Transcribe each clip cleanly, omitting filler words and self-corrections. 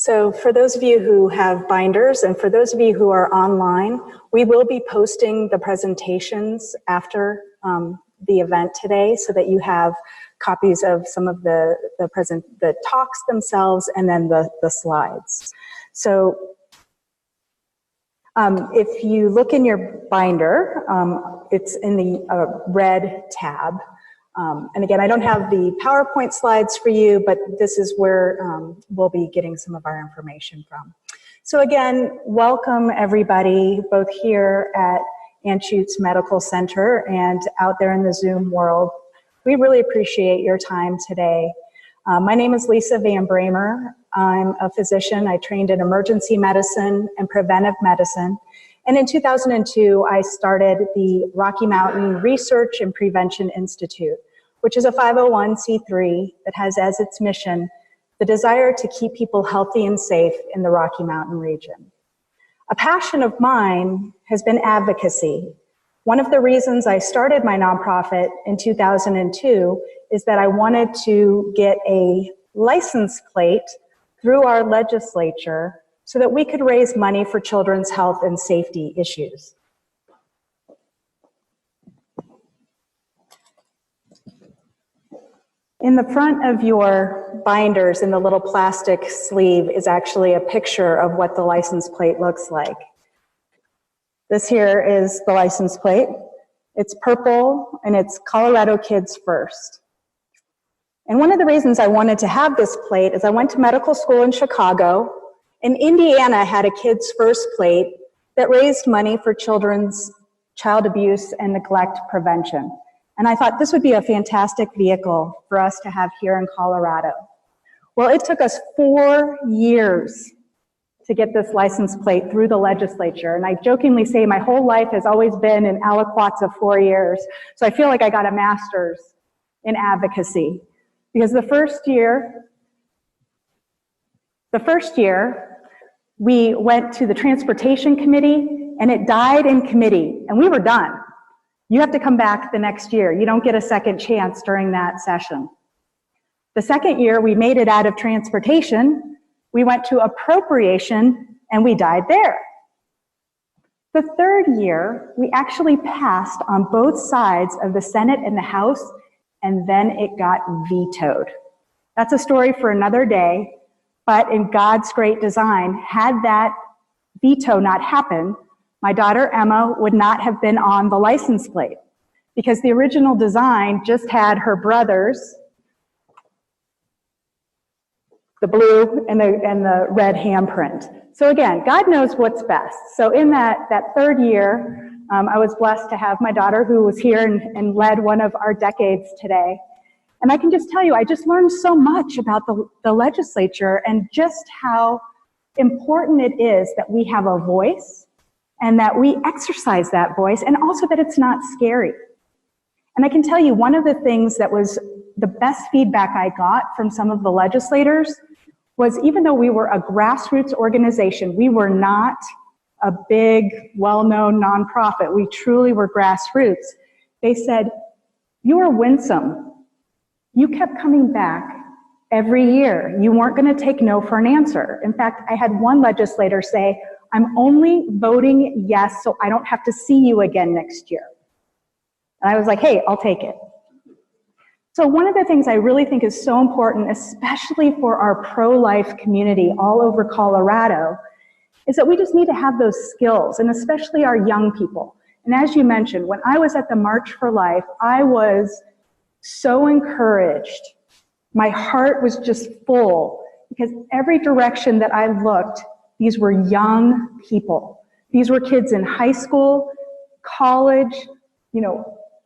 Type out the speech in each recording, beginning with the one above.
So for those of you who have binders and for those of you who are online, we will be posting the presentations after the event today so that you have copies of some of the talks themselves and then the slides. So if you look in your binder, it's in the red tab. And again, I don't have the PowerPoint slides for you, but this is where we'll be getting some of our information from. So again, welcome everybody, both here at Anschutz Medical Center and out there in the Zoom world. We really appreciate your time today. My name is Lisa Van Bramer. I'm a physician. I trained in emergency medicine and preventive medicine. And in 2002, I started the Rocky Mountain Research and Prevention Institute, which is a 501c3 that has as its mission the desire to keep people healthy and safe in the Rocky Mountain region. A passion of mine has been advocacy. One of the reasons I started my nonprofit in 2002 is that I wanted to get a license plate through our legislature so that we could raise money for children's health and safety issues. In the front of your binders, in the little plastic sleeve, is actually a picture of what the license plate looks like. This here is the license plate. It's purple and it's Colorado Kids First. And one of the reasons I wanted to have this plate is I went to medical school in Chicago, and Indiana had a Kids First plate that raised money for children's child abuse and neglect prevention. And I thought this would be a fantastic vehicle for us to have here in Colorado. Well, it took us 4 years to get this license plate through the legislature. And I jokingly say my whole life has always been in aliquots of 4 years. So I feel like I got a master's in advocacy. Because the first year, we went to the Transportation Committee and it died in committee and we were done. You have to come back the next year. You don't get a second chance during that session. The second year, we made it out of transportation. We went to appropriation and we died there. The third year, we actually passed on both sides of the Senate and the House, and then it got vetoed. That's a story for another day, but in God's great design, had that veto not happened, my daughter Emma would not have been on the license plate because the original design just had her brothers, the blue and the red handprint. So again, God knows what's best. So in that third year, I was blessed to have my daughter who was here and led one of our decades today. And I can just tell you, I just learned so much about the legislature and just how important it is that we have a voice and that we exercise that voice and also that it's not scary. And I can tell you one of the things that was the best feedback I got from some of the legislators was even though we were a grassroots organization, we were not a big, well-known nonprofit. We truly were grassroots. They said, you are winsome. You kept coming back every year. You weren't going to take no for an answer. In fact, I had one legislator say, I'm only voting yes so I don't have to see you again next year. And I was like, hey, I'll take it. So one of the things I really think is so important, especially for our pro-life community all over Colorado, is that we just need to have those skills, and especially our young people. And as you mentioned, when I was at the March for Life, I was so encouraged. My heart was just full because every direction that I looked, these were young people. These were kids in high school, college,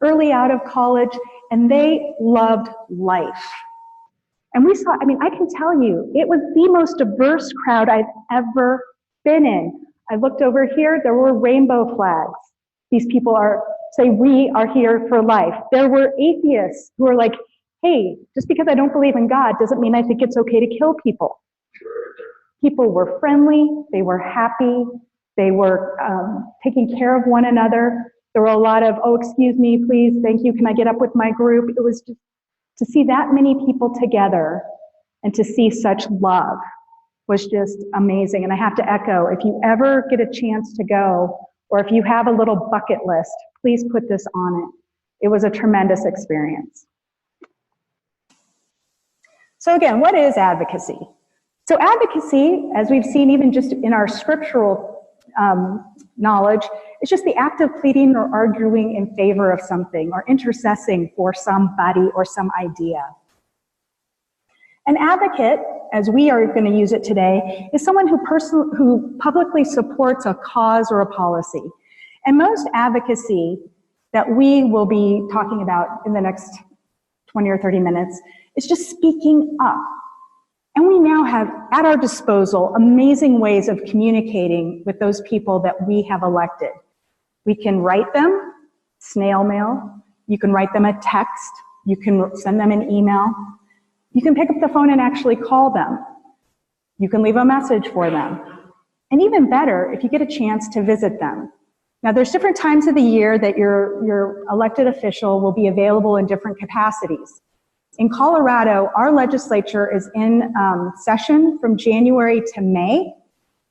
early out of college, and they loved life. And we saw, I can tell you, it was the most diverse crowd I've ever been in. I looked over here, there were rainbow flags. These people say we are here for life. There were atheists who are like, hey, just because I don't believe in God doesn't mean I think it's okay to kill people. People were friendly, they were happy, they were taking care of one another. There were a lot of, oh, excuse me, please, thank you, can I get up with my group? It was just to see that many people together and to see such love was just amazing. And I have to echo, if you ever get a chance to go, or if you have a little bucket list, please put this on it. It was a tremendous experience. So again, what is advocacy? So advocacy, as we've seen even just in our scriptural knowledge, is just the act of pleading or arguing in favor of something or intercessing for somebody or some idea. An advocate, as we are going to use it today, is someone who publicly supports a cause or a policy. And most advocacy that we will be talking about in the next 20 or 30 minutes is just speaking up. And we now have at our disposal amazing ways of communicating with those people that we have elected. We can write them, snail mail, you can write them a text, you can send them an email, you can pick up the phone and actually call them. You can leave a message for them. And even better, if you get a chance to visit them. Now, there's different times of the year that your elected official will be available in different capacities. In Colorado, our legislature is in session from January to May,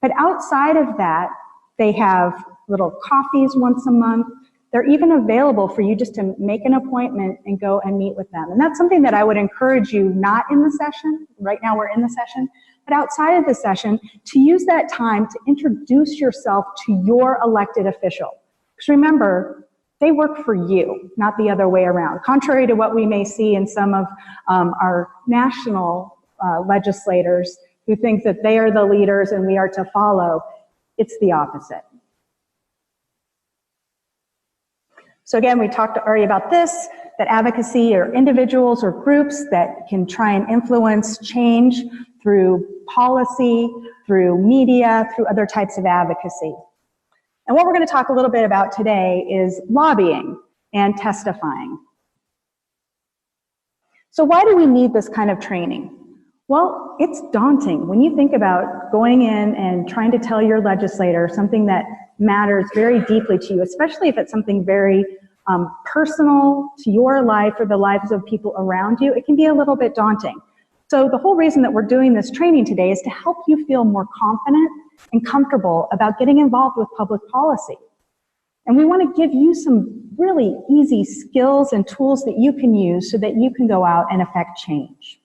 but outside of that, they have little coffees once a month. They're even available for you just to make an appointment and go and meet with them. And that's something that I would encourage you, not in the session, right now we're in the session, but outside of the session, to use that time to introduce yourself to your elected official. Because remember, they work for you, not the other way around. Contrary to what we may see in some of our national legislators who think that they are the leaders and we are to follow, it's the opposite. So again, we talked already about this, that advocacy are individuals or groups that can try and influence change through policy, through media, through other types of advocacy. And what we're going to talk a little bit about today is lobbying and testifying. So why do we need this kind of training? Well, it's daunting when you think about going in and trying to tell your legislator something that matters very deeply to you, especially if it's something very personal to your life or the lives of people around you. It can be a little bit daunting. So the whole reason that we're doing this training today is to help you feel more confident and comfortable about getting involved with public policy. And we want to give you some really easy skills and tools that you can use so that you can go out and affect change.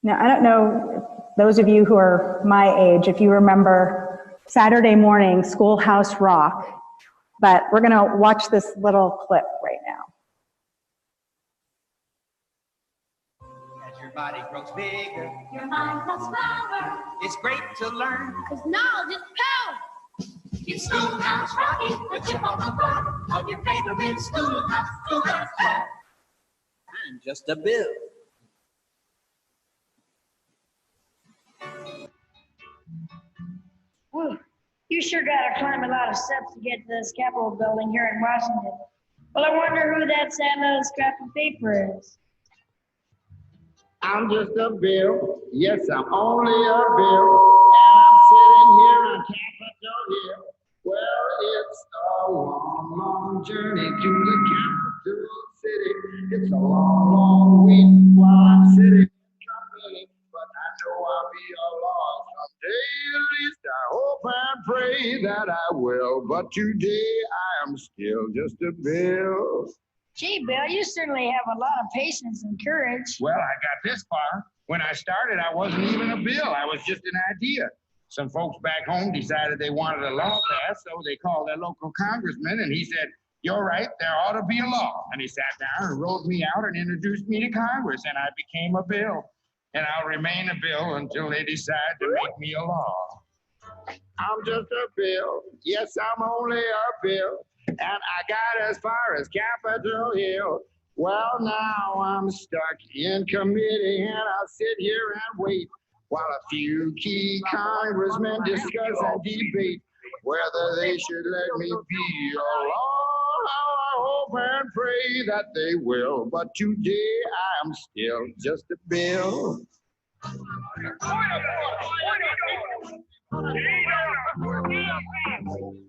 Now, I don't know, those of you who are my age, if you remember Saturday morning Schoolhouse Rock, but we're going to watch this little clip right now. As your body grows bigger, your mind grows smaller. It's great to learn, 'Cause knowledge is power. It's Schoolhouse Rocky, the chip on the block of your favorite schoolhouse, Schoolhouse Rock. I'm just a bill. Whew, you sure gotta climb a lot of steps to get to this Capitol building here in Washington. Well, I wonder who that sad little scrap of paper is. I'm just a bill. Yes, I'm only a bill. And I'm sitting here on Capitol Hill. Well, it's a long, long journey to the capital city. It's a long, long week while I'm sitting in committee. But I know I'll be along someday. At least I hope and pray that I will. But today I am still just a bill. Gee, Bill, you certainly have a lot of patience and courage. Well, I got this far. When I started, I wasn't even a bill. I was just an idea. Some folks back home decided they wanted a law passed, so they called their local congressman, and he said, "You're right, there ought to be a law." And he sat down and wrote me out and introduced me to Congress, and I became a bill. And I'll remain a bill until they decide to make me a law. I'm just a bill. Yes, I'm only a bill. And I got as far as Capitol Hill. Well, now I'm stuck in committee, and I'll sit here and wait while a few key congressmen discuss and debate whether they should let me be a law. I hope and pray that they will, but today I'm still just a bill.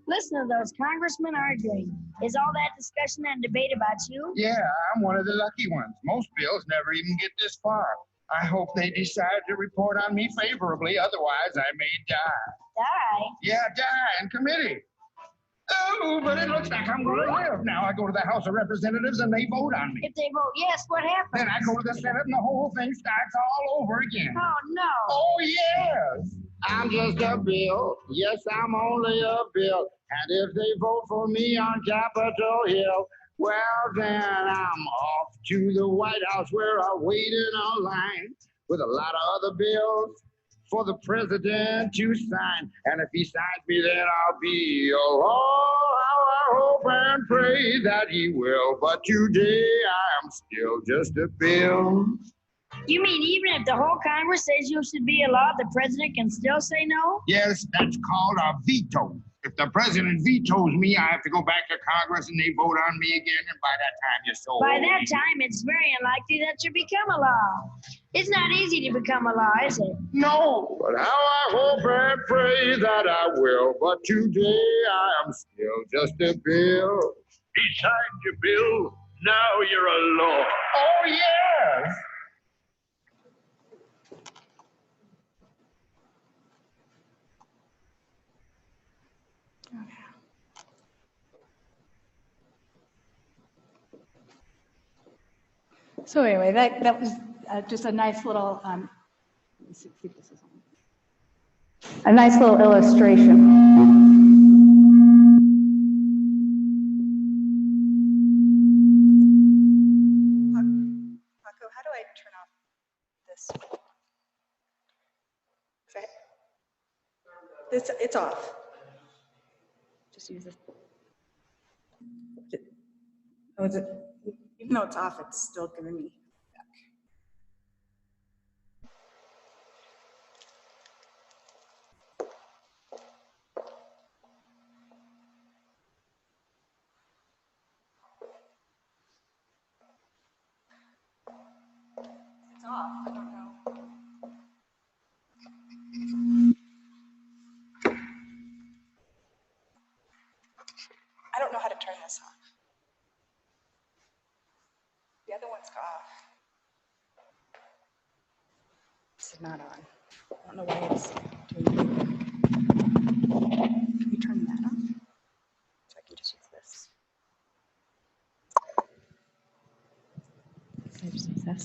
Listen to those congressmen arguing. Is all that discussion and debate about you? Yeah, I'm one of the lucky ones. Most bills never even get this far. I hope they decide to report on me favorably, otherwise I may die. Die? Yeah, die in committee. Oh, but it looks like I'm going to live. Now I go to the House of Representatives and they vote on me. If they vote yes, what happens? Then I go to the Senate and the whole thing starts all over again. Oh, no. Oh, yes. I'm just a bill. Yes, I'm only a bill. And if they vote for me on Capitol Hill, well, then I'm off to the White House where I wait in a line with a lot of other bills for the president to sign. And if he signs me, then I'll be alone. How I hope and pray that he will. But today I am still just a bill. You mean even if the whole Congress says you should be a law, the president can still say no? Yes, that's called a veto. If the president vetoes me, I have to go back to Congress and they vote on me again, and by that time you're so By old. that time, it's very unlikely that you become a law. It's not easy to become a law, is it? No, but how I hope and pray that I will. But today I am still just a bill. He signed your bill. Now you're a law. Oh, yes. So anyway, that was just a nice little, let me see if this is on. A nice little illustration. Paco, how do I turn off this? It's off. Just use this. Oh, is it? Even though it's off, it's still giving me back. It's off. I don't know. I don't know how to turn this off. The other one's off. This is not on. I don't know why it's doing anything. Can we turn that off? So I can just use this. So I just use this.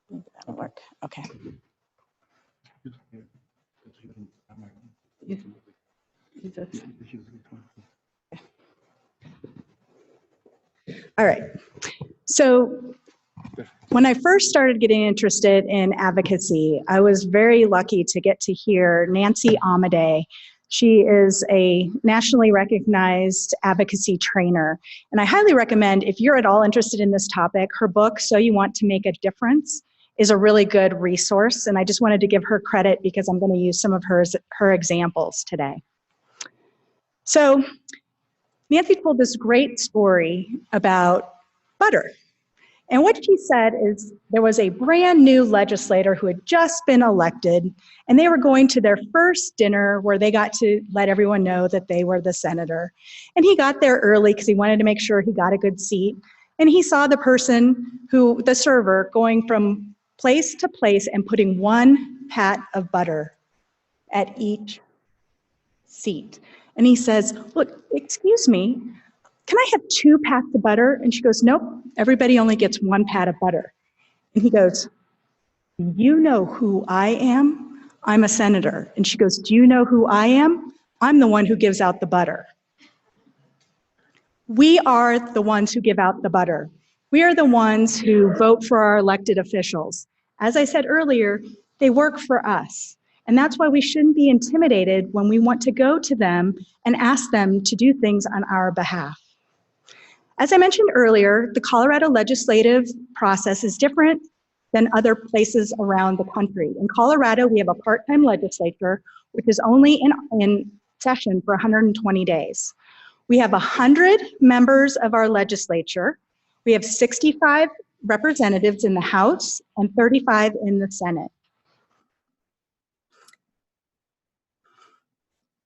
Maybe that'll work. Okay. Use this. All right. So when I first started getting interested in advocacy, I was very lucky to get to hear Nancy Amadei. She is a nationally recognized advocacy trainer. And I highly recommend, if you're at all interested in this topic, her book, So You Want to Make a Difference, is a really good resource. And I just wanted to give her credit because I'm going to use some of her examples today. So Nancy told this great story about butter. And what she said is there was a brand new legislator who had just been elected, and they were going to their first dinner where they got to let everyone know that they were the senator. And he got there early because he wanted to make sure he got a good seat. And he saw the the server, going from place to place and putting one pat of butter at each seat. And he says, "Look, excuse me, can I have 2 pats of butter?" And she goes, "Nope, everybody only gets 1 pat of butter." And he goes, "Do you know who I am? I'm a senator." And she goes, "Do you know who I am? I'm the one who gives out the butter." We are the ones who give out the butter. We are the ones who vote for our elected officials. As I said earlier, they work for us. And that's why we shouldn't be intimidated when we want to go to them and ask them to do things on our behalf. As I mentioned earlier, the Colorado legislative process is different than other places around the country. In Colorado, we have a part-time legislature, which is only in session for 120 days. We have 100 members of our legislature. We have 65 representatives in the House and 35 in the Senate.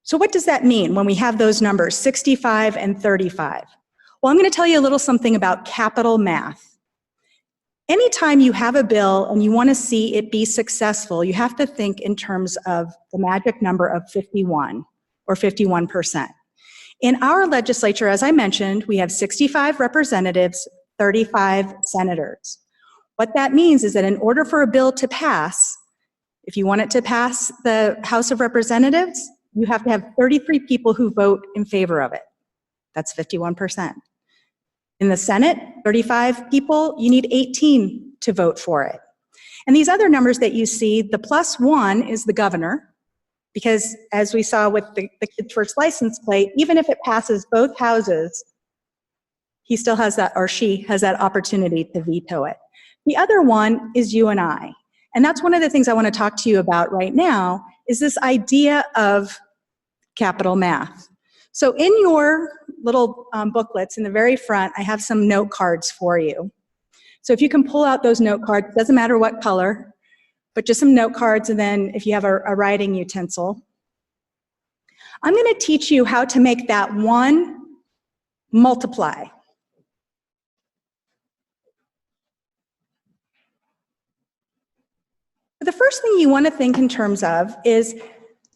So what does that mean when we have those numbers, 65 and 35? Well, I'm going to tell you a little something about capital math. Anytime you have a bill and you want to see it be successful, you have to think in terms of the magic number of 51 or 51%. In our legislature, as I mentioned, we have 65 representatives, 35 senators. What that means is that in order for a bill to pass, if you want it to pass the House of Representatives, you have to have 33 people who vote in favor of it. That's 51%. In the Senate, 35 people, you need 18 to vote for it. And these other numbers that you see, the +1 is the governor, because as we saw with the kid's first license plate, even if it passes both houses, he still has that, or she has that opportunity to veto it. The other one is you and I. And that's one of the things I want to talk to you about right now, is this idea of capital math. So in your little booklets in the very front, I have some note cards for you. So if you can pull out those note cards, doesn't matter what color, but just some note cards, and then if you have a writing utensil. I'm going to teach you how to make that 1 multiply. The first thing you want to think in terms of is,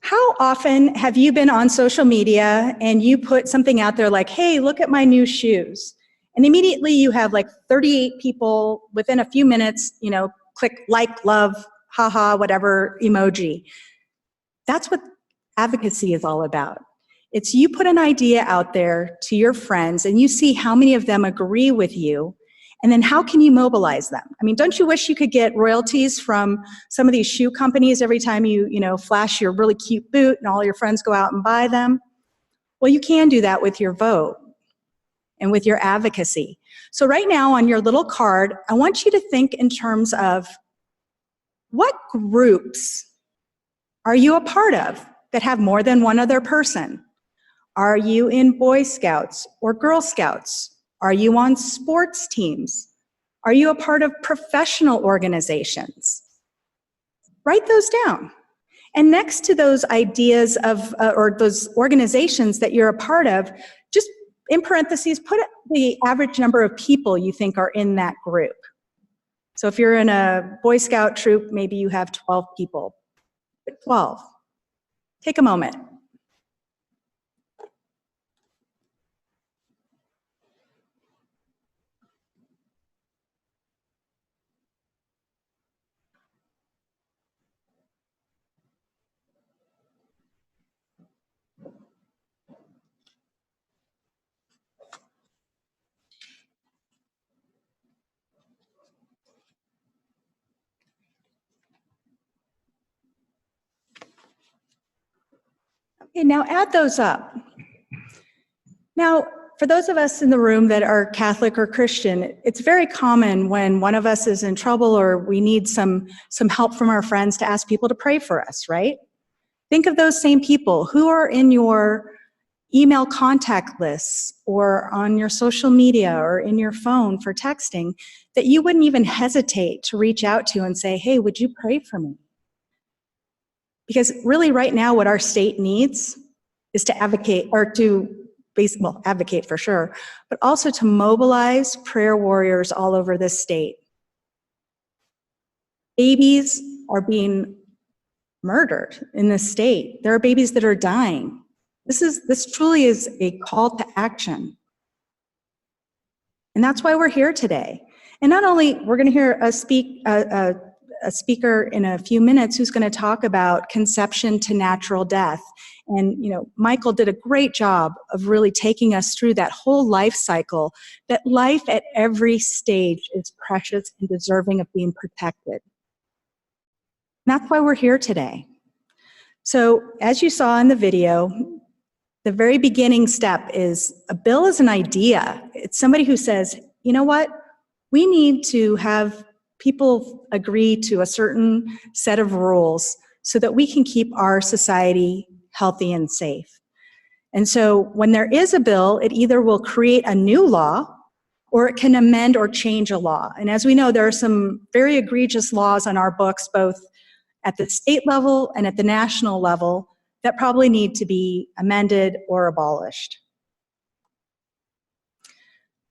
how often have you been on social media and you put something out there like, hey, look at my new shoes? And immediately you have like 38 people within a few minutes, you know, click like, love, haha, whatever emoji. That's what advocacy is all about. It's you put an idea out there to your friends and you see how many of them agree with you, and then how can you mobilize them? I mean, don't you wish you could get royalties from some of these shoe companies every time you flash your really cute boot and all your friends go out and buy them? Well, you can do that with your vote and with your advocacy. So right now on your little card, I want you to think in terms of, what groups are you a part of that have more than one other person? Are you in Boy Scouts or Girl Scouts? Are you on sports teams? Are you a part of professional organizations? Write those down. And next to those ideas of, or those organizations that you're a part of, just in parentheses, put the average number of people you think are in that group. So if you're in a Boy Scout troop, maybe you have 12 people. Put 12. Take a moment. Okay, now add those up. Now, for those of us in the room that are Catholic or Christian, it's very common when one of us is in trouble or we need some help from our friends to ask people to pray for us, right? Think of those same people who are in your email contact lists or on your social media or in your phone for texting that you wouldn't even hesitate to reach out to and say, hey, would you pray for me? Because really right now what our state needs is to advocate, or to advocate for sure, but also to mobilize prayer warriors all over this state. Babies are being murdered in this state. There are babies that are dying. This truly is a call to action. And that's why we're here today. And not only, we're going to hear a speaker in a few minutes who's going to talk about conception to natural death. And, Michael did a great job of really taking us through that whole life cycle, that life at every stage is precious and deserving of being protected. And that's why we're here today. So, as you saw in the video, the very beginning step is a bill is an idea. It's somebody who says, you know what, we need to have people agree to a certain set of rules so that we can keep our society healthy and safe. And so when there is a bill, it either will create a new law or it can amend or change a law. And as we know, there are some very egregious laws on our books, both at the state level and at the national level, that probably need to be amended or abolished.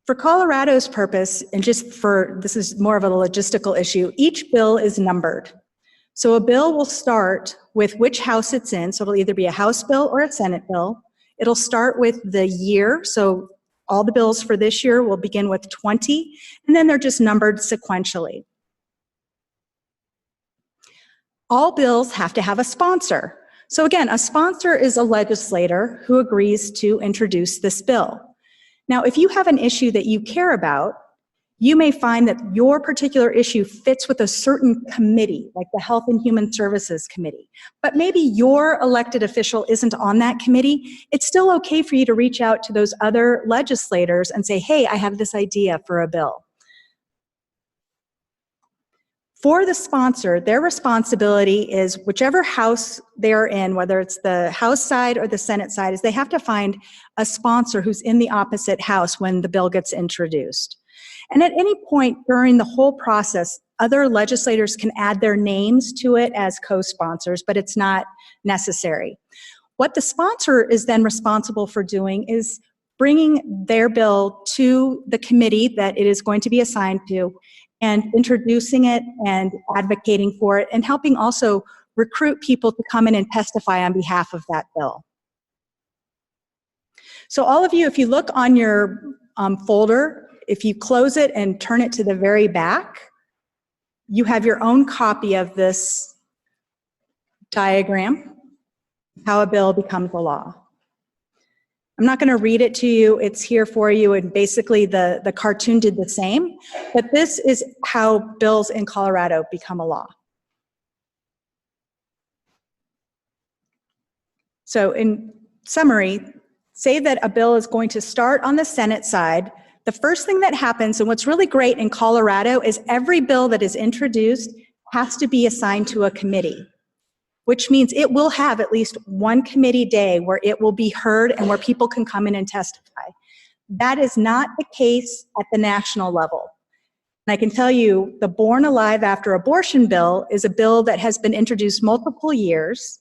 For Colorado's purpose, and this is more of a logistical issue, each bill is numbered. So a bill will start with which house it's in, so it'll either be a House bill or a Senate bill. It'll start with the year, so all the bills for this year will begin with 20, and then they're just numbered sequentially. All bills have to have a sponsor. So again, a sponsor is a legislator who agrees to introduce this bill. Now, if you have an issue that you care about, you may find that your particular issue fits with a certain committee, like the Health and Human Services Committee, but maybe your elected official isn't on that committee. It's still okay for you to reach out to those other legislators and say, hey, I have this idea for a bill. For the sponsor, their responsibility is whichever house they're in, whether it's the House side or the Senate side, is they have to find a sponsor who's in the opposite house when the bill gets introduced. And at any point during the whole process, other legislators can add their names to it as co-sponsors, but it's not necessary. What the sponsor is then responsible for doing is bringing their bill to the committee that it is going to be assigned to, and introducing it and advocating for it, and helping also recruit people to come in and testify on behalf of that bill. So all of you, if you look on your folder, if you close it and turn it to the very back, you have your own copy of this diagram, how a bill becomes a law. I'm not going to read it to you. It's here for you, and basically the cartoon did the same. But this is how bills in Colorado become a law. So in summary, say that a bill is going to start on the Senate side. The first thing that happens, and what's really great in Colorado, is every bill that is introduced has to be assigned to a committee, which means it will have at least one committee day where it will be heard and where people can come in and testify. That is not the case at the national level. And I can tell you, the Born Alive After Abortion bill is a bill that has been introduced multiple years.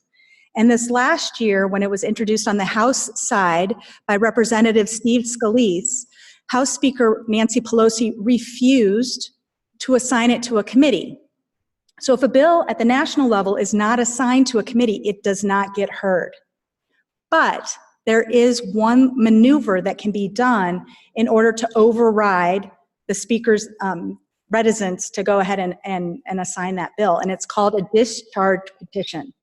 And this last year, when it was introduced on the House side by Representative Steve Scalise, House Speaker Nancy Pelosi refused to assign it to a committee. So if a bill at the national level is not assigned to a committee, it does not get heard. But there is one maneuver that can be done in order to override the speaker's reticence to go ahead and assign that bill, and it's called a discharge petition.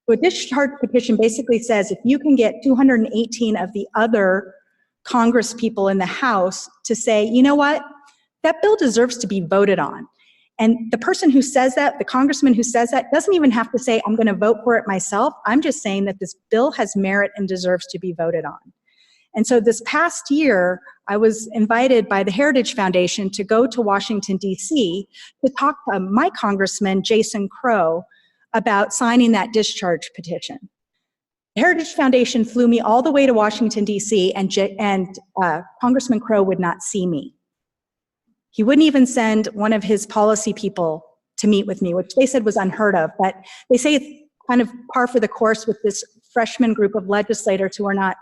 So a discharge petition basically says if you can get 218 of the other Congress people in the House to say, you know what, that bill deserves to be voted on. And the person who says that, the congressman who says that, doesn't even have to say, I'm going to vote for it myself. I'm just saying that this bill has merit and deserves to be voted on. And so this past year, I was invited by the Heritage Foundation to go to Washington, D.C. to talk to my congressman, Jason Crow, about signing that discharge petition. The Heritage Foundation flew me all the way to Washington, D.C., and Congressman Crow would not see me. He wouldn't even send one of his policy people to meet with me, which they said was unheard of, but they say it's kind of par for the course with this freshman group of legislators who are not,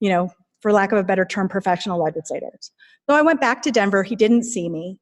you know, for lack of a better term, professional legislators. So I went back to Denver, he didn't see me.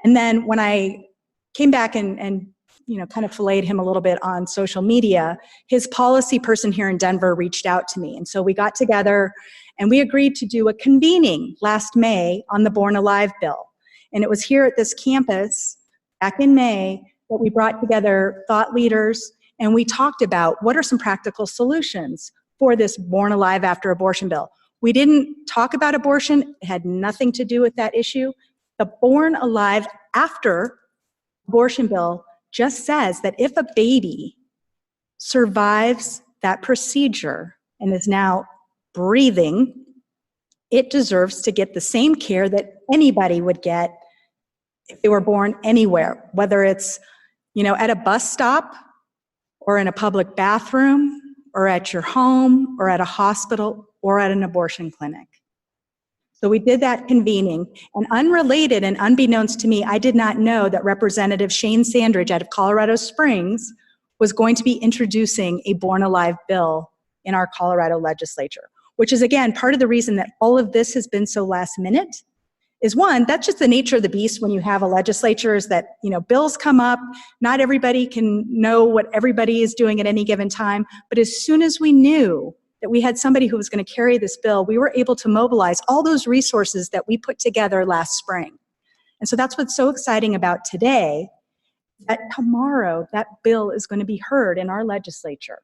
And then when I came back and you know, kind of filleted him a little bit on social media, his policy person here in Denver reached out to me. And so we got together and we agreed to do a convening last May on the Born Alive bill. And it was here at this campus back in May that we brought together thought leaders and we talked about what are some practical solutions for this Born Alive After Abortion bill. We didn't talk about abortion. It had nothing to do with that issue. The Born Alive After Abortion bill just says that if a baby survives that procedure and is now breathing, it deserves to get the same care that anybody would get if they were born anywhere, whether it's, you know, at a bus stop or in a public bathroom or at your home or at a hospital or at an abortion clinic. So we did that convening, and unrelated and unbeknownst to me, I did not know that Representative Shane Sandridge out of Colorado Springs was going to be introducing a Born Alive bill in our Colorado legislature, which is, again, part of the reason that all of this has been so last minute. Is one, that's just the nature of the beast when you have a legislature, is that, bills come up, not everybody can know what everybody is doing at any given time, but as soon as we knew that we had somebody who was going to carry this bill, we were able to mobilize all those resources that we put together last spring. And so that's what's so exciting about today, that tomorrow that bill is going to be heard in our legislature.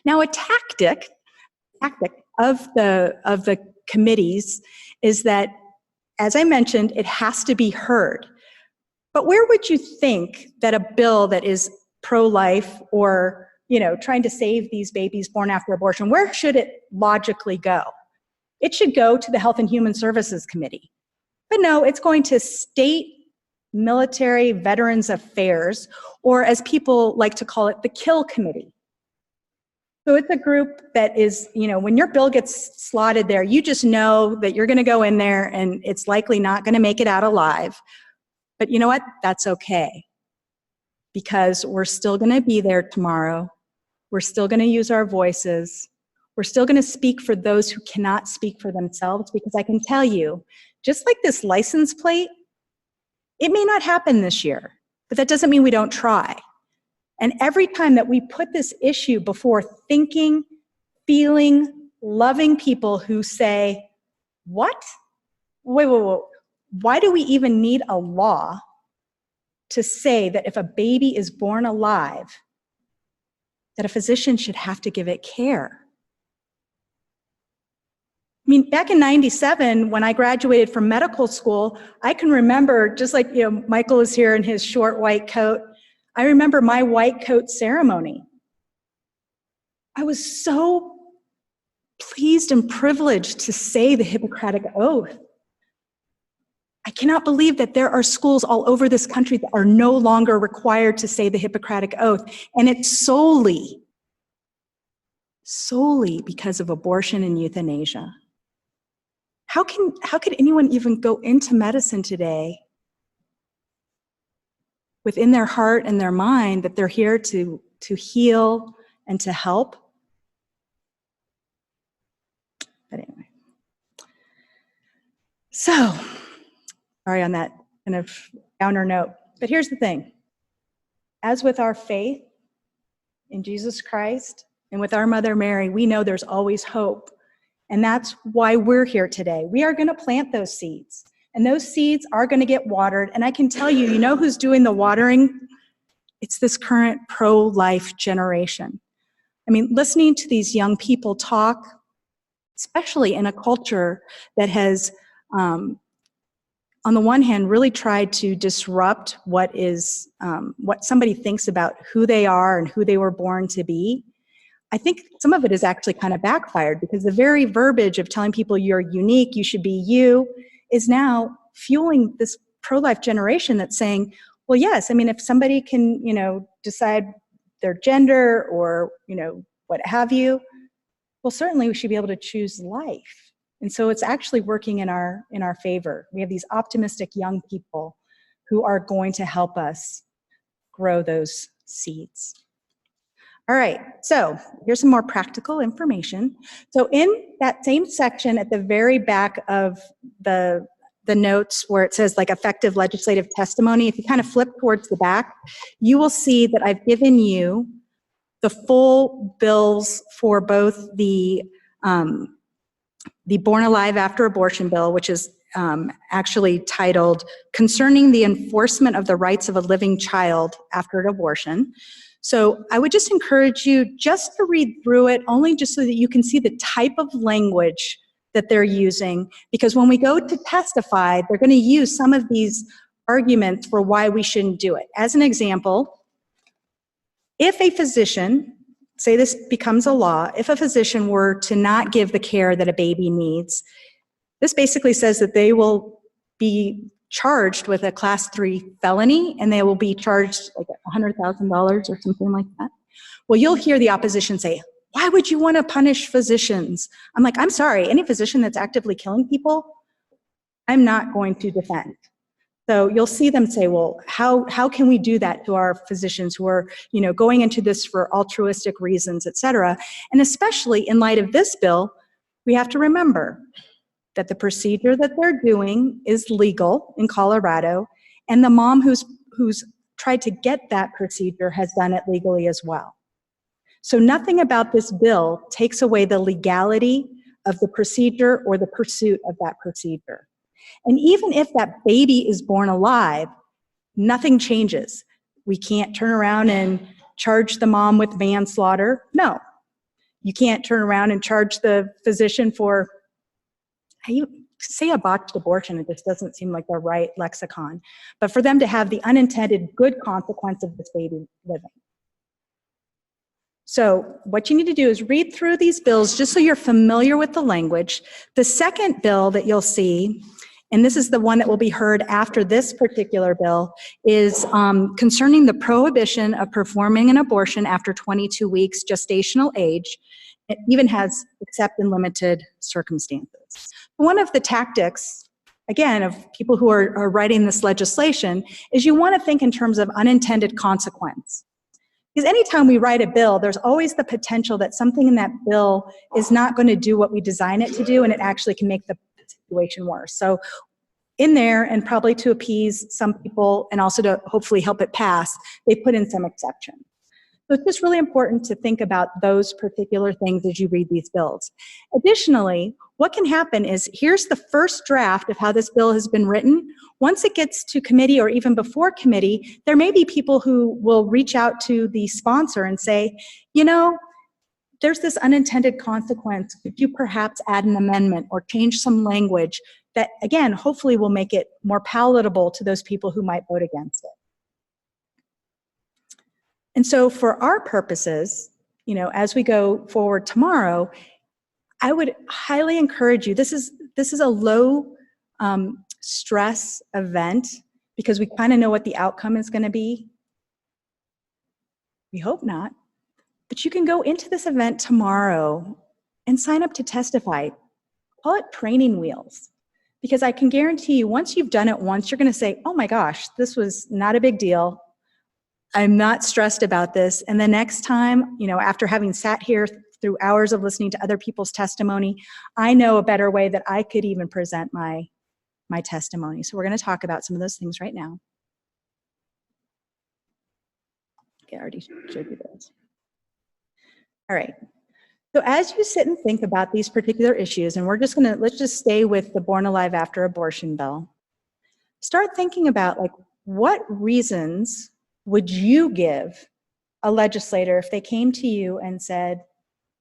Now, a tactic of the committees is that, as I mentioned, it has to be heard. But where would you think that a bill that is pro-life or, trying to save these babies born after abortion, where should it logically go? It should go to the Health and Human Services Committee. But no, it's going to State Military Veterans Affairs, or as people like to call it, the Kill Committee. So it's a group that is, when your bill gets slotted there, you just know that you're going to go in there and it's likely not going to make it out alive. But you know what? That's okay. Because we're still going to be there tomorrow. We're still going to use our voices. We're still going to speak for those who cannot speak for themselves, because I can tell you, just like this license plate, it may not happen this year, but that doesn't mean we don't try. And every time that we put this issue before thinking, feeling, loving people who say, what? Wait. Why do we even need a law to say that if a baby is born alive, that a physician should have to give it care? I mean, back in '97, when I graduated from medical school, I can remember, just like, Michael is here in his short white coat, I remember my white coat ceremony. I was so pleased and privileged to say the Hippocratic Oath. I cannot believe that there are schools all over this country that are no longer required to say the Hippocratic Oath, and it's solely because of abortion and euthanasia. How could anyone even go into medicine today within their heart and their mind that they're here to heal and to help? But anyway. So, sorry on that kind of downer note, but here's the thing. As with our faith in Jesus Christ and with our Mother Mary, we know there's always hope. And that's why we're here today. We are going to plant those seeds. And those seeds are going to get watered. And I can tell you, who's doing the watering? It's this current pro-life generation. I mean, listening to these young people talk, especially in a culture that has, on the one hand, really tried to disrupt what somebody thinks about who they are and who they were born to be. I think some of it is actually kind of backfired, because the very verbiage of telling people you're unique, you should be you, is now fueling this pro-life generation that's saying, well, yes, I mean, if somebody can, decide their gender or, what have you, well, certainly we should be able to choose life. And so it's actually working in our favor. We have these optimistic young people who are going to help us grow those seeds. All right, so here's some more practical information. So in that same section at the very back of the notes where it says like effective legislative testimony, if you kind of flip towards the back, you will see that I've given you the full bills for both the Born Alive After Abortion bill, which is actually titled Concerning the Enforcement of the Rights of a Living Child After an Abortion. So I would just encourage you just to read through it, only just so that you can see the type of language that they're using, because when we go to testify, they're going to use some of these arguments for why we shouldn't do it. As an example, if a physician, say this becomes a law, if a physician were to not give the care that a baby needs, this basically says that they will be charged with a Class 3 felony, and they will be charged like $100,000 or something like that. Well, you'll hear the opposition say, why would you want to punish physicians? I'm like, I'm sorry, any physician that's actively killing people, I'm not going to defend. So you'll see them say, well, how can we do that to our physicians who are, going into this for altruistic reasons, et cetera? And especially in light of this bill, we have to remember that the procedure that they're doing is legal in Colorado, and the mom who's tried to get that procedure has done it legally as well. So nothing about this bill takes away the legality of the procedure or the pursuit of that procedure. And even if that baby is born alive, nothing changes. We can't turn around and charge the mom with manslaughter. No. You can't turn around and charge the physician for, you say a botched abortion, it just doesn't seem like the right lexicon. But for them to have the unintended good consequence of this baby living. So what you need to do is read through these bills just so you're familiar with the language. The second bill that you'll see, and this is the one that will be heard after this particular bill, is concerning the prohibition of performing an abortion after 22 weeks gestational age. It even has except in limited circumstances. One of the tactics, again, of people who are writing this legislation is you want to think in terms of unintended consequence. Because anytime we write a bill, there's always the potential that something in that bill is not going to do what we design it to do, and it actually can make the situation worse. So in there, and probably to appease some people and also to hopefully help it pass, they put in some exceptions. So it's just really important to think about those particular things as you read these bills. Additionally, what can happen is, here's the first draft of how this bill has been written. Once it gets to committee or even before committee, there may be people who will reach out to the sponsor and say, there's this unintended consequence. Could you perhaps add an amendment or change some language that, again, hopefully will make it more palatable to those people who might vote against it? And so for our purposes, as we go forward tomorrow, I would highly encourage you, this is a low stress event because we kind of know what the outcome is going to be. We hope not. But you can go into this event tomorrow and sign up to testify. Call it training wheels. Because I can guarantee you, once you've done it once, you're going to say, oh my gosh, this was not a big deal. I'm not stressed about this. And the next time, after having sat here through hours of listening to other people's testimony, I know a better way that I could even present my testimony. So we're going to talk about some of those things right now. Okay, I already showed you those. All right. So as you sit and think about these particular issues, and let's just stay with the Born Alive After Abortion bill. Start thinking about, what reasons would you give a legislator if they came to you and said,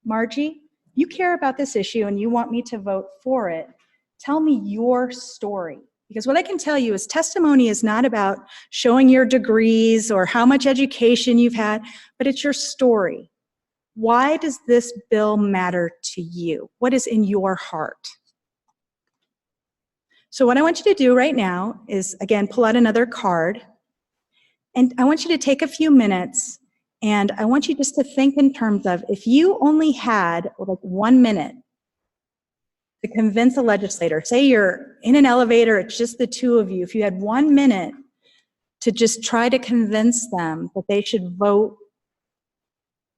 Margie, you care about this issue and you want me to vote for it. Tell me your story. Because what I can tell you is testimony is not about showing your degrees or how much education you've had, but it's your story. Why does this bill matter to you? What is in your heart? So what I want you to do right now is, again, pull out another card. And I want you to take a few minutes, and I want you just to think in terms of, if you only had 1 minute to convince a legislator, say you're in an elevator, it's just the two of you, if you had 1 minute to just try to convince them that they should vote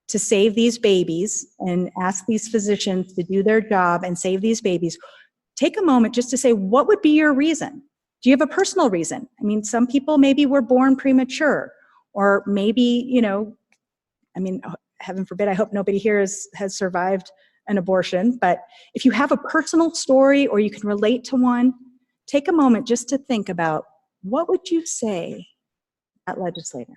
to save these babies and ask these physicians to do their job and save these babies, take a moment just to say, what would be your reason? Do you have a personal reason? I mean, some people maybe were born premature, or maybe, heaven forbid, I hope nobody here has survived an abortion, but if you have a personal story or you can relate to one, take a moment just to think about, what would you say to that legislator?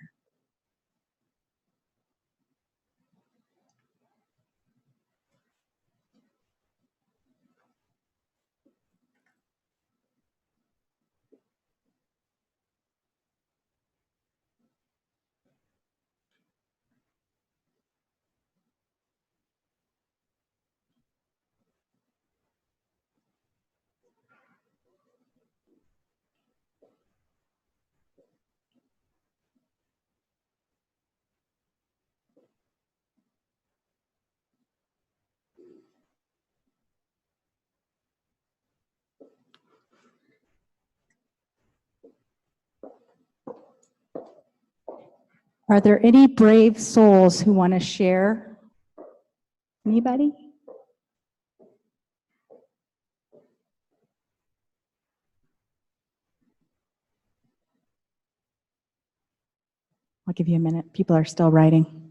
Are there any brave souls who want to share? Anybody? I'll give you a minute. People are still writing.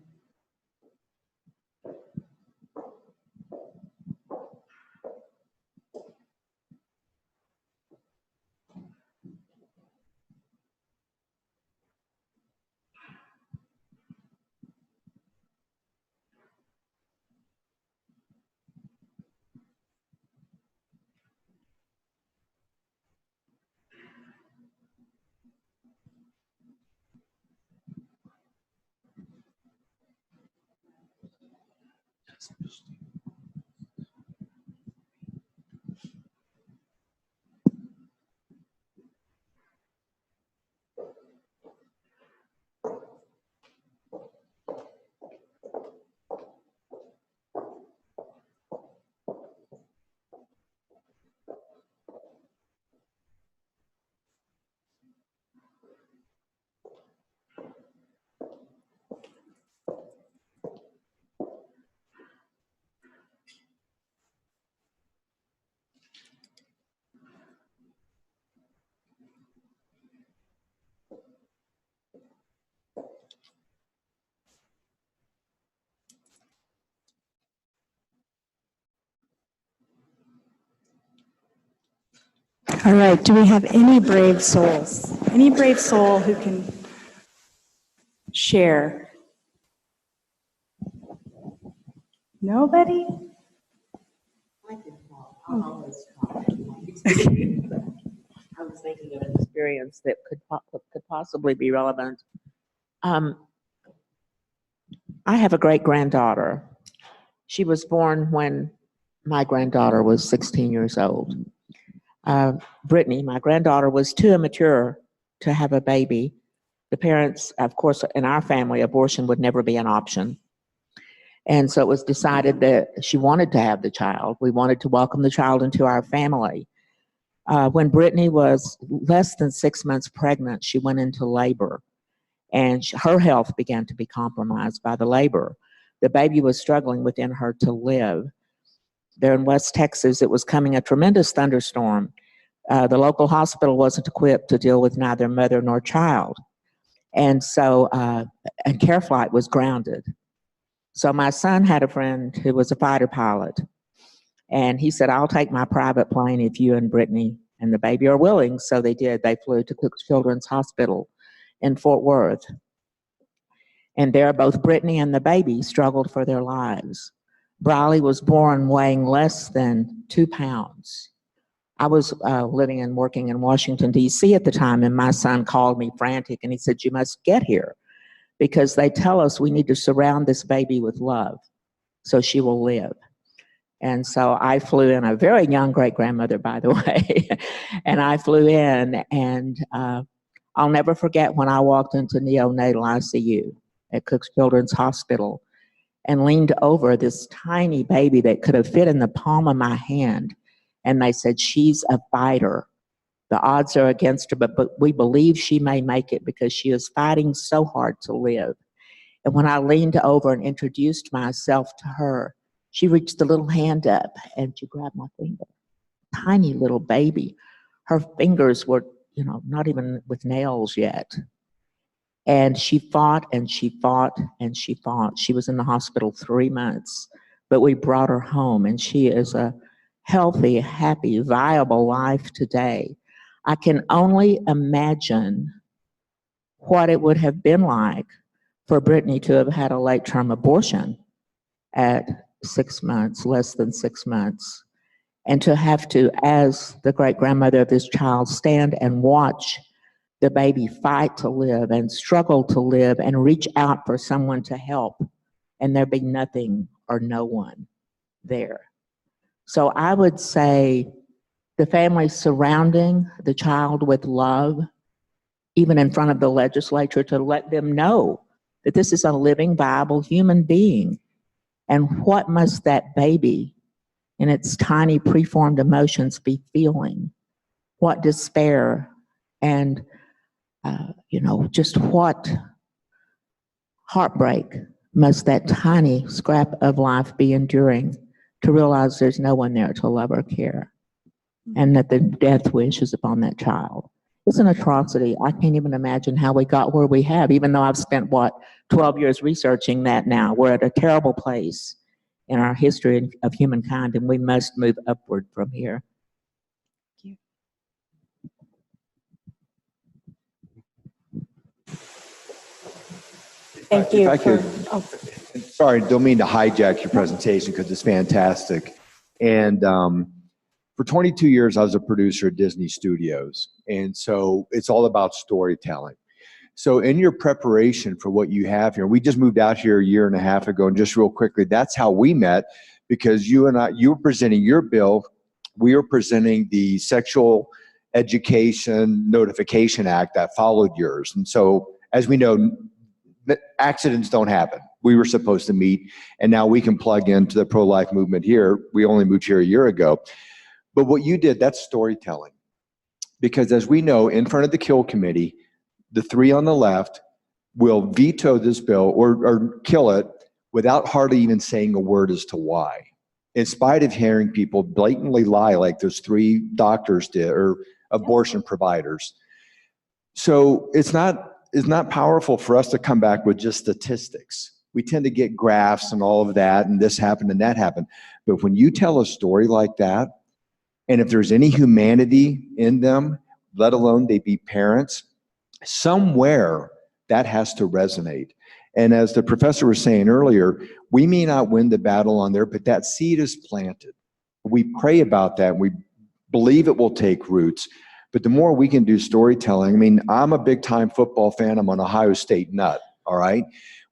All right, do we have any brave souls? Any brave soul who can share? Nobody? I can talk. I'll always talk. I was thinking of an experience that could possibly be relevant. I have a great-granddaughter. She was born when my granddaughter was 16 years old. Brittany, my granddaughter, was too immature to have a baby. The parents, of course, in our family, abortion would never be an option. And so it was decided that she wanted to have the child. We wanted to welcome the child into our family. When Brittany was less than 6 months pregnant, she went into labor, and her health began to be compromised by the labor. The baby was struggling within her to live. There in West Texas, it was coming a tremendous thunderstorm. The local hospital wasn't equipped to deal with neither mother nor child. And so, and Care Flight was grounded. So my son had a friend who was a fighter pilot. And he said, I'll take my private plane if you and Brittany and the baby are willing. So they did. They flew to Cook Children's Hospital in Fort Worth. And there, both Brittany and the baby struggled for their lives. Briley was born weighing less than 2 pounds. I was living and working in Washington, D.C. at the time, and my son called me frantic, and he said, you must get here, because they tell us we need to surround this baby with love so she will live. And so I flew in, a very young great-grandmother, by the way, and I flew in, and I'll never forget when I walked into neonatal ICU at Cook Children's Hospital and leaned over this tiny baby that could have fit in the palm of my hand. And they said, she's a fighter. The odds are against her, but we believe she may make it because she is fighting so hard to live. And when I leaned over and introduced myself to her, she reached a little hand up and she grabbed my finger. Tiny little baby. Her fingers were, not even with nails yet. And she fought and she fought and she fought. She was in the hospital 3 months, but we brought her home, and she is a healthy, happy, viable life today. I can only imagine what it would have been like for Brittany to have had a late-term abortion at 6 months, less than 6 months, and to have to, as the great-grandmother of this child, stand and watch the baby fight to live and struggle to live and reach out for someone to help, and there be nothing or no one there. So I would say the family surrounding the child with love, even in front of the legislature, to let them know that this is a living, viable human being. And what must that baby in its tiny preformed emotions be feeling? What despair and, just what heartbreak must that tiny scrap of life be enduring to realize there's no one there to love or care, and that the death wish is upon that child. It's an atrocity. I can't even imagine how we got where we have, even though I've spent, 12 years researching that now. We're at a terrible place in our history of humankind, and we must move upward from here. Thank you. If I could, oh, sorry, don't mean to hijack your presentation because it's fantastic. And for 22 years, I was a producer at Disney Studios. And so it's all about storytelling. So in your preparation for what you have here, we just moved out here a year and a half ago, and just real quickly, that's how we met, because you were presenting your bill, we were presenting the Sexual Education Notification Act that followed yours. And so, as we know, accidents don't happen. We were supposed to meet, and now we can plug into the pro-life movement here. We only moved here a year ago. But what you did, that's storytelling. Because as we know, in front of the Kill Committee, the three on the left will veto this bill or kill it without hardly even saying a word as to why. In spite of hearing people blatantly lie like those three doctors did, or abortion providers. So it's not powerful for us to come back with just statistics. We tend to get graphs and all of that, and this happened and that happened. But when you tell a story like that, and if there's any humanity in them, let alone they be parents, somewhere that has to resonate. And as the professor was saying earlier, we may not win the battle on there, but that seed is planted. We pray about that. We believe it will take roots. But the more we can do storytelling, I mean, I'm a big time football fan. I'm an Ohio State nut, all right?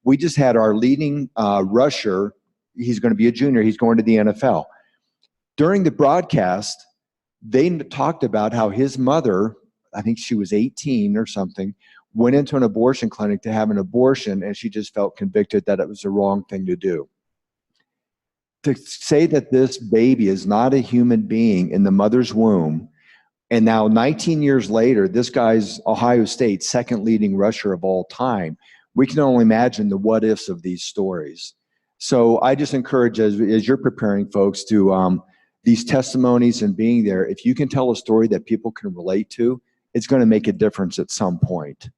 We just had our leading rusher. He's going to be a junior. He's going to the NFL. During the broadcast, they talked about how his mother, I think she was 18 or something, went into an abortion clinic to have an abortion, and she just felt convicted that it was the wrong thing to do. To say that this baby is not a human being in the mother's womb, and now 19 years later, this guy's Ohio State's second leading rusher of all time, we can only imagine the what ifs of these stories. So I just encourage, as you're preparing folks, to these testimonies and being there, if you can tell a story that people can relate to, it's going to make a difference at some point.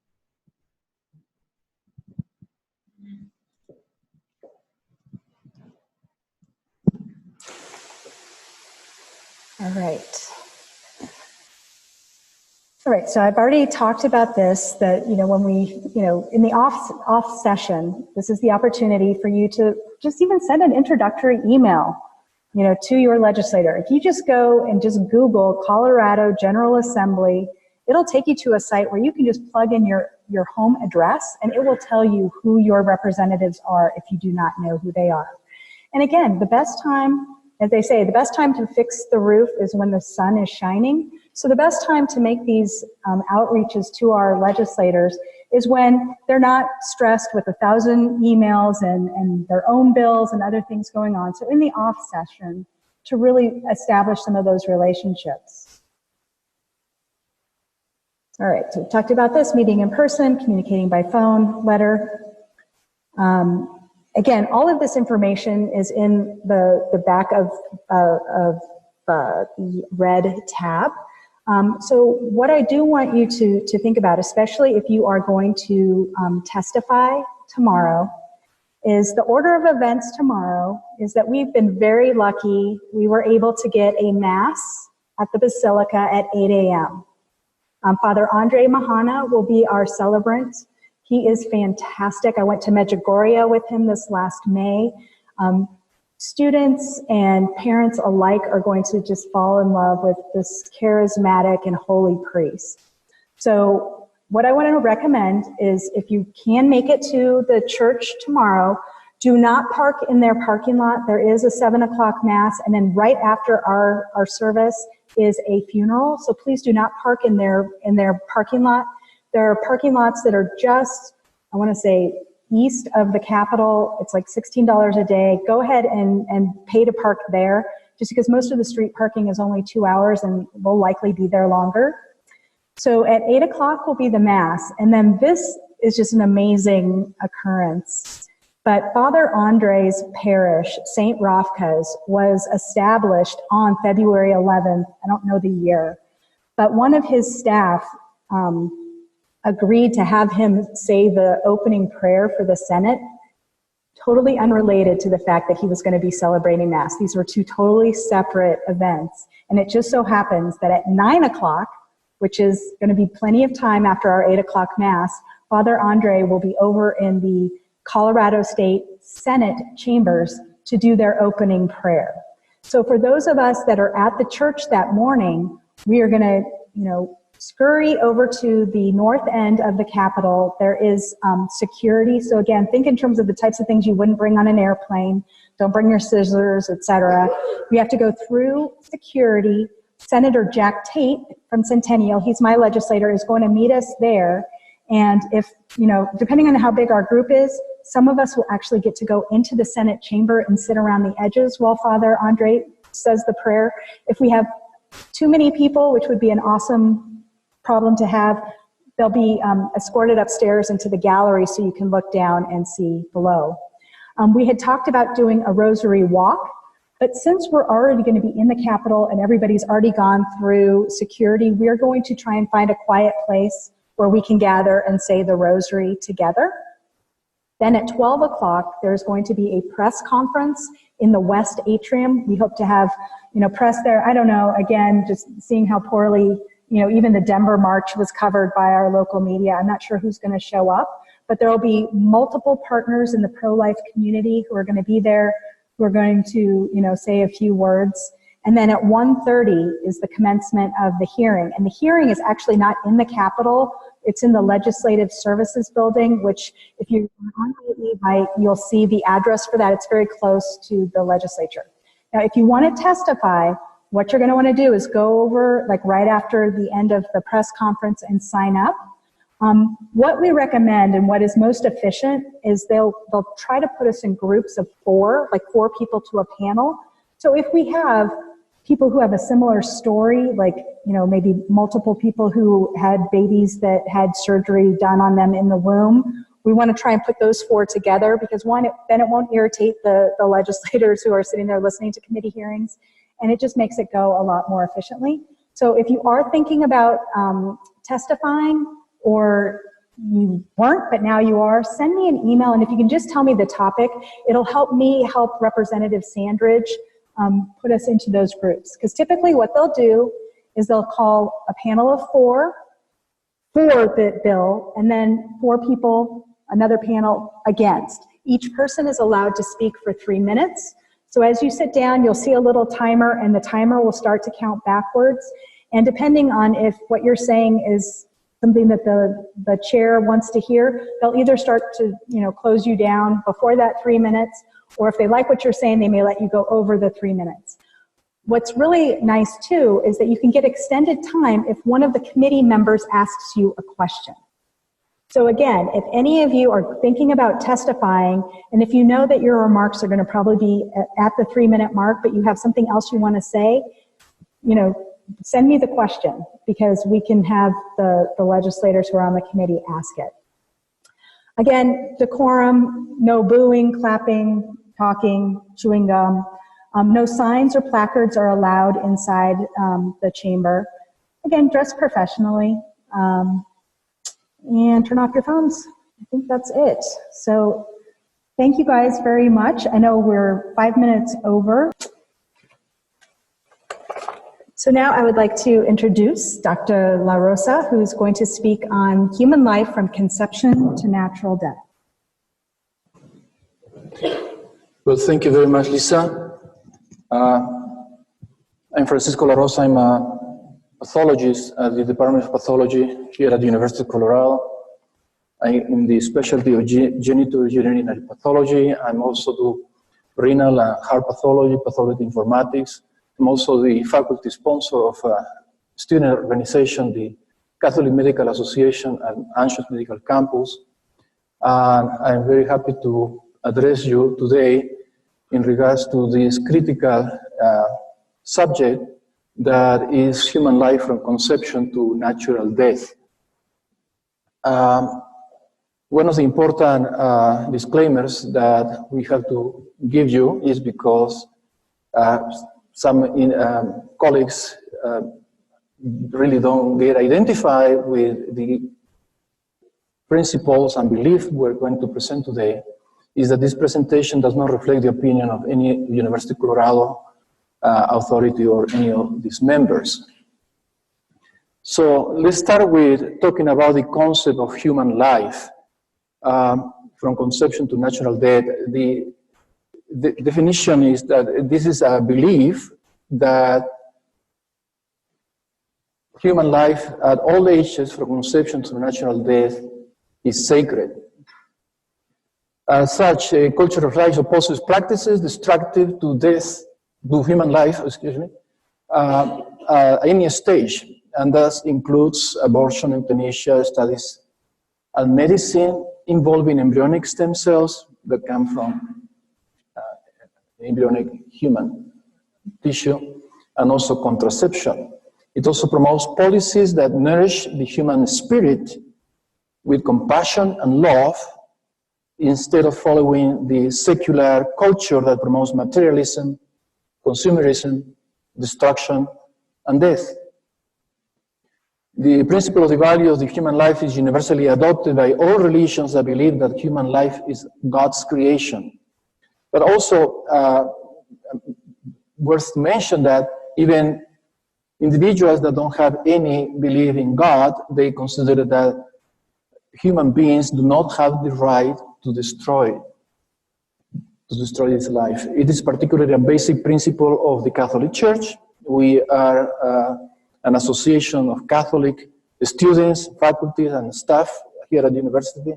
All right. All right, so I've already talked about this, that, when we, in the off session, this is the opportunity for you to just even send an introductory email, to your legislator. If you just go and just Google Colorado General Assembly, it'll take you to a site where you can just plug in your home address, and it will tell you who your representatives are if you do not know who they are. And again, the best time, as they say, the best time to fix the roof is when the sun is shining. So the best time to make these outreaches to our legislators is when they're not stressed with 1,000 emails and their own bills and other things going on. So in the off session, to really establish some of those relationships. All right, so we talked about this, meeting in person, communicating by phone, letter. Again, all of this information is in the back of the red tab. So what I do want you to think about, especially if you are going to testify tomorrow, is the order of events tomorrow is that we've been very lucky. We were able to get a mass at the Basilica at 8 a.m. Father Andre Mahana will be our celebrant. He is fantastic. I went to Medjugorje with him this last May. Students and parents alike are going to just fall in love with this charismatic and holy priest. So what I want to recommend is, if you can make it to the church tomorrow, do not park in their parking lot. There is a 7 o'clock mass, and then right after our service is a funeral. So please do not park in their parking lot. There are parking lots that are just, I want to say, east of the Capitol. It's like $16 a day. Go ahead and pay to park there, just because most of the street parking is only 2 hours and will likely be there longer. So at 8 o'clock will be the mass. And then this is just an amazing occurrence. But Father Andre's parish, St. Rafka's, was established on February 11th. I don't know the year, but one of his staff agreed to have him say the opening prayer for the Senate, totally unrelated to the fact that he was going to be celebrating Mass. These were two totally separate events. And it just so happens that at 9 o'clock, which is going to be plenty of time after our 8 o'clock Mass, Father Andre will be over in the Colorado State Senate chambers to do their opening prayer. So for those of us that are at the church that morning, we are going to, scurry over to the north end of the Capitol. There is security. So again, think in terms of the types of things you wouldn't bring on an airplane. Don't bring your scissors, etc. We have to go through security. Senator Jack Tate from Centennial, he's my legislator, is going to meet us there. And if, depending on how big our group is, some of us will actually get to go into the Senate chamber and sit around the edges while Father Andre says the prayer. If we have too many people, which would be an awesome problem to have, they'll be escorted upstairs into the gallery so you can look down and see below. We had talked about doing a rosary walk, but since we're already going to be in the Capitol and everybody's already gone through security, we're going to try and find a quiet place where we can gather and say the rosary together. Then at 12 o'clock, there's going to be a press conference in the West Atrium. We hope to have, press there. I don't know, again, just seeing how poorly, even the Denver March was covered by our local media. I'm not sure who's going to show up, but there will be multiple partners in the pro-life community who are going to be there, who are going to, say a few words. And then at 1:30 is the commencement of the hearing. And the hearing is actually not in the Capitol. It's in the Legislative Services Building, which if you're on the invite, you'll see the address for that. It's very close to the legislature. Now, if you want to testify, what you're going to want to do is go over, like right after the end of the press conference, and sign up. What we recommend and what is most efficient is they'll try to put us in groups of 4, like 4 people to a panel. So if we have people who have a similar story, like, maybe multiple people who had babies that had surgery done on them in the womb, we want to try and put those 4 together because then it won't irritate the legislators who are sitting there listening to committee hearings, and it just makes it go a lot more efficiently. So if you are thinking about testifying, or you weren't, but now you are, send me an email, and if you can just tell me the topic, it'll help me help Representative Sandridge put us into those groups. Because typically what they'll do is they'll call a panel of 4 for the bill, and then 4 people, another panel against. Each person is allowed to speak for 3 minutes. So as you sit down, you'll see a little timer, and the timer will start to count backwards. And depending on if what you're saying is something that the chair wants to hear, they'll either start to close you down before that 3 minutes, or if they like what you're saying, they may let you go over the 3 minutes. What's really nice too is that you can get extended time if one of the committee members asks you a question. So again, if any of you are thinking about testifying, and if you know that your remarks are going to probably be at the 3-minute mark, but you have something else you want to say, send me the question, because we can have the legislators who are on the committee ask it. Again, decorum, no booing, clapping, talking, chewing gum. No signs or placards are allowed inside the chamber. Again, dress professionally. And turn off your phones. I think that's it. So thank you guys very much. I know we're 5 minutes over. So now I would like to introduce Dr. La Rosa, who's going to speak on human life from conception to natural death. Well, thank you very much, Lisa. I'm Francisco La Rosa. I'm a pathologist at the Department of Pathology here at the University of Colorado. I'm in the specialty of genitourinary pathology. I'm also do renal and heart pathology, pathology informatics. I'm also the faculty sponsor of a student organization, the Catholic Medical Association at Anschutz Medical Campus. And I'm very happy to address you today in regards to this critical subject that is human life from conception to natural death. One of the important disclaimers that we have to give you is because some colleagues really don't get identified with the principles and beliefs we're going to present today, is that this presentation does not reflect the opinion of any University of Colorado authority or any of these members. So let's start with talking about the concept of human life. From conception to natural death, the definition is that this is a belief that human life at all ages, from conception to natural death, is sacred. As such, a culture of life opposes practices destructive to death, to human life, any stage, and thus includes abortion, euthanasia, studies, and medicine involving embryonic stem cells that come from embryonic human tissue, and also contraception. It also promotes policies that nourish the human spirit with compassion and love, instead of following the secular culture that promotes materialism, consumerism, destruction, and death. The principle of the value of the human life is universally adopted by all religions that believe that human life is God's creation. But also, worth to mention that even individuals that don't have any belief in God, they consider that human beings do not have the right to destroy this life. It is particularly a basic principle of the Catholic Church. We are an association of Catholic students, faculty, and staff here at the university,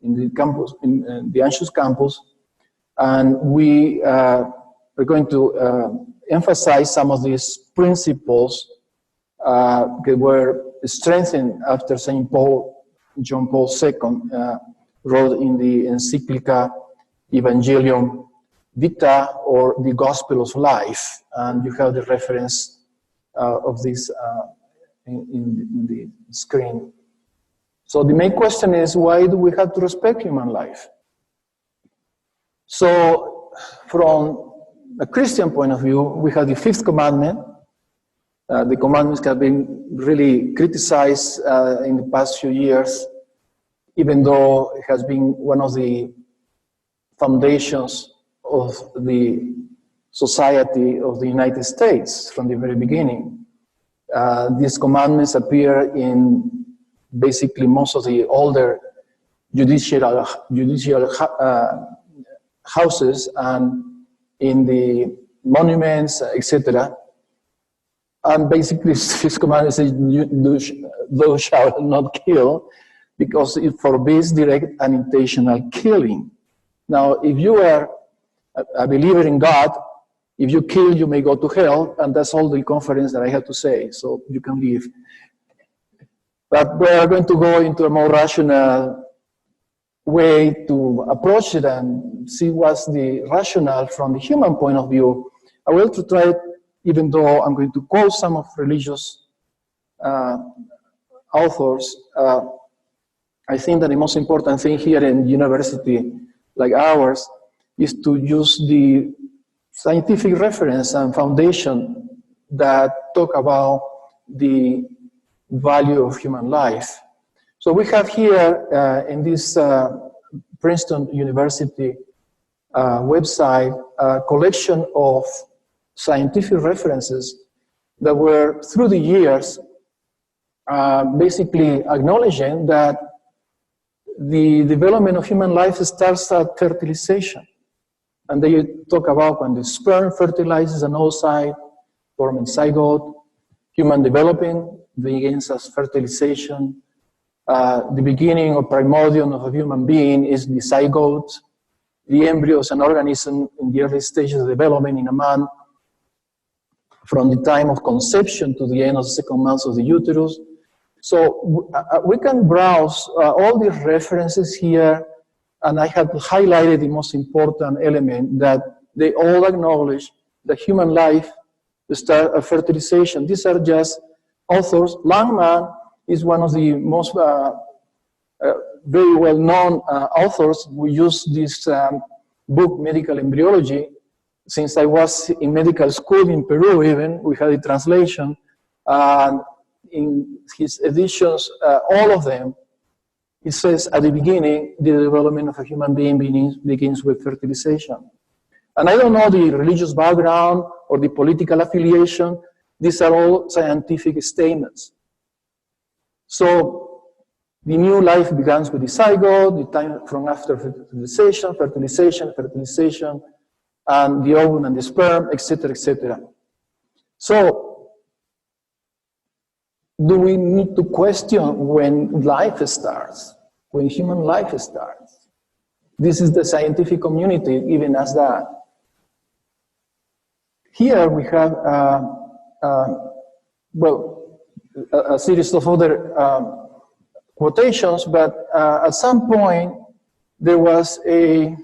in the campus, in the Anschutz campus, and we are going to emphasize some of these principles that were strengthened after St. John Paul II wrote in the encyclica Evangelium Vitae, or the Gospel of Life, and you have the reference of this in the screen. So the main question is, why do we have to respect human life? So from a Christian point of view, we have the fifth commandment. The commandments have been really criticized in the past few years, even though it has been one of the foundations of the society of the United States from the very beginning. These commandments appear in basically most of the older judicial houses and in the monuments, etc. And basically, this commandment says, "Thou shalt not kill," because it forbids direct and intentional killing. Now, if you are a believer in God, if you kill, you may go to hell, and that's all the conference that I have to say, so you can leave. But we are going to go into a more rational way to approach it and see what's the rationale from the human point of view. I will try, even though I'm going to quote some of religious authors, I think that the most important thing here in university like ours is to use the scientific reference and foundation that talk about the value of human life. So we have here in this Princeton University website a collection of scientific references that were, through the years, basically acknowledging that the development of human life starts at fertilization. And they talk about when the sperm fertilizes an oocyte, forming zygote, human development begins as fertilization. The beginning or primordium of a human being is the zygote. The embryo is an organism in the early stages of development in a man, from the time of conception to the end of the second month of the uterus. So we can browse all the references here, and I have highlighted the most important element, that they all acknowledge that human life starts at fertilization. These are just authors. Langman is one of the most very well-known authors. We use this book, Medical Embryology. Since I was in medical school in Peru even, we had a translation. In his editions, all of them, it says at the beginning, the development of a human being begins with fertilization. And I don't know the religious background or the political affiliation. These are all scientific statements. So the new life begins with the zygote, the time from after fertilization, fertilization, and the ovum and the sperm, etc., etc. So, do we need to question when life starts, when human life starts? This is the scientific community giving us that. Here we have, a series of other quotations, but at some point there was a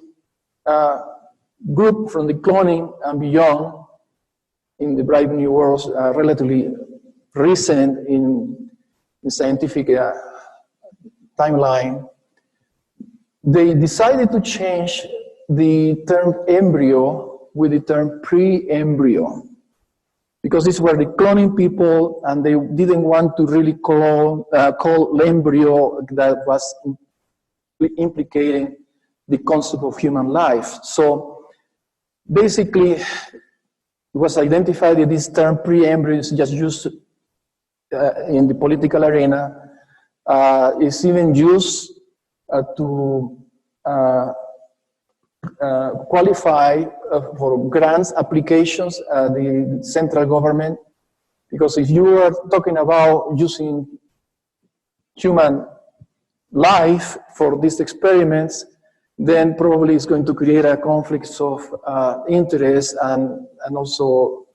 group from the cloning and beyond in the Brave New World, relatively recent in the scientific timeline. They decided to change the term embryo with the term pre-embryo, because these were the cloning people and they didn't want to really call embryo that was implicating the concept of human life. So basically, it was identified that this term pre-embryo is just used in the political arena. It's even used to qualify for grants applications, the central government, because if you are talking about using human life for these experiments, then probably it's going to create a conflict of interest and also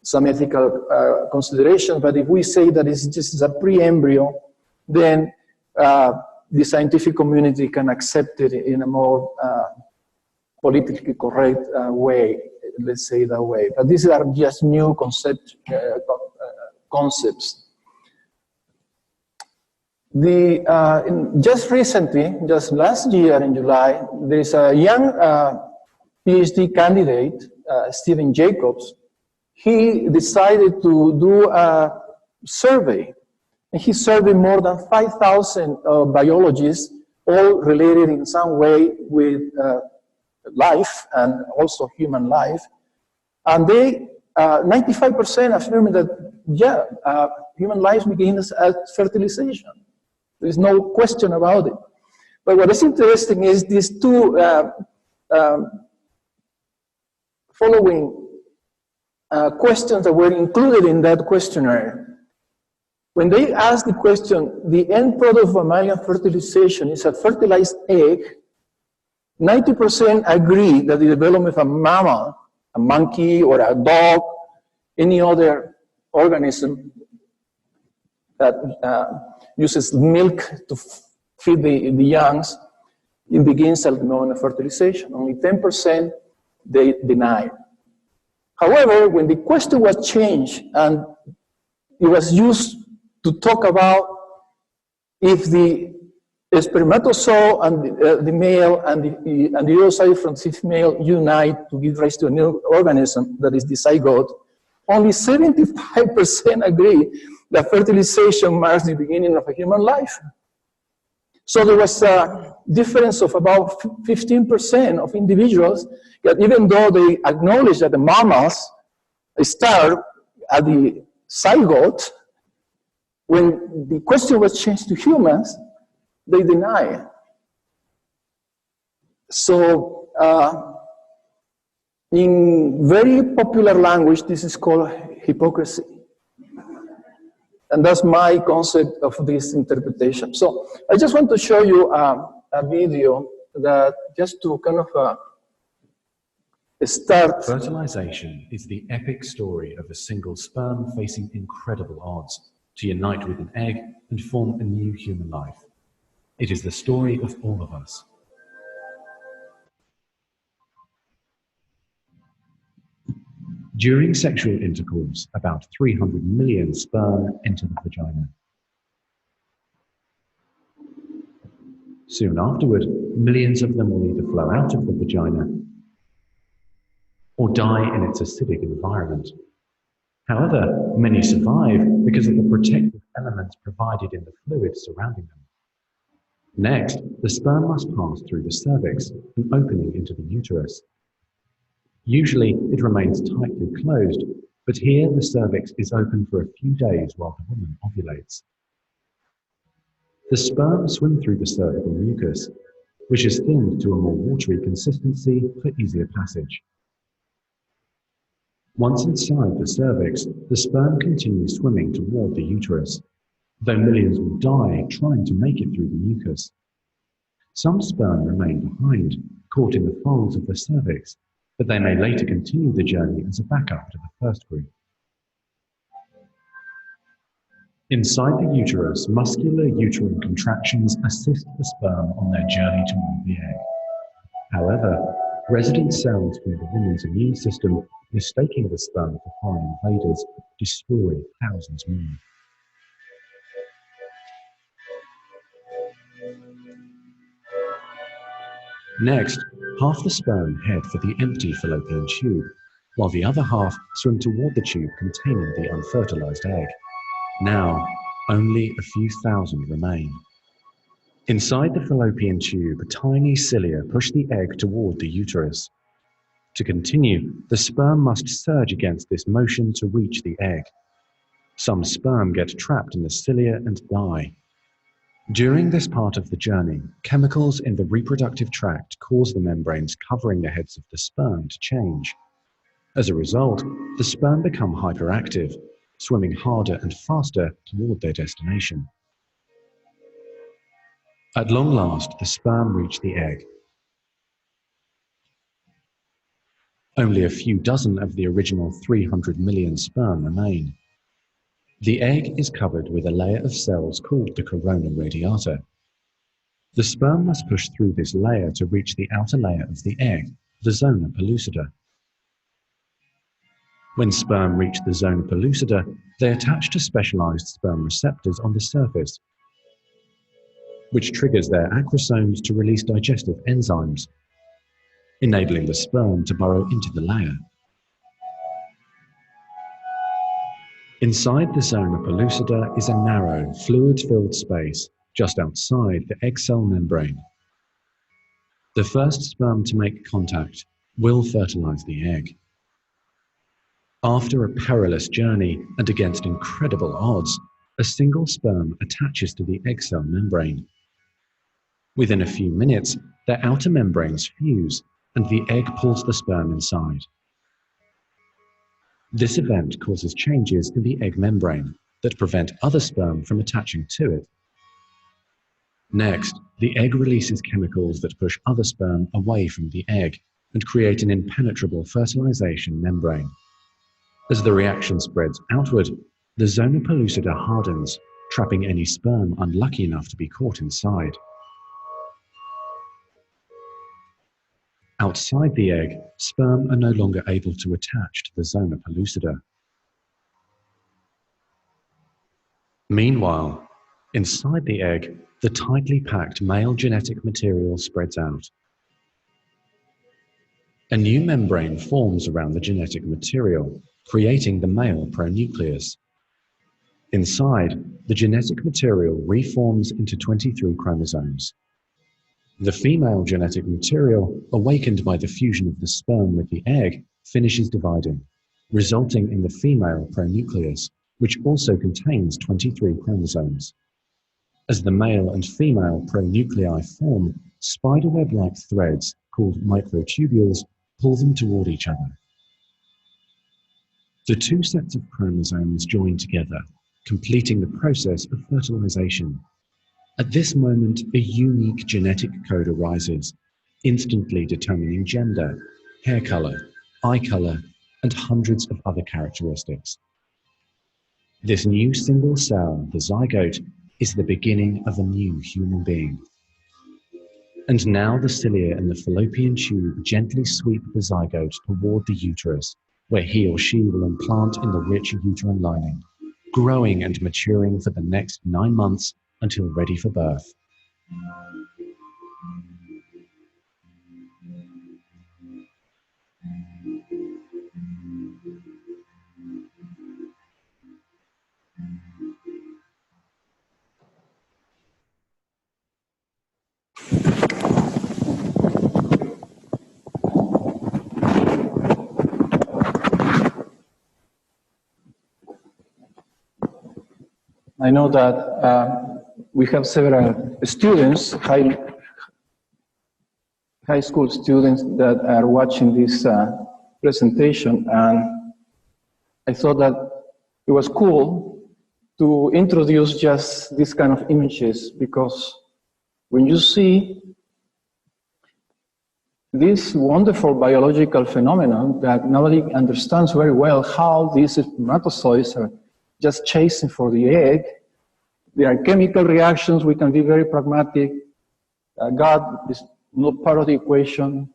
some ethical considerations. But if we say that it's just a pre-embryo, then the scientific community can accept it in a more politically correct way, let's say that way. But these are just new concepts. Just recently, just last year in July, there's a young PhD candidate, Stephen Jacobs. He decided to do a survey, and he surveyed more than 5,000 biologists, all related in some way with life and also human life. And they, 95% affirmed that, yeah, human life begins at fertilization. There's no question about it. But what is interesting is these two following questions that were included in that questionnaire. When they asked the question, the end product of mammalian fertilization is a fertilized egg, 90% agree that the development of a mammal, a monkey or a dog, any other organism that uses milk to feed the youngs, it begins at the moment of fertilization. Only 10% they deny. However, when the question was changed and it was used to talk about if the spermatozoa and the male and the oocyte from the female unite to give rise to a new organism, that is the zygote, only 75% agree that fertilization marks the beginning of a human life. So there was a difference of about 15% of individuals that even though they acknowledge that the mammals start at the zygote, when the question was changed to humans, they deny. So in very popular language, this is called hypocrisy. And that's my concept of this interpretation. So I just want to show you a video that just to kind of start. Fertilization is the epic story of a single sperm facing incredible odds to unite with an egg and form a new human life. It is the story of all of us. During sexual intercourse, about 300 million sperm enter the vagina. Soon afterward, millions of them will either flow out of the vagina or die in its acidic environment. However, many survive because of the protective elements provided in the fluid surrounding them. Next, the sperm must pass through the cervix, an opening into the uterus. Usually, it remains tightly closed, but here the cervix is open for a few days while the woman ovulates. The sperm swim through the cervical mucus, which is thinned to a more watery consistency for easier passage. Once inside the cervix, the sperm continues swimming toward the uterus, though millions will die trying to make it through the mucus. Some sperm remain behind, caught in the folds of the cervix, but they may later continue the journey as a backup to the first group. Inside the uterus, muscular uterine contractions assist the sperm on their journey toward the egg. However, resident cells from the woman's immune system, mistaking the sperm for foreign invaders, destroy thousands more. Next, half the sperm head for the empty fallopian tube, while the other half swim toward the tube containing the unfertilized egg. Now, only a few thousand remain. Inside the fallopian tube, tiny cilia push the egg toward the uterus. To continue, the sperm must surge against this motion to reach the egg. Some sperm get trapped in the cilia and die. During this part of the journey, chemicals in the reproductive tract cause the membranes covering the heads of the sperm to change. As a result, the sperm become hyperactive, swimming harder and faster toward their destination. At long last, the sperm reach the egg. Only a few dozen of the original 300 million sperm remain. The egg is covered with a layer of cells called the corona radiata. The sperm must push through this layer to reach the outer layer of the egg, the zona pellucida. When sperm reach the zona pellucida, they attach to specialized sperm receptors on the surface, which triggers their acrosomes to release digestive enzymes, enabling the sperm to burrow into the layer. Inside the zona pellucida is a narrow, fluid-filled space just outside the egg cell membrane. The first sperm to make contact will fertilize the egg. After a perilous journey and against incredible odds, a single sperm attaches to the egg cell membrane. Within a few minutes, their outer membranes fuse and the egg pulls the sperm inside. This event causes changes in the egg membrane that prevent other sperm from attaching to it. Next, the egg releases chemicals that push other sperm away from the egg and create an impenetrable fertilization membrane. As the reaction spreads outward, the zona pellucida hardens, trapping any sperm unlucky enough to be caught inside. Outside the egg, sperm are no longer able to attach to the zona pellucida. Meanwhile, inside the egg, the tightly packed male genetic material spreads out. A new membrane forms around the genetic material, creating the male pronucleus. Inside, the genetic material reforms into 23 chromosomes. The female genetic material, awakened by the fusion of the sperm with the egg, finishes dividing, resulting in the female pronucleus, which also contains 23 chromosomes. As the male and female pronuclei form, spiderweb-like threads, called microtubules, pull them toward each other. The two sets of chromosomes join together, completing the process of fertilization. At this moment, a unique genetic code arises, instantly determining gender, hair color, eye color, and hundreds of other characteristics. This new single cell, the zygote, is the beginning of a new human being. And now the cilia in the fallopian tube gently sweep the zygote toward the uterus, where he or she will implant in the rich uterine lining, growing and maturing for the next 9 months until ready for birth. I know that we have several students, high school students that are watching this presentation, and I thought that it was cool to introduce just this kind of images, because when you see this wonderful biological phenomenon that nobody understands very well, how these spermatozoids are just chasing for the egg, there are chemical reactions. We can be very pragmatic. God is not part of the equation.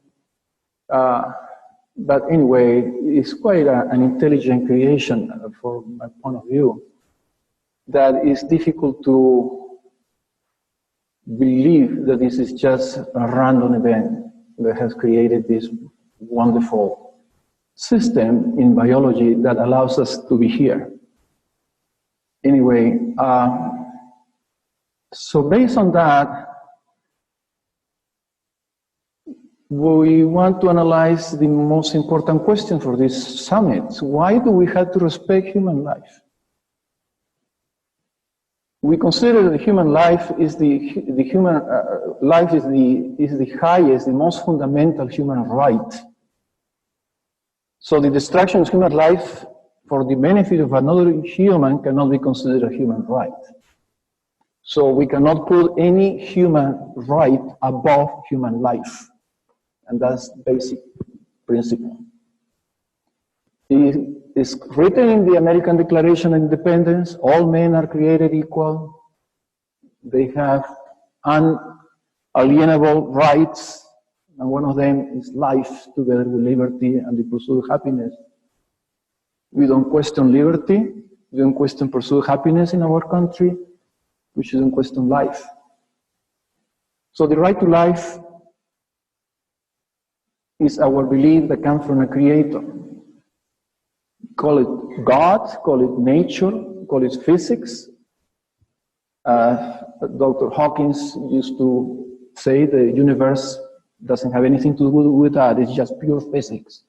But anyway, it's quite an intelligent creation from my point of view, that is difficult to believe that this is just a random event that has created this wonderful system in biology that allows us to be here. Anyway, so based on that, we want to analyze the most important question for this summit. Why do we have to respect human life? We consider that human life is the highest, the most fundamental human right. So the destruction of human life for the benefit of another human cannot be considered a human right. So we cannot put any human right above human life. And that's basic principle. It is written in the American Declaration of Independence, all men are created equal. They have unalienable rights, and one of them is life, together with liberty and the pursuit of happiness. We don't question liberty, we don't question pursuit of happiness in our country, we shouldn't question life. So the right to life is our belief that comes from a creator. Call it God, call it nature, call it physics. Dr. Hawkins used to say the universe doesn't have anything to do with that, it's just pure physics.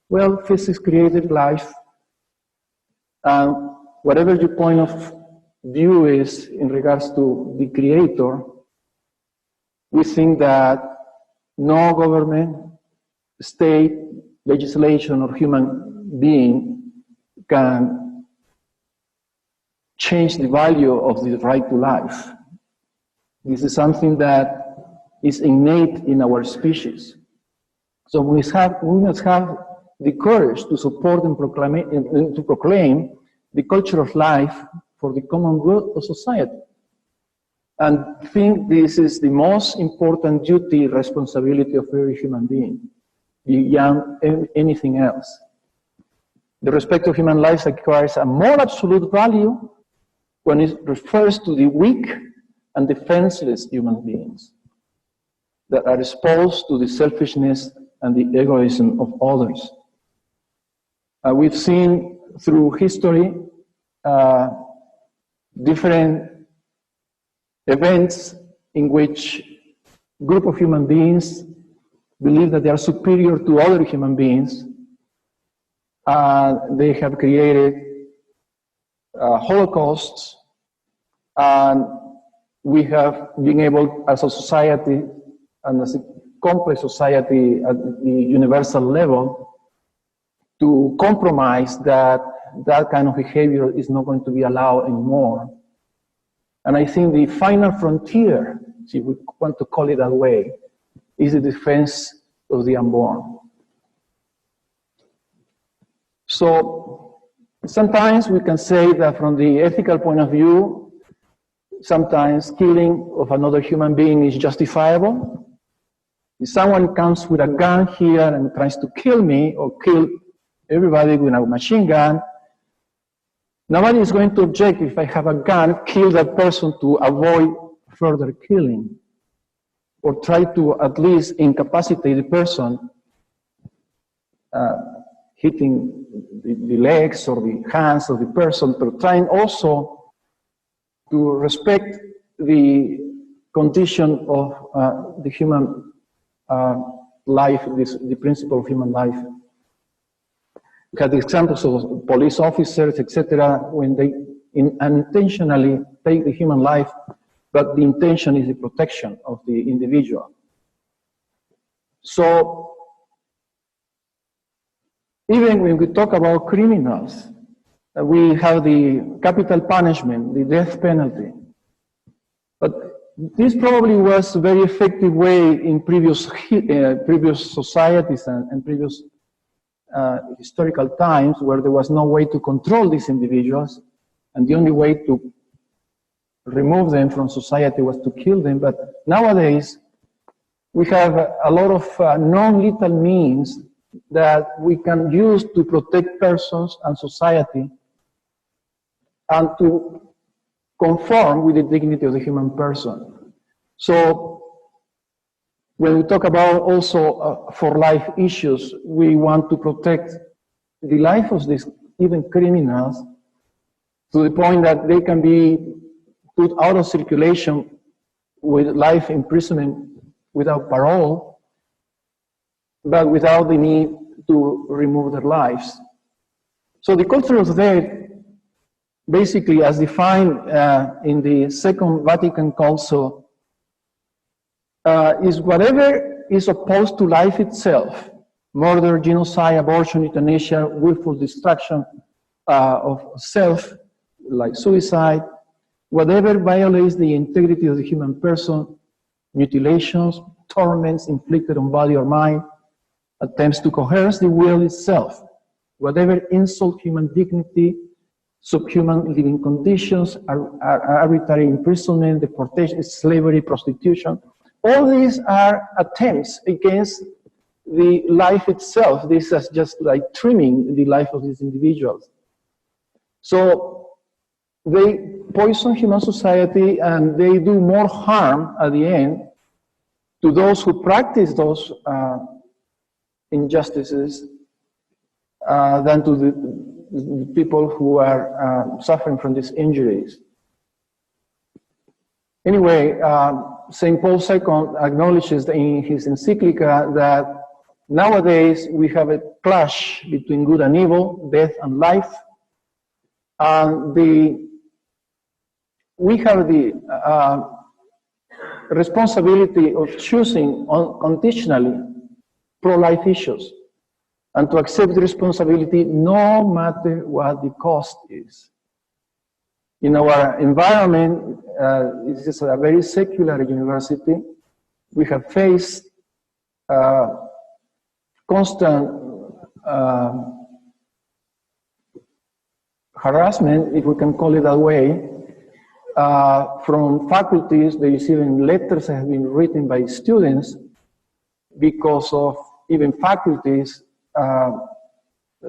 Well, physics created life. Whatever your point of view is in regards to the creator, we think that no government, state, legislation, or human being can change the value of the right to life. This is something that is innate in our species. So we must have the courage to support and proclaim the culture of life for the common good of society. And think this is the most important duty, responsibility of every human being, beyond anything else. The respect of human life acquires a more absolute value when it refers to the weak and defenseless human beings that are exposed to the selfishness and the egoism of others. We've seen through history different events in which a group of human beings believe that they are superior to other human beings. They have created holocausts, and we have been able as a society and as a complex society at the universal level to compromise that that kind of behavior is not going to be allowed anymore. And I think the final frontier, if we want to call it that way, is the defense of the unborn. So sometimes we can say that from the ethical point of view, sometimes killing of another human being is justifiable. If someone comes with a gun here and tries to kill me or kill everybody with a machine gun, nobody is going to object if I have a gun, kill that person to avoid further killing, or try to at least incapacitate the person, hitting the legs or the hands of the person, but trying also to respect the condition of the human life, the principle of human life. We had examples of police officers, etc., when they unintentionally take the human life, but the intention is the protection of the individual. So even when we talk about criminals, we have the capital punishment, the death penalty. But this probably was a very effective way in previous societies and previous historical times where there was no way to control these individuals, and the only way to remove them from society was to kill them. But nowadays, we have a lot of non-lethal means that we can use to protect persons and society and to conform with the dignity of the human person. So when we talk about also for life issues, we want to protect the life of these even criminals to the point that they can be put out of circulation with life imprisonment without parole, but without the need to remove their lives. So the culture of death, basically as defined in the Second Vatican Council, is whatever is opposed to life itself: murder, genocide, abortion, euthanasia, willful destruction of self, like suicide, whatever violates the integrity of the human person, mutilations, torments inflicted on body or mind, attempts to coerce the will itself, whatever insult human dignity, subhuman living conditions, arbitrary imprisonment, deportation, slavery, prostitution. All these are attempts against the life itself. This is just like trimming the life of these individuals. So they poison human society, and they do more harm at the end to those who practice those injustices than to the people who are suffering from these injuries. Anyway, St. Paul II acknowledges in his encyclica that nowadays we have a clash between good and evil, death and life, and we have the responsibility of choosing unconditionally pro-life issues and to accept the responsibility no matter what the cost is. In our environment, this is a very secular university. We have faced constant harassment, if we can call it that way, from faculties. There is even letters that have been written by students because of even faculties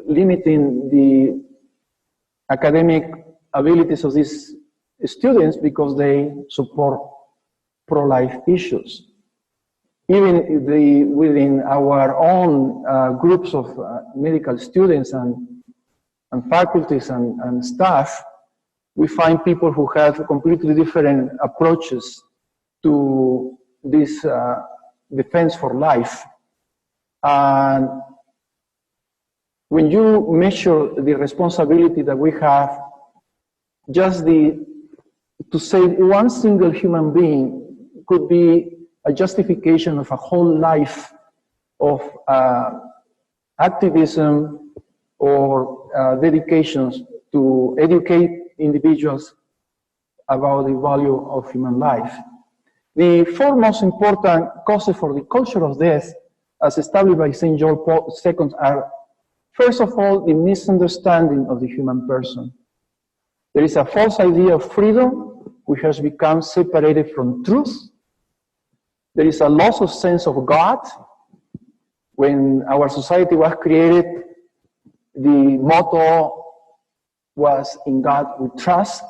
limiting the academic abilities of these students because they support pro-life issues. Even within our own groups of medical students and faculties and staff, we find people who have completely different approaches to this defense for life. And when you measure the responsibility that we have, just to save one single human being could be a justification of a whole life of activism or dedications to educate individuals about the value of human life. The four most important causes for the culture of death, as established by St. John Paul II, are, first of all, the misunderstanding of the human person. There is a false idea of freedom, which has become separated from truth. There is a loss of sense of God. When our society was created, the motto was, "In God we trust."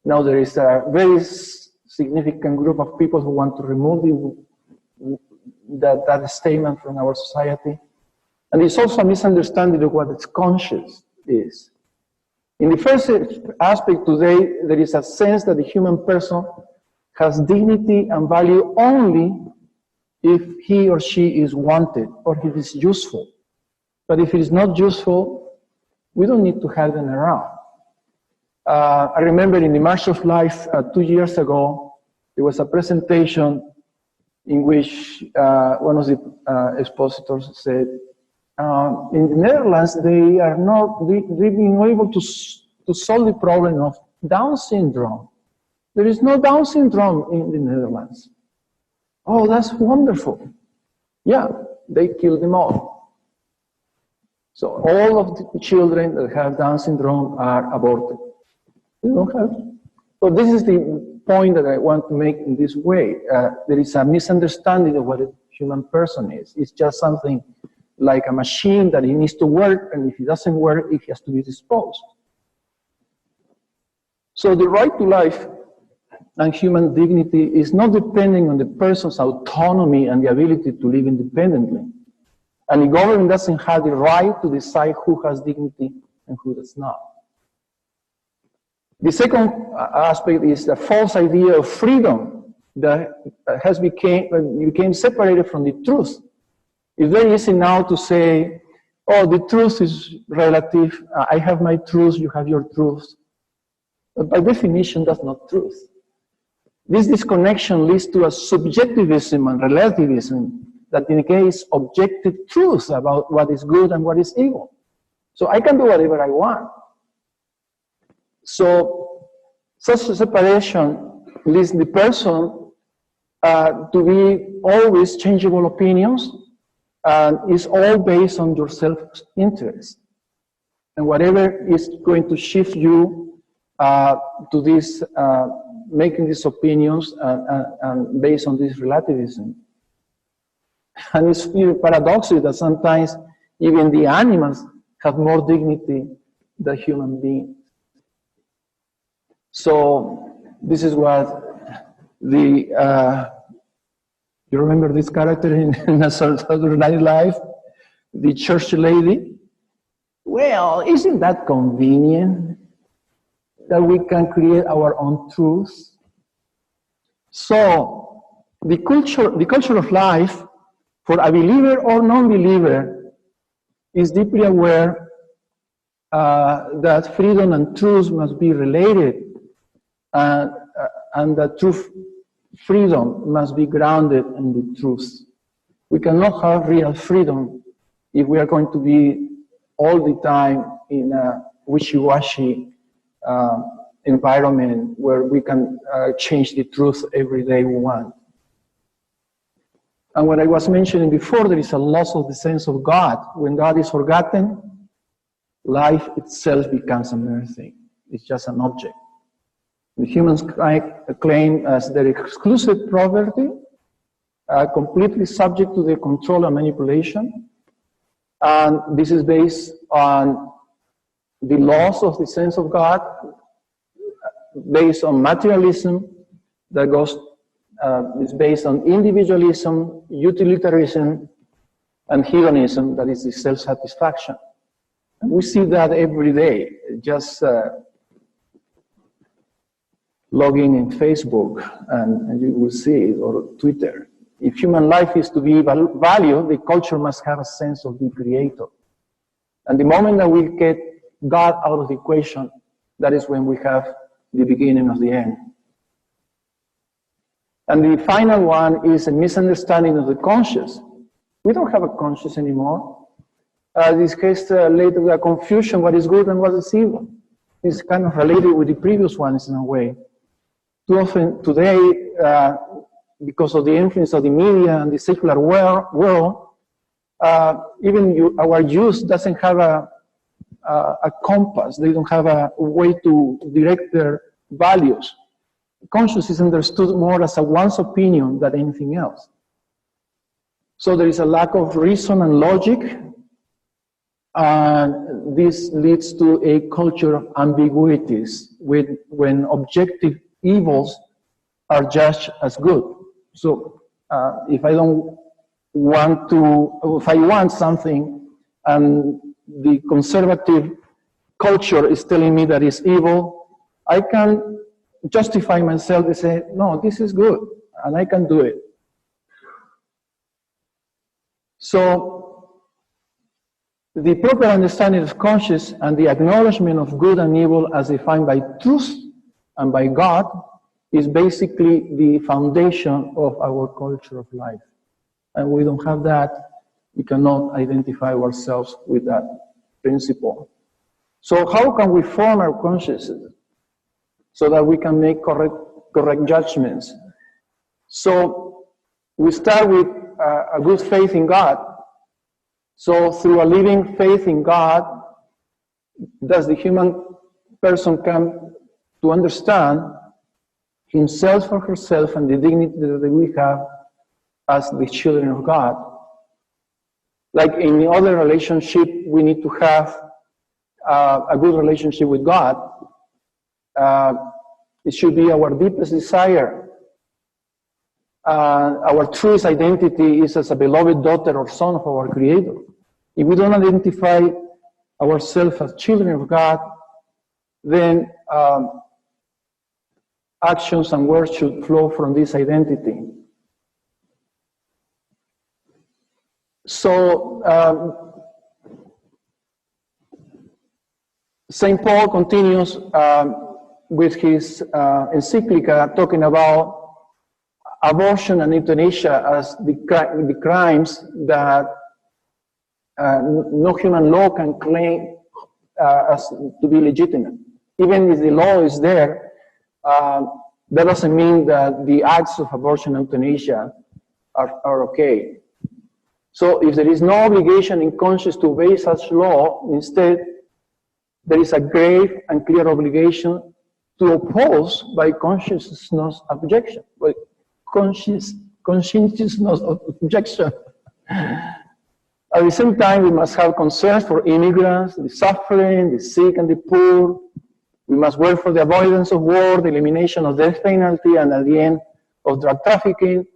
Now there is a very significant group of people who want to remove that statement from our society. And it's also a misunderstanding of what its conscience is. In the first aspect today, there is a sense that the human person has dignity and value only if he or she is wanted or if it is useful. But if it is not useful, we don't need to have them around. I remember in the March of Life 2 years ago, there was a presentation in which one of the expositors said, in the Netherlands, they are not being able to solve the problem of Down syndrome. There is no Down syndrome in the Netherlands. Oh, that's wonderful. Yeah, they killed them all. So all of the children that have Down syndrome are aborted. They don't have. So this is the point that I want to make in this way. There is a misunderstanding of what a human person is. It's just something like a machine that it needs to work, and if it doesn't work, it has to be disposed. So the right to life and human dignity is not depending on the person's autonomy and the ability to live independently. And the government doesn't have the right to decide who has dignity and who does not. The second aspect is the false idea of freedom that became separated from the truth. It's very easy now to say, oh, the truth is relative. I have my truth, you have your truth. But by definition, that's not truth. This disconnection leads to a subjectivism and relativism that negates objective truth about what is good and what is evil. So I can do whatever I want. So such a separation leads the person to be always changeable opinions, and is all based on your self-interest. And whatever is going to shift you to this, making these opinions and based on this relativism. And it's paradoxical that sometimes even the animals have more dignity than human beings. So this is what the, you remember this character in a Saturday Night Live, the church lady? Well, isn't that convenient that we can create our own truth? So the culture of life for a believer or non-believer is deeply aware that freedom and truth must be related, and that truth, freedom must be grounded in the truth. We cannot have real freedom if we are going to be all the time in a wishy-washy environment where we can change the truth every day we want. And what I was mentioning before, there is a loss of the sense of God. When God is forgotten, life itself becomes a mere thing. It's just an object. The humans claim as their exclusive property, completely subject to their control and manipulation. And this is based on the loss of the sense of God, based on materialism that goes, is based on individualism, utilitarianism, and hedonism, that is the self-satisfaction. And we see that every day. Just log in Facebook and you will see it, or Twitter. If human life is to be valued, the culture must have a sense of the creator. And the moment that we get God out of the equation, that is when we have the beginning of the end. And the final one is a misunderstanding of the conscience. We don't have a conscience anymore. This case led to a confusion, what is good and what is evil. It's kind of related with the previous ones in a way. Too often today, because of the influence of the media and the secular world, even our youth doesn't have a compass. They don't have a way to direct their values. Conscience is understood more as a one's opinion than anything else. So there is a lack of reason and logic, and this leads to a culture of ambiguities when objective evils are judged as good. So if I want something and the conservative culture is telling me that it's evil, I can justify myself and say, no, this is good, and I can do it. So The proper understanding of conscience and the acknowledgement of good and evil as defined by truth and by God is basically the foundation of our culture of life. And we don't have that, we cannot identify ourselves with that principle. So how can we form our consciences so that we can make correct judgments? So we start with a good faith in God. So through a living faith in God, does the human person come to understand himself or herself and the dignity that we have as the children of God. Like in other relationship, we need to have a good relationship with God. It should be our deepest desire. Our truest identity is as a beloved daughter or son of our Creator. If we don't identify ourselves as children of God, then actions and words should flow from this identity. So, St. Paul continues with his encyclica talking about abortion and euthanasia as the crimes that no human law can claim as to be legitimate. Even if the law is there, that doesn't mean that the acts of abortion and euthanasia are okay. So if there is no obligation in conscience to obey such law, instead, there is a grave and clear obligation to oppose by conscientiousness objection. By conscientiousness objection. At the same time, we must have concern for immigrants, the suffering, the sick, and the poor. We must work for the avoidance of war, the elimination of death penalty, and at the end of drug trafficking.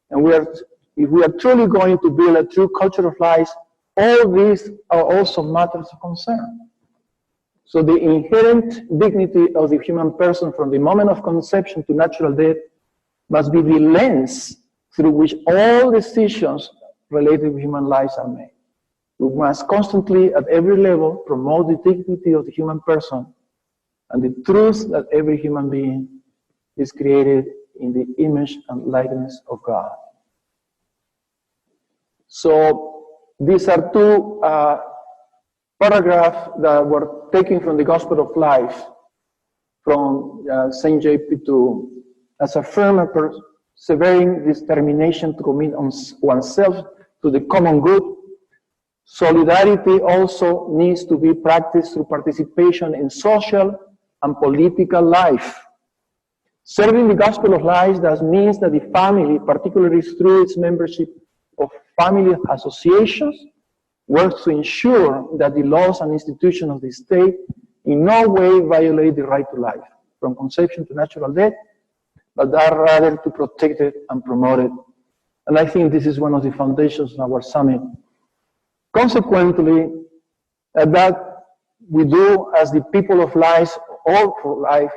And if we are truly going to build a true culture of life, all these are also matters of concern. So the inherent dignity of the human person from the moment of conception to natural death must be the lens through which all decisions related to human lives are made. We must constantly, at every level, promote the dignity of the human person and the truth that every human being is created in the image and likeness of God. So these are two paragraphs that were taken from the Gospel of Life from St. JP2 as a firm and persevering determination to commit oneself to the common good. Solidarity also needs to be practiced through participation in social and political life. Serving the Gospel of Life thus means that the family, particularly through its membership of family associations, works to ensure that the laws and institutions of the state in no way violate the right to life, from conception to natural death, but are rather to protect it and promote it. And I think this is one of the foundations of our summit. Consequently, that we do as the people of life, all for life,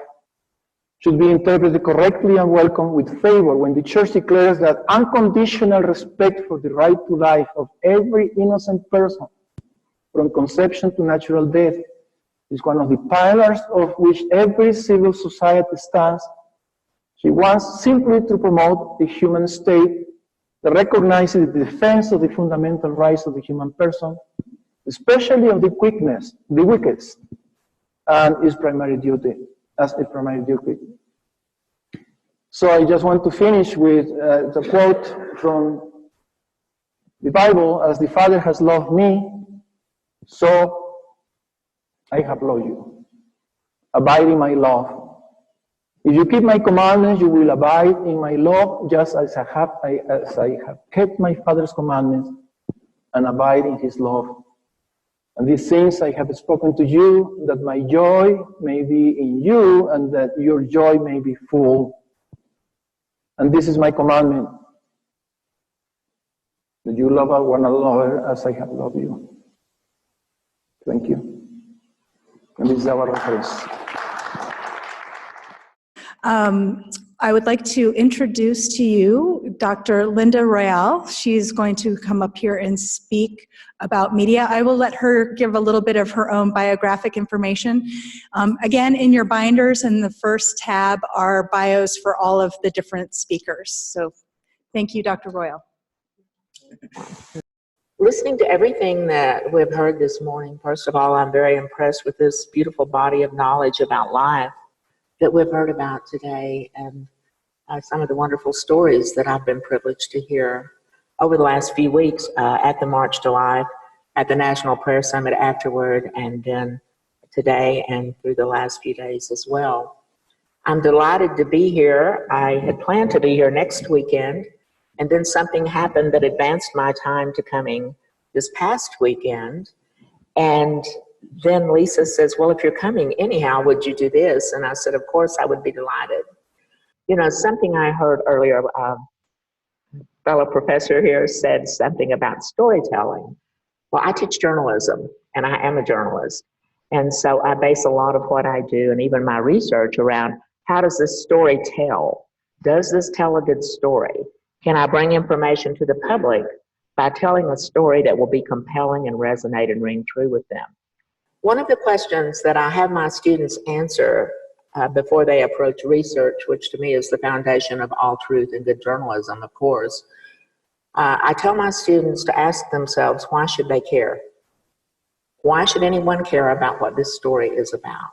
should be interpreted correctly and welcomed with favor when the Church declares that unconditional respect for the right to life of every innocent person from conception to natural death is one of the pillars of which every civil society stands. She wants simply to promote a human state that recognizes the defense of the fundamental rights of the human person, especially of the weakest, and its primary duty, as a primary duty. So I just want to finish with the quote from the Bible: as the Father has loved me, so I have loved you. Abide in my love. If you keep my commandments, you will abide in my love, just as I have kept my Father's commandments and abide in his love. And these things I have spoken to you, that my joy may be in you, and that your joy may be full. And this is my commandment, that you love one another as I have loved you. Thank you. And this is our reference. I would like to introduce to you Dr. Linda Royale. She's going to come up here and speak about media. I will let her give a little bit of her own biographic information. Again, in your binders in the first tab are bios for all of the different speakers. So thank you, Dr. Royale. Listening to everything that we've heard this morning, first of all, I'm very impressed with this beautiful body of knowledge about life that we've heard about today, and some of the wonderful stories that I've been privileged to hear over the last few weeks at the March to Life, at the National Prayer Summit afterward, and then today and through the last few days as well. I'm delighted to be here. I had planned to be here next weekend, and then something happened that advanced my time to coming this past weekend. And then Lisa says, well, if you're coming anyhow, would you do this? And I said, of course, I would be delighted. You know, something I heard earlier, fellow professor here said something about storytelling. Well, I teach journalism, and I am a journalist. And so I base a lot of what I do and even my research around how does this story tell? Does this tell a good story? Can I bring information to the public by telling a story that will be compelling and resonate and ring true with them? One of the questions that I have my students answer before they approach research, which to me is the foundation of all truth and good journalism, of course, I tell my students to ask themselves, why should they care? Why should anyone care about what this story is about?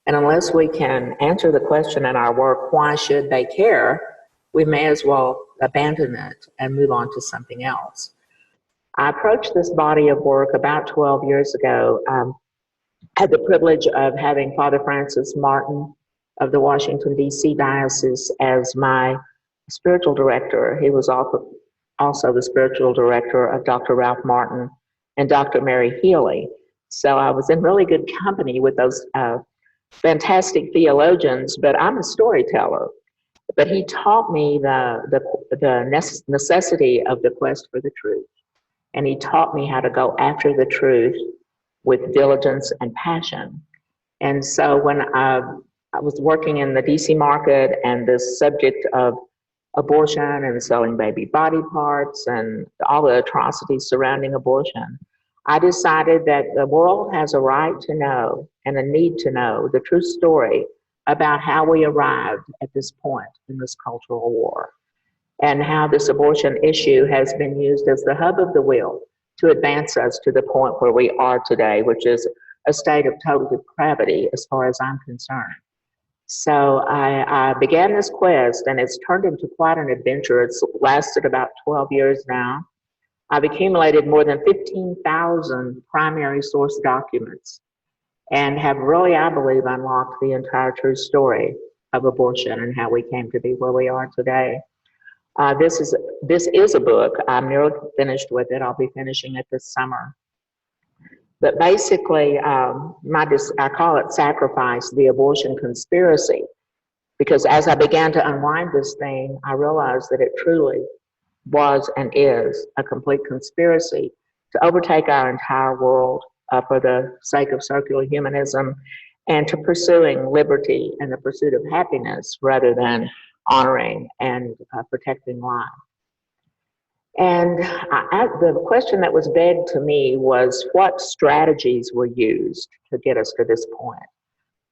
And unless we can answer the question in our work, why should they care, we may as well abandon it and move on to something else. I approached this body of work about 12 years ago. Had the privilege of having Father Francis Martin of the Washington, D.C. Diocese as my spiritual director. He was also the spiritual director of Dr. Ralph Martin and Dr. Mary Healy. So I was in really good company with those fantastic theologians, but I'm a storyteller. But he taught me the necessity of the quest for the truth. And he taught me how to go after the truth with diligence and passion. And so when I was working in the DC market and the subject of abortion and selling baby body parts and all the atrocities surrounding abortion, I decided that the world has a right to know and a need to know the true story about how we arrived at this point in this cultural war, and how this abortion issue has been used as the hub of the wheel to advance us to the point where we are today, which is a state of total depravity as far as I'm concerned. So I began this quest, and it's turned into quite an adventure. It's lasted about 12 years now. I've accumulated more than 15,000 primary source documents and have really, I believe, unlocked the entire true story of abortion and how we came to be where we are today. This is a book. I'm nearly finished with it. I'll be finishing it this summer. But basically, I call it Sacrifice, the Abortion Conspiracy, because as I began to unwind this thing, I realized that it truly was and is a complete conspiracy to overtake our entire world for the sake of circular humanism and to pursuing liberty and the pursuit of happiness rather than honoring and protecting life. And the question that was begged to me was, what strategies were used to get us to this point?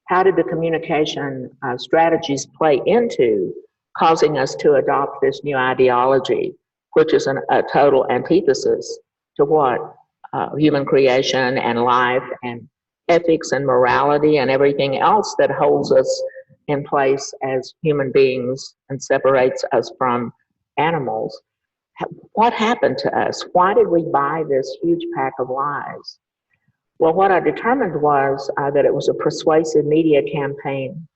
How did the communication strategies play into causing us to adopt this new ideology, which is a total antithesis to what human creation and life and ethics and morality and everything else that holds us in place as human beings and separates us from animals? What happened to us? Why did we buy this huge pack of lies? Well, what I determined was that it was a persuasive media campaign.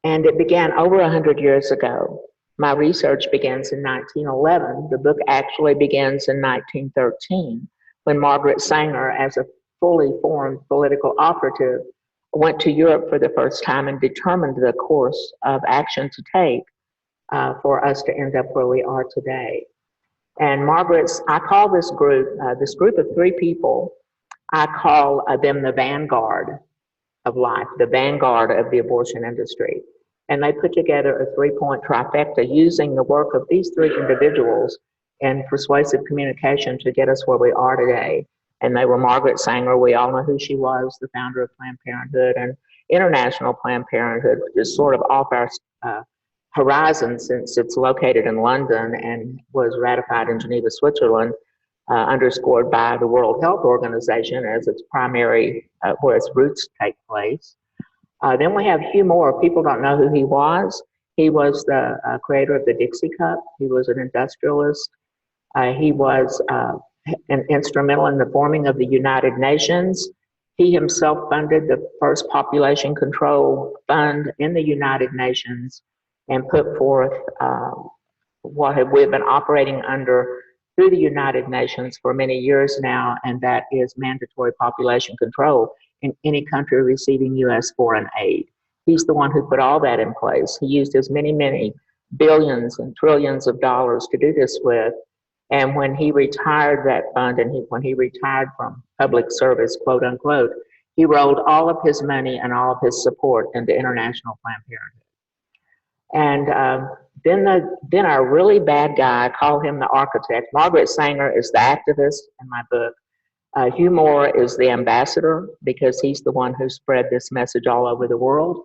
And it began over 100 years ago. My research begins in 1911. The book actually begins in 1913, when Margaret Sanger, as a fully formed political operative, went to Europe for the first time and determined the course of action to take for us to end up where we are today. And I call this group of three people, I call them the vanguard of life, the vanguard of the abortion industry. And they put together a 3-point trifecta using the work of these 3 individuals and persuasive communication to get us where we are today. And they were Margaret Sanger, we all know who she was, the founder of Planned Parenthood, and International Planned Parenthood, which is sort of off our horizon since it's located in London and was ratified in Geneva, Switzerland, underscored by the World Health Organization as its primary, where its roots take place. Then we have Hugh Moore. People don't know who he was. He was the creator of the Dixie Cup. He was an industrialist. He was instrumental in the forming of the United Nations. He himself funded the first population control fund in the United Nations and put forth what we've been operating under through the United Nations for many years now, and that is mandatory population control in any country receiving U.S. foreign aid. He's the one who put all that in place. He used his many billions and trillions of dollars to do this with. And when he retired that fund and when he retired from public service, quote unquote, he rolled all of his money and all of his support into International Planned Parenthood. And then our really bad guy, I call him the architect. Margaret Sanger is the activist in my book. Hugh Moore is the ambassador because he's the one who spread this message all over the world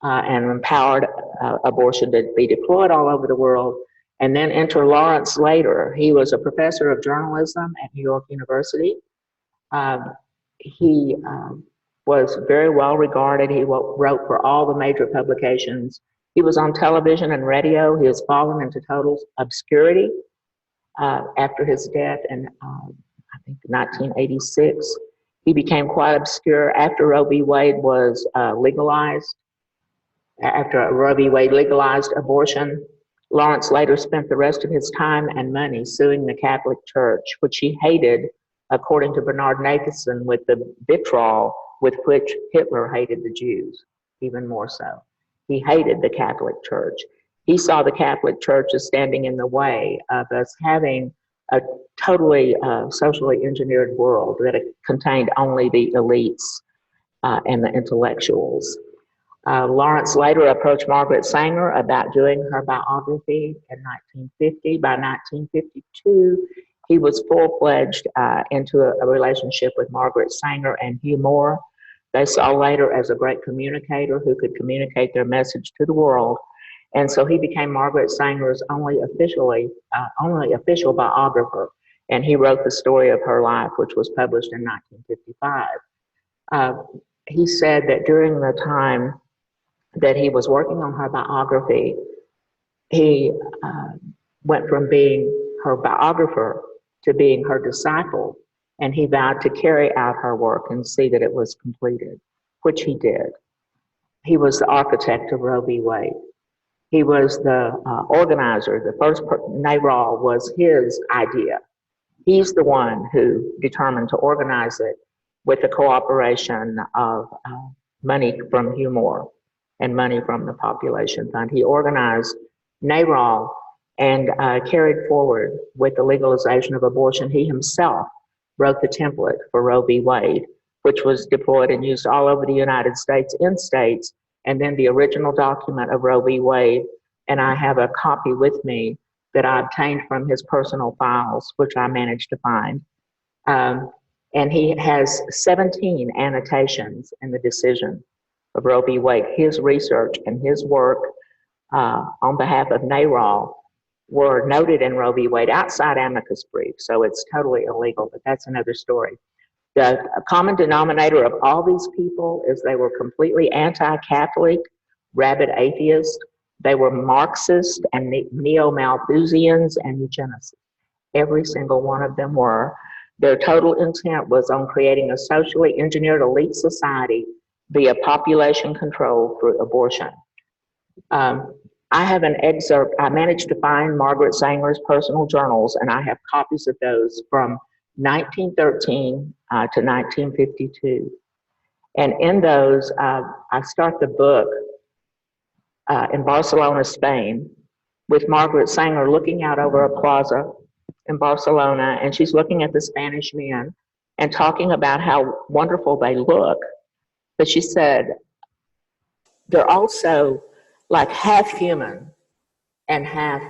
and empowered abortion to be deployed all over the world. And then enter Lawrence Slater. He was a professor of journalism at New York University. He was very well regarded. He wrote for all the major publications. He was on television and radio. He has fallen into total obscurity after his death in, I think, 1986. He became quite obscure after Roe v. Wade was legalized. After Roe v. Wade legalized abortion, Lawrence Slater spent the rest of his time and money suing the Catholic Church, which he hated, according to Bernard Nathanson, with the vitriol with which Hitler hated the Jews, even more so. He hated the Catholic Church. He saw the Catholic Church as standing in the way of us having a totally socially engineered world that contained only the elites and the intellectuals. Lawrence Slater approached Margaret Sanger about doing her biography in 1950. By 1952, he was full-fledged into a relationship with Margaret Sanger and Hugh Moore. They saw later as a great communicator who could communicate their message to the world. And so he became Margaret Sanger's only official biographer. And he wrote the story of her life, which was published in 1955. He said that during the time that he was working on her biography, he went from being her biographer to being her disciple, and he vowed to carry out her work and see that it was completed, which he did. He was the architect of Roe v. Wade. He was the organizer. The first NARAL was his idea. He's the one who determined to organize it with the cooperation of money from Hugh Moore and money from the Population Fund. He organized NARAL and carried forward with the legalization of abortion. He himself wrote the template for Roe v. Wade, which was deployed and used all over the United States in states, and then the original document of Roe v. Wade, and I have a copy with me that I obtained from his personal files, which I managed to find. And he has 17 annotations in the decision of Roe v. Wade. His research and his work on behalf of NARAL were noted in Roe v. Wade outside amicus brief, so it's totally illegal, but that's another story. The common denominator of all these people is they were completely anti-Catholic, rabid atheists. They were Marxist and neo-Malthusians and eugenicists. Every single one of them were. Their total intent was on creating a socially engineered elite society via population control through abortion. I have an excerpt. I managed to find Margaret Sanger's personal journals, and I have copies of those from 1913 to 1952. And in those, I start the book in Barcelona, Spain, with Margaret Sanger looking out over a plaza in Barcelona, and she's looking at the Spanish men and talking about how wonderful they look. But she said, they're also like half human and half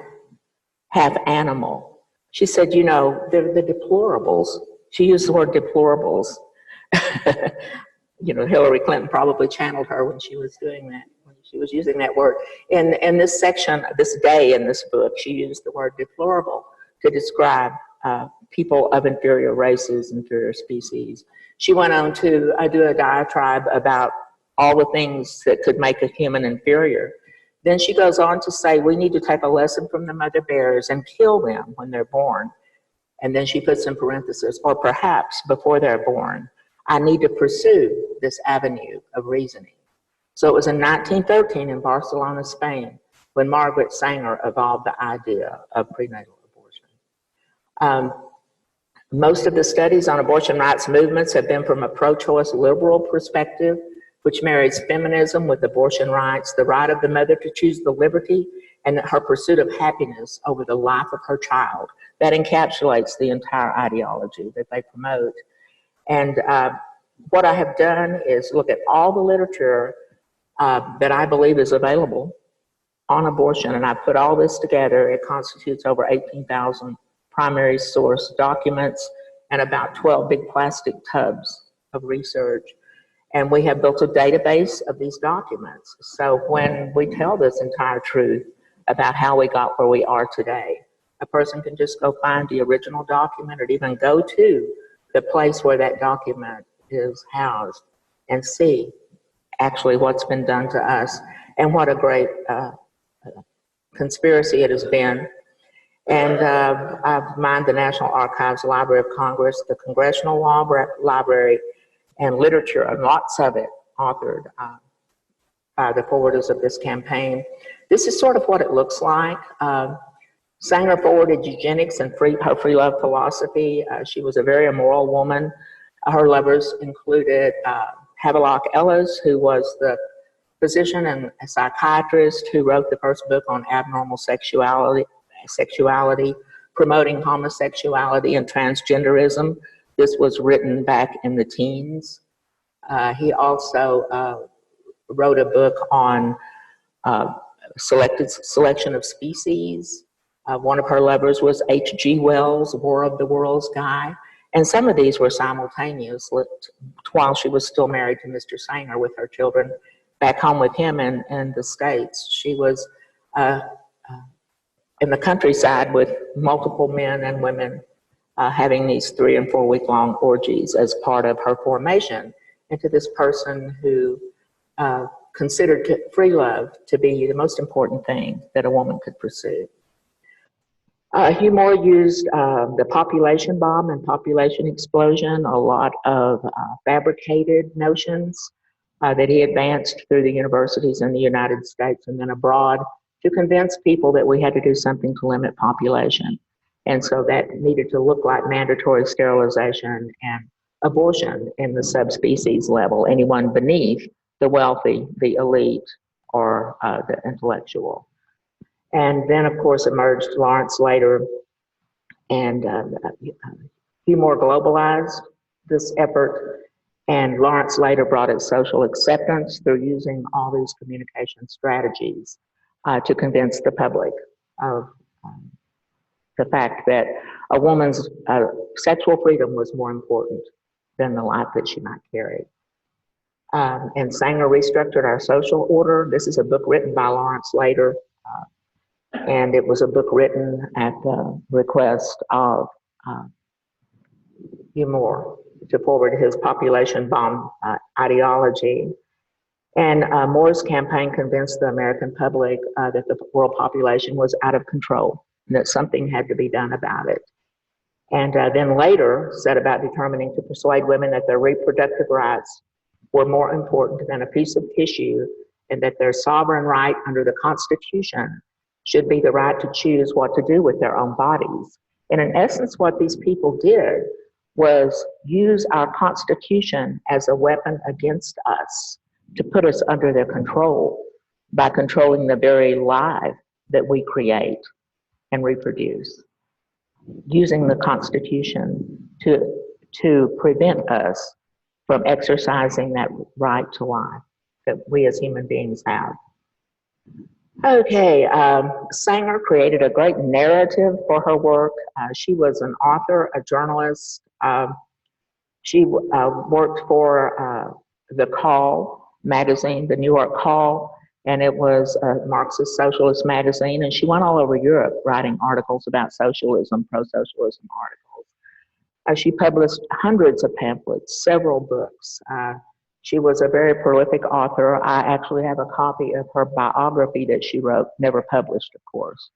animal. She said, you know, they're the deplorables. She used the word deplorables. You know, Hillary Clinton probably channeled her when she was doing that, when she was using that word. In this section, this day in this book, she used the word deplorable to describe people of inferior races, inferior species. She went on to do a diatribe about all the things that could make a human inferior. Then she goes on to say, we need to take a lesson from the mother bears and kill them when they're born. And then she puts in parentheses, or perhaps before they're born, I need to pursue this avenue of reasoning. So it was in 1913 in Barcelona, Spain, when Margaret Sanger evolved the idea of prenatal abortion. Most of the studies on abortion rights movements have been from a pro-choice liberal perspective, which marries feminism with abortion rights, the right of the mother to choose the liberty, and her pursuit of happiness over the life of her child. That encapsulates the entire ideology that they promote. And what I have done is look at all the literature that I believe is available on abortion, and I put all this together. It constitutes over 18,000 primary source documents and about 12 big plastic tubs of research. And we have built a database of these documents. So when we tell this entire truth about how we got where we are today, a person can just go find the original document or even go to the place where that document is housed and see actually what's been done to us and what a great conspiracy it has been. And I've mined the National Archives, Library of Congress, the Congressional Library, and literature, and lots of it authored by the forwarders of this campaign. This is sort of what it looks like. Sanger forwarded eugenics and her free love philosophy. She was a very immoral woman. Her lovers included Havelock Ellis, who was the physician and a psychiatrist who wrote the first book on abnormal sexuality, promoting homosexuality and transgenderism. This was written back in the teens. He also wrote a book on selection of species. One of her lovers was H.G. Wells, War of the Worlds guy. And some of these were simultaneous while she was still married to Mr. Sanger with her children back home with him in the States. She was in the countryside with multiple men and women having these 3 and 4 week long orgies as part of her formation into this person who considered free love to be the most important thing that a woman could pursue. Hugh Moore used the population bomb and population explosion, a lot of fabricated notions that he advanced through the universities in the United States and then abroad to convince people that we had to do something to limit population. And so that needed to look like mandatory sterilization and abortion in the subspecies level, anyone beneath the wealthy, the elite, or the intellectual. And then, of course, emerged Lawrence Slater, and Hugh Moore globalized this effort, and Lawrence Slater brought it social acceptance through using all these communication strategies to convince the public of the fact that a woman's sexual freedom was more important than the life that she might carry. And Sanger restructured our social order. This is a book written by Lawrence Slater. And it was a book written at the request of Hugh Moore to forward his population bomb ideology. And Moore's campaign convinced the American public that the world population was out of control and that something had to be done about it. And then later set about determining to persuade women that their reproductive rights were more important than a piece of tissue and that their sovereign right under the Constitution should be the right to choose what to do with their own bodies. And in essence, what these people did was use our Constitution as a weapon against us to put us under their control by controlling the very life that we create and reproduce, using the Constitution to prevent us from exercising that right to life that we as human beings have. Okay, Sanger created a great narrative for her work. She was an author, a journalist. She worked for the Call magazine, the New York Call, and it was a Marxist socialist magazine. And she went all over Europe writing articles about socialism, pro-socialism articles. She published hundreds of pamphlets, several books. She was a very prolific author. I actually have a copy of her biography that she wrote, never published, of course.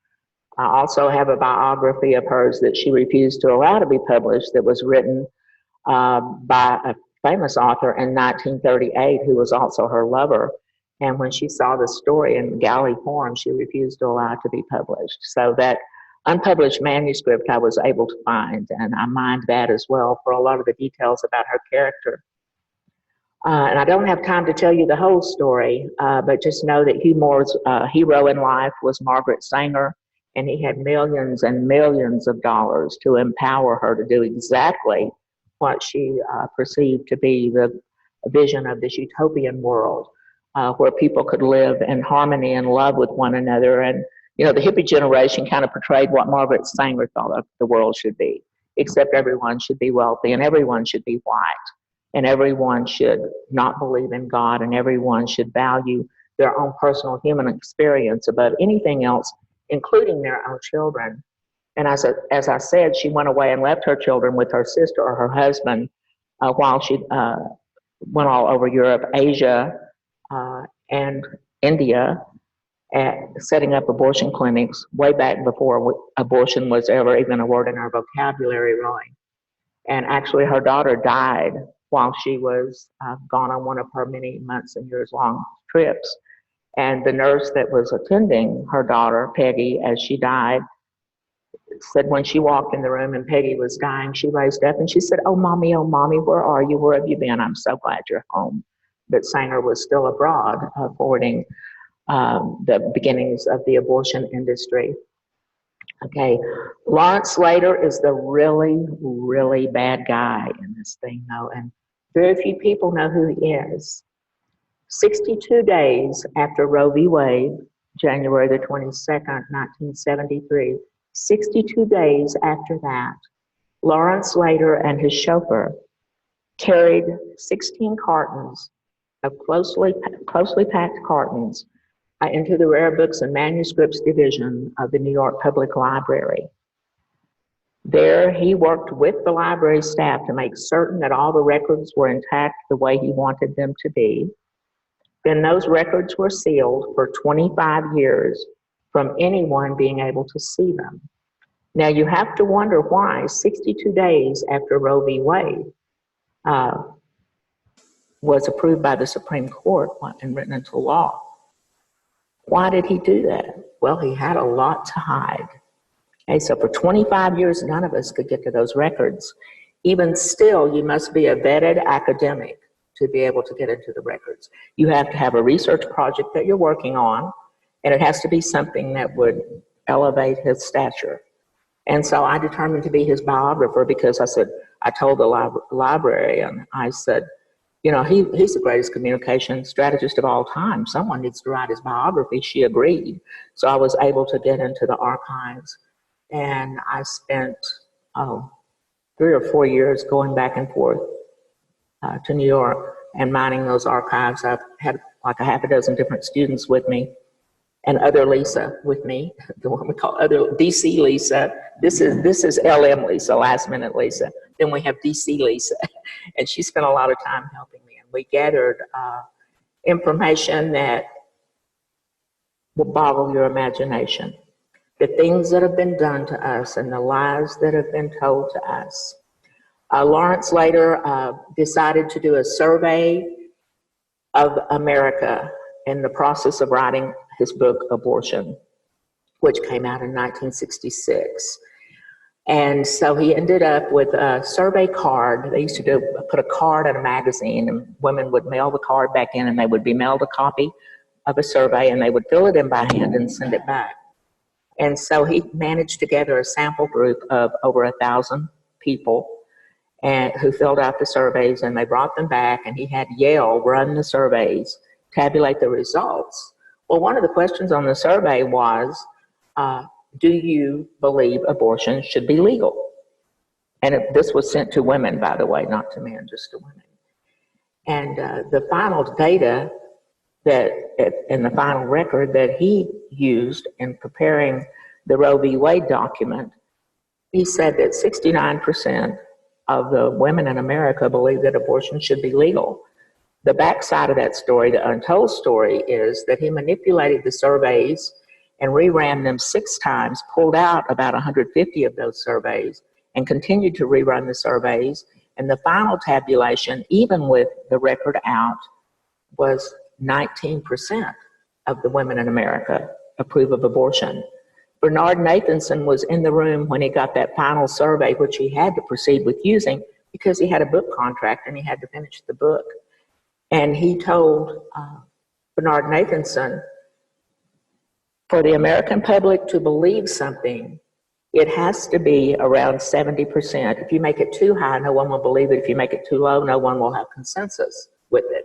I also have a biography of hers that she refused to allow to be published that was written by a famous author in 1938 who was also her lover. And when she saw the story in galley form, she refused to allow it to be published. So that unpublished manuscript I was able to find, and I mined that as well for a lot of the details about her character. And I don't have time to tell you the whole story, but just know that Hugh Moore's hero in life was Margaret Sanger, and he had millions and millions of dollars to empower her to do exactly what she perceived to be the vision of this utopian world, where people could live in harmony and love with one another. And, you know, the hippie generation kind of portrayed what Margaret Sanger thought of the world should be, except everyone should be wealthy and everyone should be white. And everyone should not believe in God, and everyone should value their own personal human experience above anything else, including their own children. And as I said, she went away and left her children with her sister or her husband while she went all over Europe, Asia, and India, setting up abortion clinics way back before abortion was ever even a word in our vocabulary, really. And actually, her daughter died while she was gone on one of her many months and years long trips. And the nurse that was attending her daughter, Peggy, as she died, said when she walked in the room and Peggy was dying, she raised up and she said, oh, mommy, where are you? Where have you been? I'm so glad you're home. But Sanger was still abroad, forwarding the beginnings of the abortion industry. Okay, Lawrence Slater is the really, really bad guy in this thing, though, and very few people know who he is. 62 days after Roe v. Wade, January the 22nd, 1973, 62 days after that, Lawrence Slater and his chauffeur carried 16 cartons of closely packed cartons into the Rare Books and Manuscripts Division of the New York Public Library. There, he worked with the library staff to make certain that all the records were intact the way he wanted them to be. Then those records were sealed for 25 years from anyone being able to see them. Now, you have to wonder why 62 days after Roe v. Wade was approved by the Supreme Court and written into law. Why did he do that? Well, he had a lot to hide. Okay, so for 25 years, none of us could get to those records. Even still, you must be a vetted academic to be able to get into the records. You have to have a research project that you're working on, and it has to be something that would elevate his stature. And so I determined to be his biographer because I told the librarian, I said, you know, he's the greatest communication strategist of all time. Someone needs to write his biography. She agreed. So I was able to get into the archives. And I spent, 3 or 4 years going back and forth to New York and mining those archives. I've had like a half a dozen different students with me, and other Lisa with me, the one we call other DC Lisa. This is LM Lisa, last minute Lisa. Then we have DC Lisa, and she spent a lot of time helping me. And we gathered information that will boggle your imagination. The things that have been done to us and the lies that have been told to us. Lawrence later decided to do a survey of America in the process of writing his book, Abortion, which came out in 1966. And so he ended up with a survey card. They used to put a card in a magazine, and women would mail the card back in, and they would be mailed a copy of a survey, and they would fill it in by hand and send it back. And so he managed to gather a sample group of over 1,000 people and who filled out the surveys, and they brought them back, and he had Yale run the surveys, tabulate the results. Well, one of the questions on the survey was, do you believe abortion should be legal? And this was sent to women, by the way, not to men, just to women. And the final data and the final record that he used in preparing the Roe v. Wade document, he said that 69% of the women in America believe that abortion should be legal. The backside of that story, the untold story, is that he manipulated the surveys and reran them 6 times, pulled out about 150 of those surveys, and continued to rerun the surveys. And the final tabulation, even with the record out, was 19% of the women in America approve of abortion. Bernard Nathanson was in the room when he got that final survey, which he had to proceed with using because he had a book contract and he had to finish the book. And he told Bernard Nathanson, for the American public to believe something, it has to be around 70%. If you make it too high, no one will believe it. If you make it too low, no one will have consensus with it.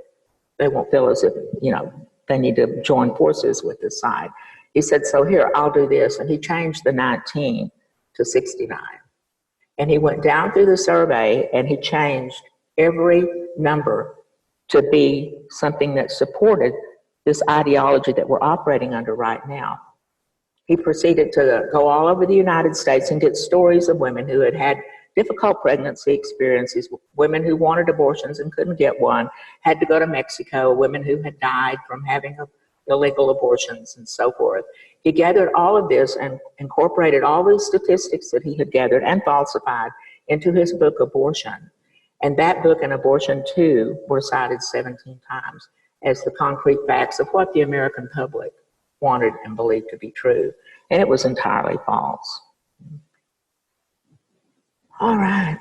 They won't feel as if, they need to join forces with this side. He said, so here, I'll do this. And he changed the 19 to 69. And he went down through the survey and he changed every number to be something that supported this ideology that we're operating under right now. He proceeded to go all over the United States and get stories of women who had had difficult pregnancy experiences, women who wanted abortions and couldn't get one, had to go to Mexico, women who had died from having illegal abortions and so forth. He gathered all of this and incorporated all these statistics that he had gathered and falsified into his book, Abortion. And that book and Abortion 2 were cited 17 times as the concrete facts of what the American public wanted and believed to be true. And it was entirely false. All right.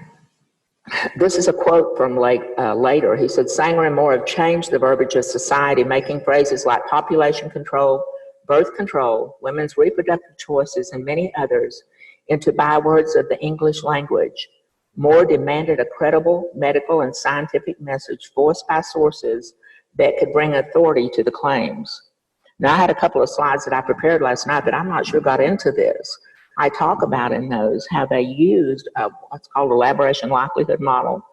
This is a quote from later. He said, Sanger and Moore have changed the verbiage of society, making phrases like population control, birth control, women's reproductive choices, and many others into bywords of the English language. Moore demanded a credible medical and scientific message voiced by sources that could bring authority to the claims. Now, I had a couple of slides that I prepared last night that I'm not sure got into this. I talk about in those how they used what's called elaboration likelihood model,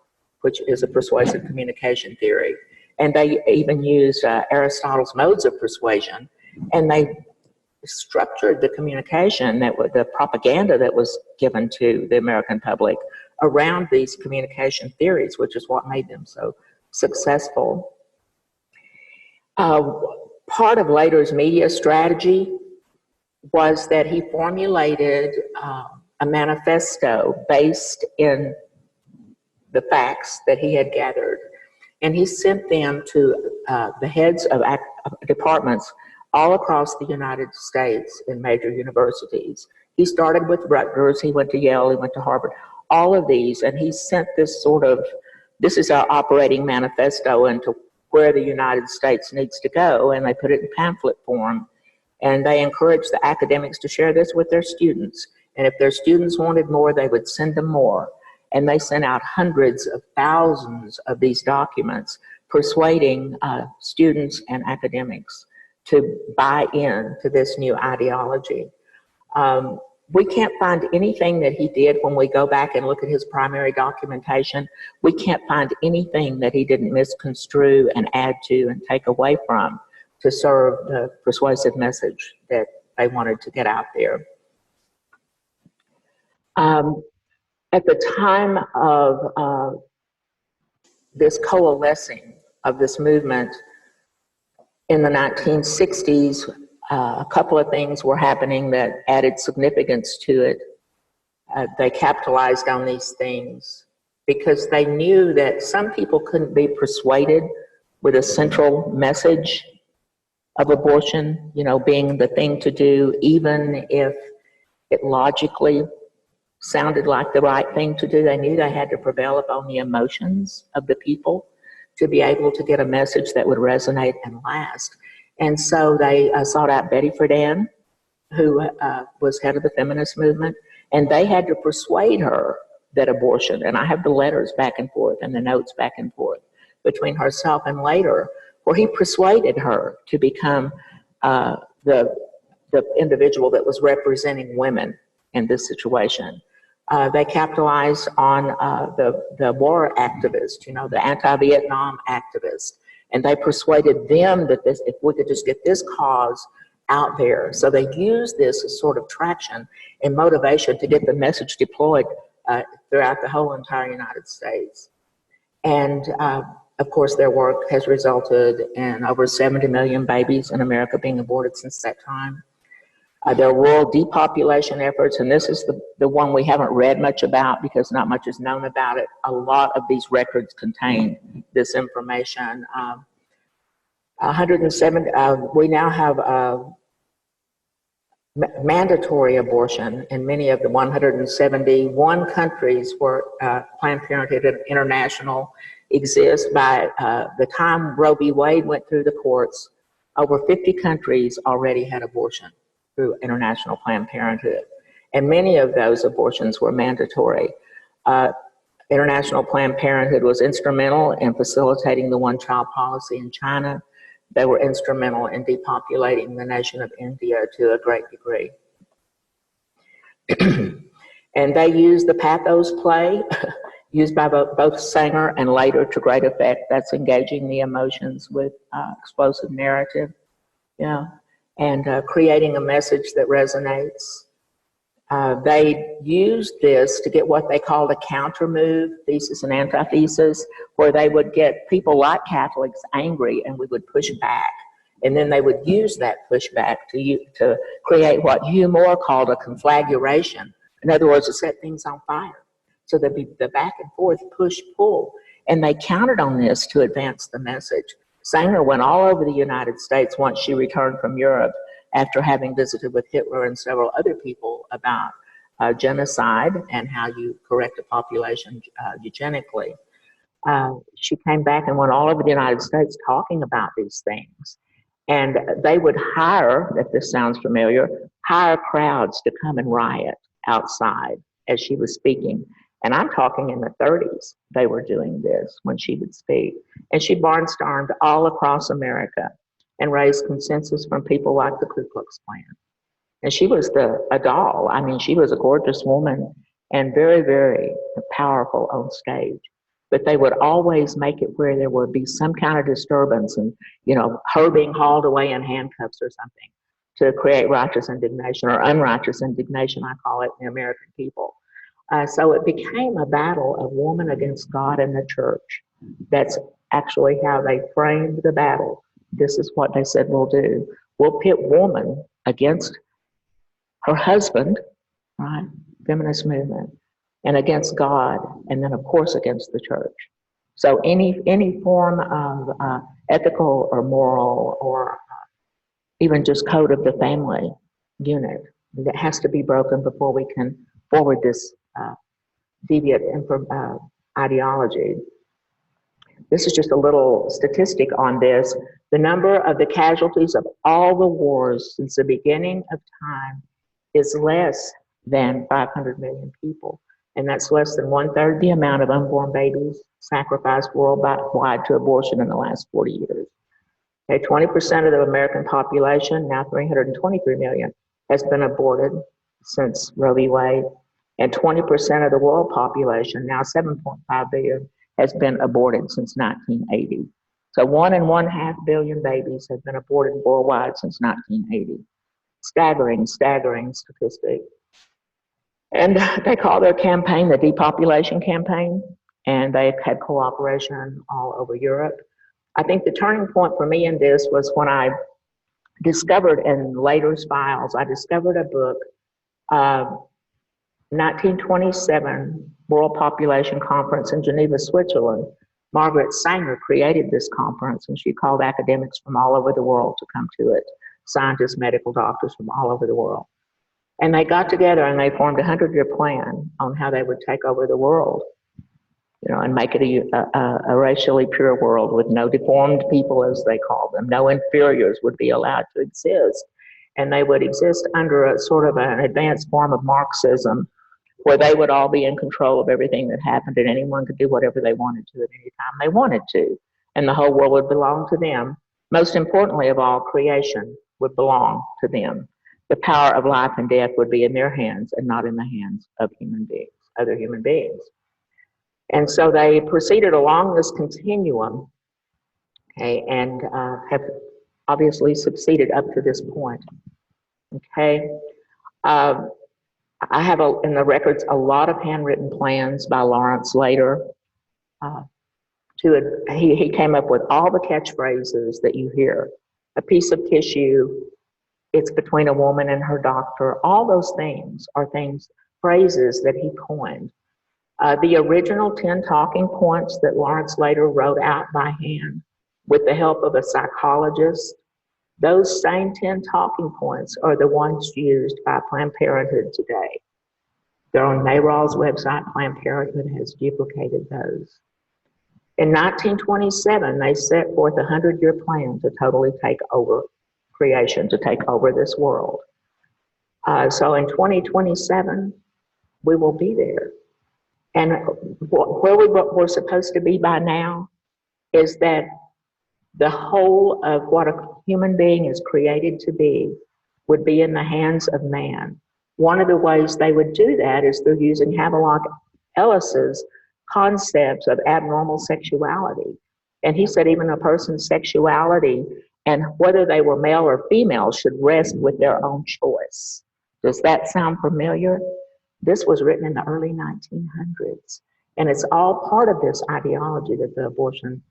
which is a persuasive communication theory. And they even used Aristotle's modes of persuasion, and they structured the communication, the propaganda that was given to the American public around these communication theories, which is what made them so successful. Part of Later's media strategy was that he formulated a manifesto based in the facts that he had gathered. And he sent them to the heads of departments all across the United States in major universities. He started with Rutgers, he went to Yale, he went to Harvard, all of these, and he sent this this is our operating manifesto into where the United States needs to go, and they put it in pamphlet form. And they encouraged the academics to share this with their students. And if their students wanted more, they would send them more. And they sent out hundreds of thousands of these documents, persuading students and academics to buy in to this new ideology. We can't find anything that he did when we go back and look at his primary documentation. We can't find anything that he didn't misconstrue and add to and take away from to serve the persuasive message that they wanted to get out there. At the time of this coalescing of this movement in the 1960s, a couple of things were happening that added significance to it. They capitalized on these things because they knew that some people couldn't be persuaded with a central message of abortion, being the thing to do, even if it logically sounded like the right thing to do. They knew they had to prevail upon the emotions of the people to be able to get a message that would resonate and last. And so they sought out Betty Friedan, who was head of the feminist movement, and they had to persuade her that abortion, and I have the letters back and forth and the notes back and forth between herself and Later, where he persuaded her to become the individual that was representing women in this situation. They capitalized on the war activists, you know, the anti-Vietnam activists, and they persuaded them that if we could just get this cause out there. So they used this as sort of traction and motivation to get the message deployed throughout the whole entire United States. And of course, their work has resulted in over 70 million babies in America being aborted since that time. Their rural depopulation efforts, and this is the one we haven't read much about because not much is known about it. A lot of these records contain this information. 107, we now have mandatory abortion in many of the 171 countries where Planned Parenthood International exists. By the time Roe v. Wade went through the courts, over 50 countries already had abortion through International Planned Parenthood. And many of those abortions were mandatory. International Planned Parenthood was instrumental in facilitating the one-child policy in China. They were instrumental in depopulating the nation of India to a great degree. And they used the pathos play, used by both Sanger and later to great effect. That's engaging the emotions with explosive narrative, yeah, and creating a message that resonates. They used this to get what they called a counter move, thesis and antithesis, where they would get people like Catholics angry and we would push back. And then they would use that pushback to create what Hugh Moore called a conflagration. In other words, to set things on fire. So there'd be the back and forth push-pull. And they counted on this to advance the message. Sanger went all over the United States once she returned from Europe after having visited with Hitler and several other people about genocide and how you correct a population eugenically. She came back and went all over the United States talking about these things. And they would hire, if this sounds familiar, hire crowds to come and riot outside as she was speaking. And I'm talking in the 30s, they were doing this when she would speak. And she barnstormed all across America and raised consensus from people like the Ku Klux Klan. And she was a doll. I mean, she was a gorgeous woman and very, very powerful on stage. But they would always make it where there would be some kind of disturbance and, you know, her being hauled away in handcuffs or something to create righteous indignation or unrighteous indignation, I call it, in the American people. So it became a battle of woman against God and the church. That's actually how they framed the battle. This is what they said we'll do. We'll pit woman against her husband, right? Feminist movement, and against God, and then of course against the church. So any form of ethical or moral or even just code of the family unit that has to be broken before we can forward this deviant ideology. This is just a little statistic on this. The number of the casualties of all the wars since the beginning of time is less than 500 million people. And that's less than 1/3 the amount of unborn babies sacrificed worldwide to abortion in the last 40 years. Okay, 20% of the American population, now 323 million, has been aborted since Roe v. Wade. And 20% of the world population, now 7.5 billion, has been aborted since 1980. So 1.5 billion babies have been aborted worldwide since 1980. Staggering statistic. And they call their campaign the Depopulation Campaign, and they had cooperation all over Europe. I think the turning point for me in this was when I discovered in later files, I discovered a book, 1927 World Population Conference in Geneva, Switzerland. Margaret Sanger created this conference, and she called academics from all over the world to come to it, scientists, medical doctors from all over the world. And they got together and they formed a 100-year plan on how they would take over the world, you know, and make it a racially pure world with no deformed people, as they called them. No inferiors would be allowed to exist. And they would exist under a sort of an advanced form of Marxism, where they would all be in control of everything that happened, and anyone could do whatever they wanted to at any time they wanted to. And the whole world would belong to them. Most importantly of all, creation. would belong to them. The power of life and death would be in their hands and not in the hands of human beings, other human beings. And so they proceeded along this continuum, okay, and have obviously succeeded up to this point. Okay. I have in the records a lot of handwritten plans by Lawrence later. He came up with all the catchphrases that you hear. A piece of tissue, it's between a woman and her doctor. All those things are phrases that he coined. The original 10 talking points that Lawrence later wrote out by hand with the help of a psychologist, those same 10 talking points are the ones used by Planned Parenthood today. They're on NARAL's website. Planned Parenthood has duplicated those. In 1927, they set forth a 100-year plan to totally take over creation, to take over this world. So in 2027, we will be there. And where we're supposed to be by now is that the whole of what a human being is created to be would be in the hands of man. One of the ways they would do that is through using Havelock Ellis's concepts of abnormal sexuality. And he said even a person's sexuality and whether they were male or female should rest with their own choice. Does that sound familiar? This was written in the early 1900s. And it's all part of this ideology that the abortion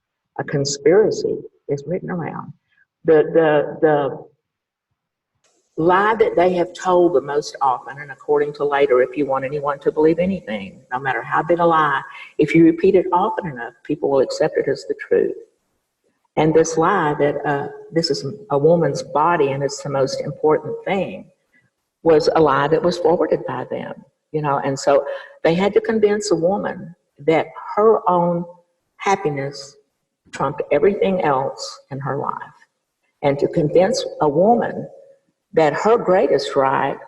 conspiracy is written around. The lie that they have told the most often, and according to later, if you want anyone to believe anything, no matter how big a lie, if you repeat it often enough, people will accept it as the truth. And this lie that this is a woman's body and it's the most important thing was a lie that was forwarded by them, you know. And so they had to convince a woman that her own happiness trumped everything else in her life. And to convince a woman that her greatest right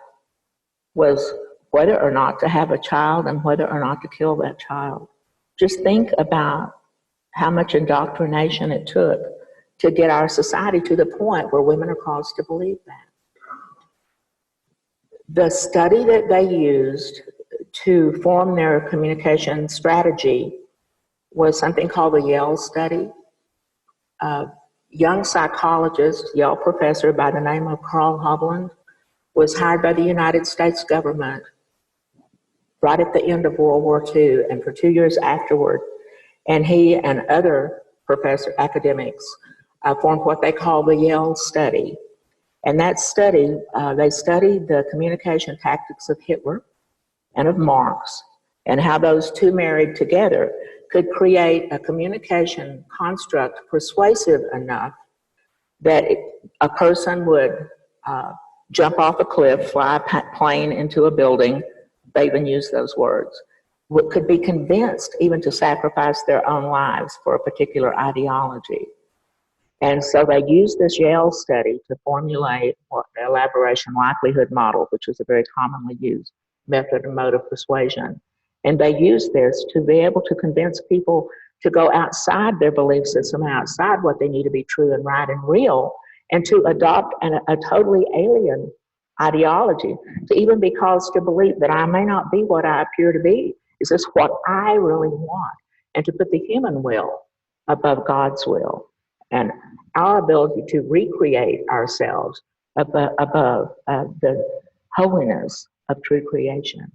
was whether or not to have a child and whether or not to kill that child. Just think about how much indoctrination it took to get our society to the point where women are caused to believe that. The study that they used to form their communication strategy was something called the Yale study. Young psychologist, Yale professor by the name of Carl Hovland was hired by the United States government right at the end of World War II and for 2 years afterward. And he and other academics formed what they call the Yale study. And that study, they studied the communication tactics of Hitler and of Marx and how those two married together could create a communication construct persuasive enough that a person would jump off a cliff, fly a plane into a building, they even use those words, could be convinced even to sacrifice their own lives for a particular ideology. And so they used this Yale study to formulate the elaboration likelihood model, which is a very commonly used method and mode of persuasion. And they used this to be able to convince people to go outside their belief system, outside what they knew to be true and right and real, and to adopt a totally alien ideology, to even be caused to believe that I may not be what I appear to be. Is this what I really want? And to put the human will above God's will and our ability to recreate ourselves above the holiness of true creation.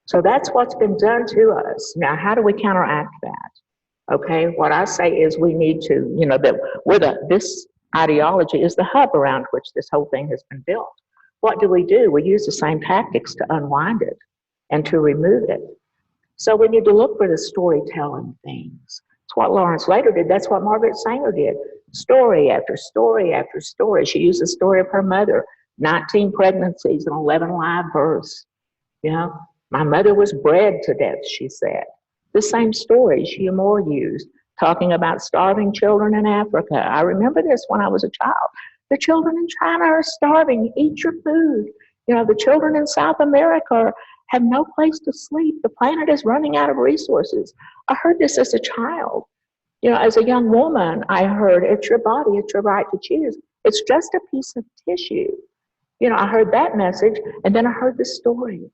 So that's what's been done to us. Now, how do we counteract that? Okay, what I say is we need to, you know, that this ideology is the hub around which this whole thing has been built. What do? We use the same tactics to unwind it and to remove it. So we need to look for the storytelling things. It's what Lawrence later did. That's what Margaret Sanger did. Story after story after story. She used the story of her mother, 19 pregnancies and 11 live births. You know, my mother was bred to death, she said. The same story she more used, talking about starving children in Africa. I remember this when I was a child. The children in China are starving. Eat your food. You know, the children in South America have no place to sleep. The planet is running out of resources. I heard this as a child. You know, as a young woman, I heard, it's your body, it's your right to choose. It's just a piece of tissue. You know, I heard that message, and then I heard the stories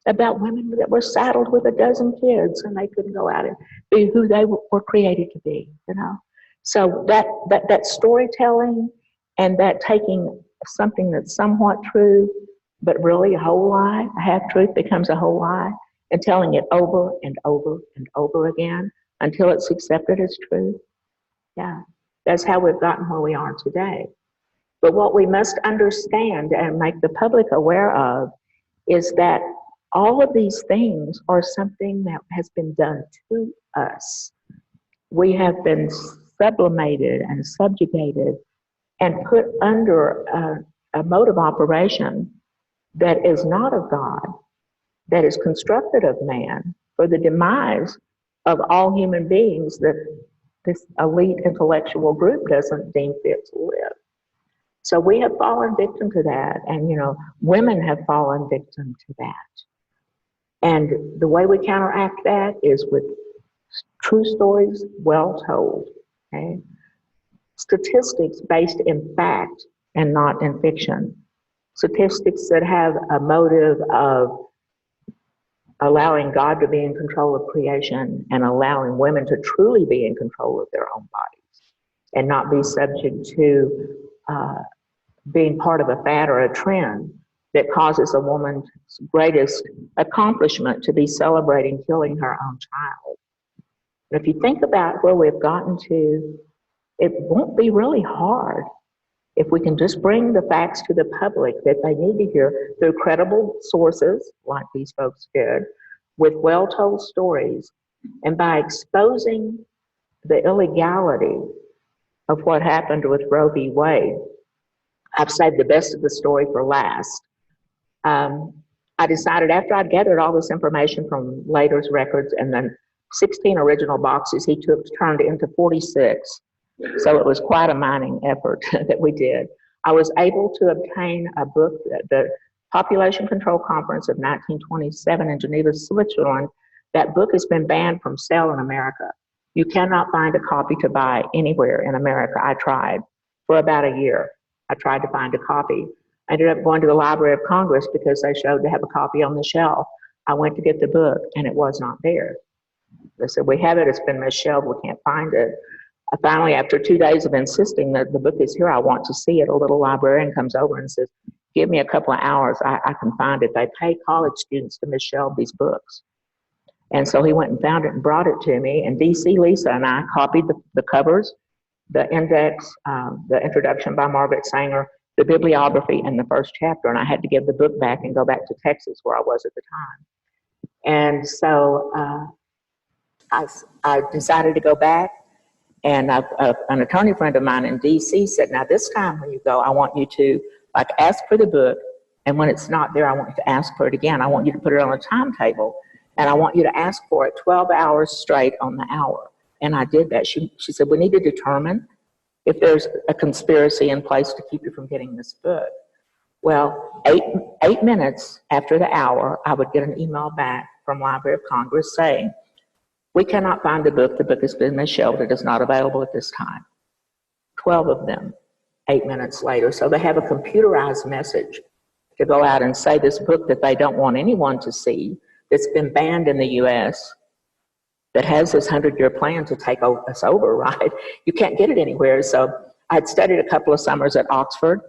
about women that were saddled with a dozen kids and they couldn't go out and be who they were created to be, you know. So that storytelling and that taking something that's somewhat true, but really a whole lie, a half truth becomes a whole lie, and telling it over and over and over again until it's accepted as true. Yeah, that's how we've gotten where we are today. But what we must understand and make the public aware of is that all of these things are something that has been done to us. We have been sublimated and subjugated and put under a mode of operation that is not of God, that is constructed of man for the demise of all human beings that this elite intellectual group doesn't deem fit to live. So we have fallen victim to that, and you know, women have fallen victim to that. And the way we counteract that is with true stories well told, okay? Statistics based in fact and not in fiction. Statistics that have a motive of allowing God to be in control of creation and allowing women to truly be in control of their own bodies and not be subject to being part of a fad or a trend that causes a woman's greatest accomplishment to be celebrating killing her own child. And if you think about where we've gotten to, it won't be really hard if we can just bring the facts to the public that they need to hear through credible sources, like these folks did, with well-told stories, and by exposing the illegality of what happened with Roe v. Wade. I've saved the best of the story for last. I decided after I'd gathered all this information from Later's records and then 16 original boxes he turned into 46. So it was quite a mining effort that we did. I was able to obtain a book, the Population Control Conference of 1927 in Geneva, Switzerland. That book has been banned from sale in America. You cannot find a copy to buy anywhere in America. I tried for about a year. I tried to find a copy. I ended up going to the Library of Congress because they showed to have a copy on the shelf. I went to get the book and it was not there. They said, we have it, it's been misshelved, we can't find it. Finally, after 2 days of insisting that the book is here, I want to see it, a little librarian comes over and says, give me a couple of hours, I can find it. They pay college students to misshelve these books. And so he went and found it and brought it to me, and DC Lisa and I copied the covers, the index, the introduction by Margaret Sanger, the bibliography, and the first chapter, and I had to give the book back and go back to Texas where I was at the time. And so I decided to go back, and an attorney friend of mine in DC said, now this time when you go, I want you to ask for the book, and when it's not there, I want you to ask for it again. I want you to put it on a timetable, and I want you to ask for it 12 hours straight on the hour. And I did that. She said, we need to determine if there's a conspiracy in place to keep you from getting this book. Well, eight minutes after the hour, I would get an email back from Library of Congress saying, we cannot find the book has been misshelved, it is not available at this time. 12 of them, 8 minutes later. So they have a computerized message to go out and say this book that they don't want anyone to see, that's been banned in the US, that has this 100-year plan to take us over, right? You can't get it anywhere. So I'd studied a couple of summers at Oxford,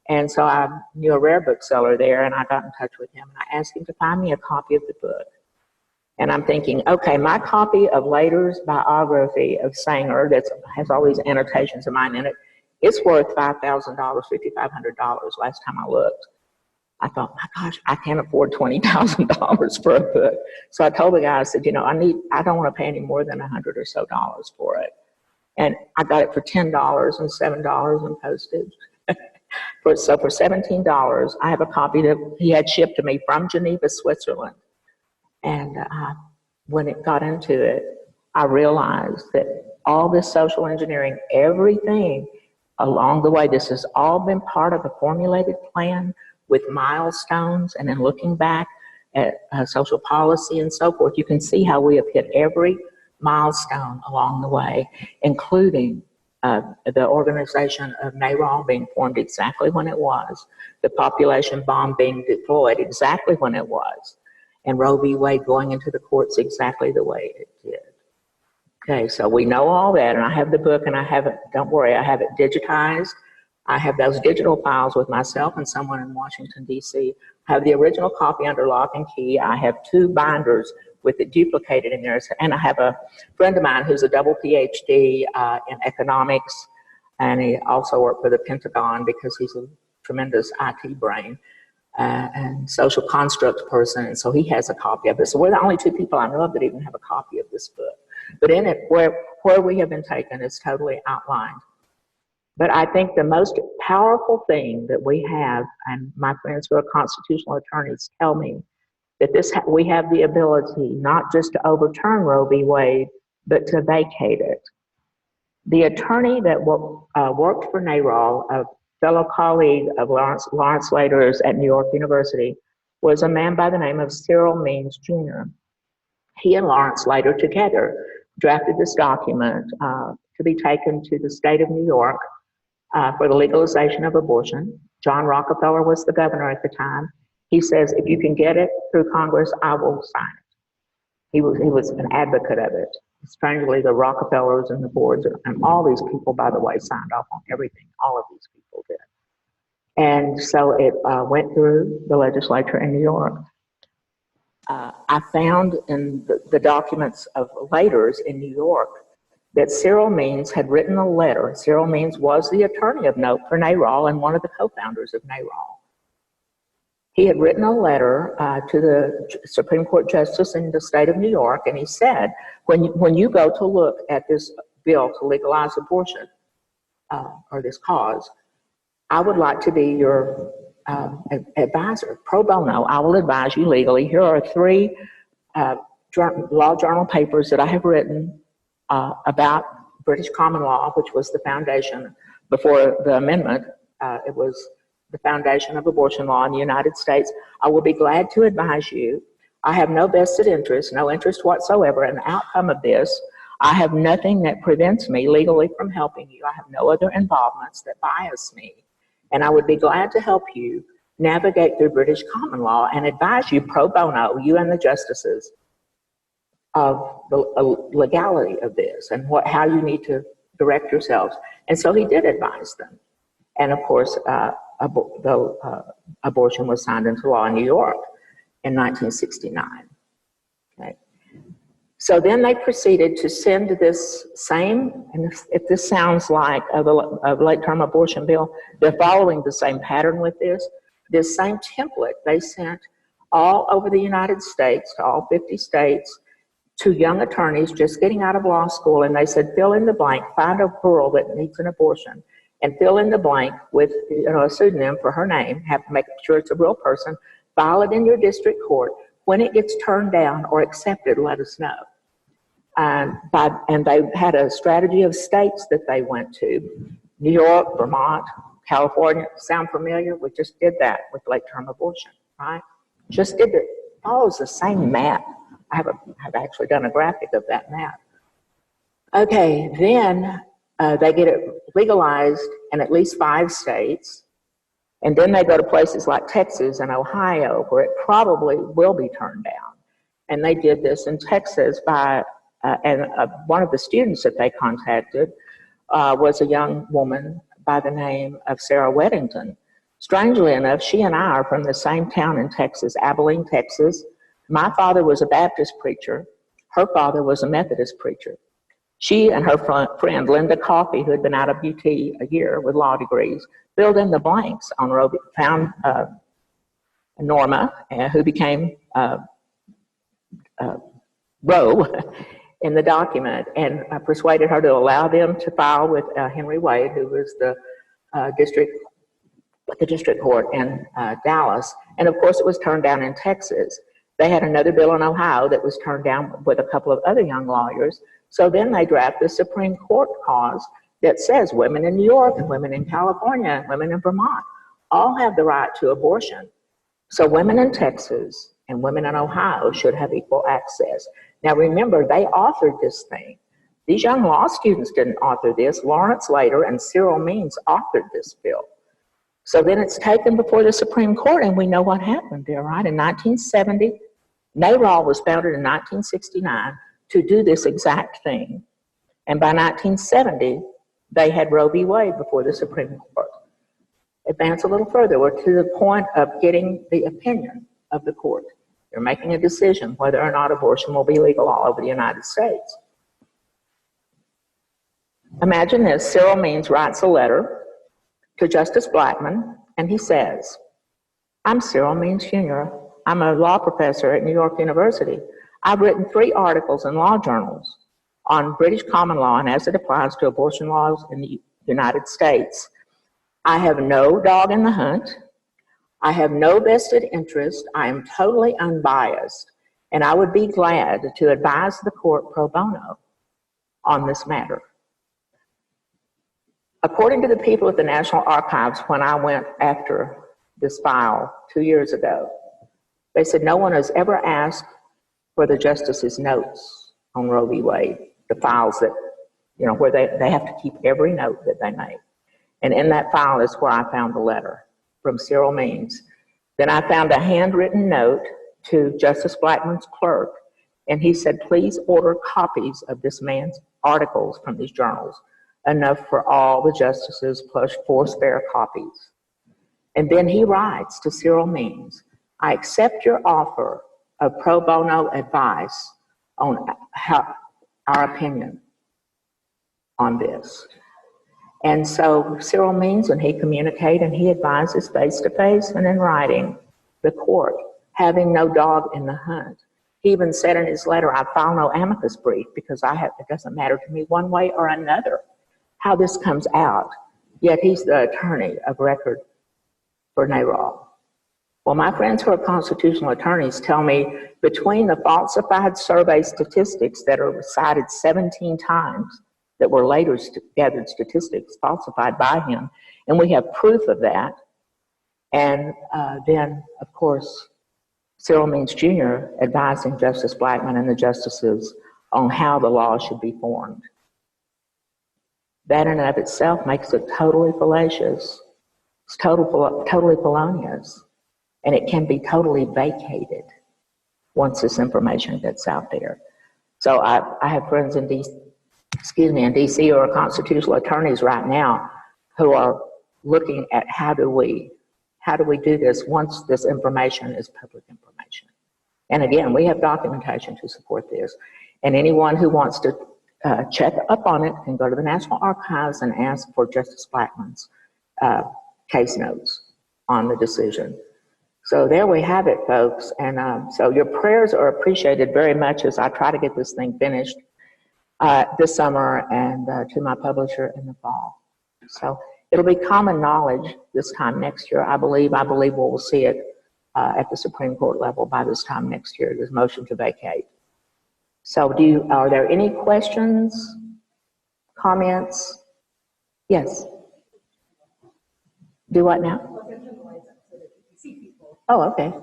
and so I knew a rare bookseller there, and I got in touch with him, and I asked him to find me a copy of the book. And I'm thinking, okay, my copy of Later's biography of Sanger that has all these annotations of mine in it, it's worth $5,000, $5,500 last time I looked. I thought, my gosh, I can't afford $20,000 for a book. So I told the guy, I said, you know, I don't want to pay any more than $100 or so for it. And I got it for $10 and $7 in postage. So for $17, I have a copy that he had shipped to me from Geneva, Switzerland. And when it got into it, I realized that all this social engineering, everything along the way, this has all been part of a formulated plan with milestones, and then looking back at social policy and so forth, you can see how we have hit every milestone along the way, including the organization of NARAL being formed exactly when it was, the population bomb being deployed exactly when it was, and Roe v. Wade going into the courts exactly the way it did. Okay, so we know all that, and I have the book, and I have it, don't worry, I have it digitized. I have those digital files with myself and someone in Washington, D.C. I have the original copy under lock and key. I have 2 binders with it duplicated in there. And I have a friend of mine who's a double PhD in economics, and he also worked for the Pentagon because he's a tremendous IT brain and social construct person. And so he has a copy of this. So we're the only 2 people I know of that even have a copy of this book. But in it, where we have been taken is totally outlined. But I think the most powerful thing that we have, and my friends who are constitutional attorneys tell me, that we have the ability not just to overturn Roe v. Wade, but to vacate it. The attorney that worked for NARAL, a fellow colleague of Lawrence Slater's at New York University, was a man by the name of Cyril Means Jr. He and Lawrence Slater together drafted this document to be taken to the state of New York for the legalization of abortion. John Rockefeller was the governor at the time. He says, if you can get it through Congress, I will sign it. He was an advocate of it. Strangely, the Rockefellers and the boards and all these people, by the way, signed off on everything. All of these people did. And so it went through the legislature in New York. I found in the documents of laters in New York that Cyril Means had written a letter. Cyril Means was the attorney of note for NARAL and one of the co-founders of NARAL. He had written a letter to the Supreme Court Justice in the state of New York, and he said, when you go to look at this bill to legalize abortion, or this cause, I would like to be your advisor, pro bono. I will advise you legally. Here are 3 law journal papers that I have written about British common law, which was the foundation before the amendment. It was the foundation of abortion law in the United States. I will be glad to advise you. I have no vested interest, no interest whatsoever in the outcome of this. I have nothing that prevents me legally from helping you. I have no other involvements that bias me. And I would be glad to help you navigate through British common law and advise you pro bono, you and the justices, of the legality of this and how you need to direct yourselves. And so he did advise them. And of course, abortion was signed into law in New York in 1969. Okay. So then they proceeded to send this same, and if this sounds like a late-term abortion bill, they're following the same pattern with this same template they sent all over the United States, to all 50 states, to young attorneys just getting out of law school, and they said, fill in the blank, find a girl that needs an abortion, and fill in the blank with a pseudonym for her name, have to make sure it's a real person, file it in your district court. When it gets turned down or accepted, let us know. And they had a strategy of states that they went to. New York, Vermont, California. Sound familiar? We just did that with late-term abortion, right? Just did it. Follows the same map. I have actually done a graphic of that map. Okay, then they get it legalized in at least 5 states. And then they go to places like Texas and Ohio, where it probably will be turned down. And they did this in Texas by, one of the students that they contacted was a young woman by the name of Sarah Weddington. Strangely enough, she and I are from the same town in Texas, Abilene, Texas. My father was a Baptist preacher. Her father was a Methodist preacher. She and her friend, Linda Coffey, who had been out of UT a year with law degrees, filled in the blanks on Roe, found Norma, who became Roe in the document, and persuaded her to allow them to file with Henry Wade, who was the district court in Dallas. And of course, it was turned down in Texas. They had another bill in Ohio that was turned down with a couple of other young lawyers. So then they draft the Supreme Court cause that says women in New York and women in California and women in Vermont all have the right to abortion. So women in Texas and women in Ohio should have equal access. Now remember, they authored this thing These young law students didn't author this. Lawrence later and Cyril Means authored this bill. So then it's taken before the Supreme Court, and we know what happened there, right? In 1970, NARAL was founded in 1969 to do this exact thing. And by 1970, they had Roe v. Wade before the Supreme Court. Advance a little further. We're to the point of getting the opinion of the court. They're making a decision whether or not abortion will be legal all over the United States. Imagine this. Cyril Means writes a letter to Justice Blackmun, and he says, I'm Cyril Means Jr. I'm a law professor at New York University. I've written 3 articles in law journals on British common law and as it applies to abortion laws in the United States. I have no dog in the hunt. I have no vested interest. I am totally unbiased, and I would be glad to advise the court pro bono on this matter. According to the people at the National Archives, when I went after this file 2 years ago, they said no one has ever asked for the justice's notes on Roe v. Wade, the files that, where they have to keep every note that they make. And in that file is where I found the letter from Cyril Means. Then I found a handwritten note to Justice Blackmun's clerk, and he said, please order copies of this man's articles from these journals, enough for all the justices plus 4 spare copies. And then he writes to Cyril Means, I accept your offer of pro bono advice on our opinion on this. And so Cyril Means, when he communicates and he advises face-to-face and in writing the court, having no dog in the hunt. He even said in his letter, I file no amicus brief because it doesn't matter to me one way or another how this comes out. Yet he's the attorney of record for NARAL. Well, my friends who are constitutional attorneys tell me between the falsified survey statistics that are cited 17 times, that were later gathered statistics falsified by him, and we have proof of that. And then, of course, Cyril Means Jr. advising Justice Blackmun and the justices on how the law should be formed. That in and of itself makes it totally fallacious. It's totally felonious, and it can be totally vacated once this information gets out there. So I have friends in DC who are constitutional attorneys right now who are looking at how do we do this once this information is public information. And again, we have documentation to support this. And anyone who wants to check up on it can go to the National Archives and ask for Justice Blackmun's case notes on the decision. So there we have it, folks. And so your prayers are appreciated very much as I try to get this thing finished this summer and to my publisher in the fall. So it'll be common knowledge this time next year. I believe we'll see it at the Supreme Court level by this time next year, this motion to vacate. So are there any questions, comments? Yes. Do what now? Oh, okay.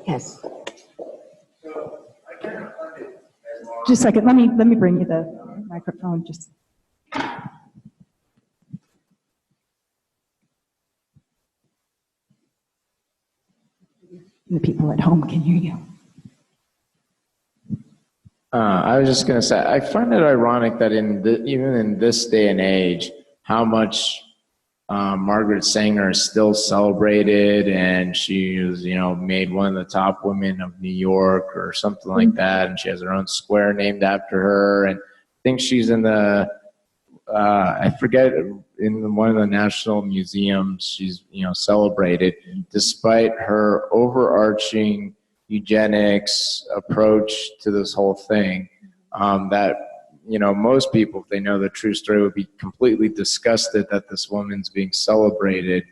Yes. Just a second, let me bring you the microphone, just. The people at home can hear you. I was just going to say, I find it ironic that even in this day and age, how much Margaret Sanger is still celebrated, and she was, made one of the top women of New York or something like that, and she has her own square named after her, and I think she's in the, I forget, in one of the national museums, she's, celebrated, despite her overarching eugenics approach to this whole thing, that most people, if they know the true story, would be completely disgusted that this woman's being celebrated,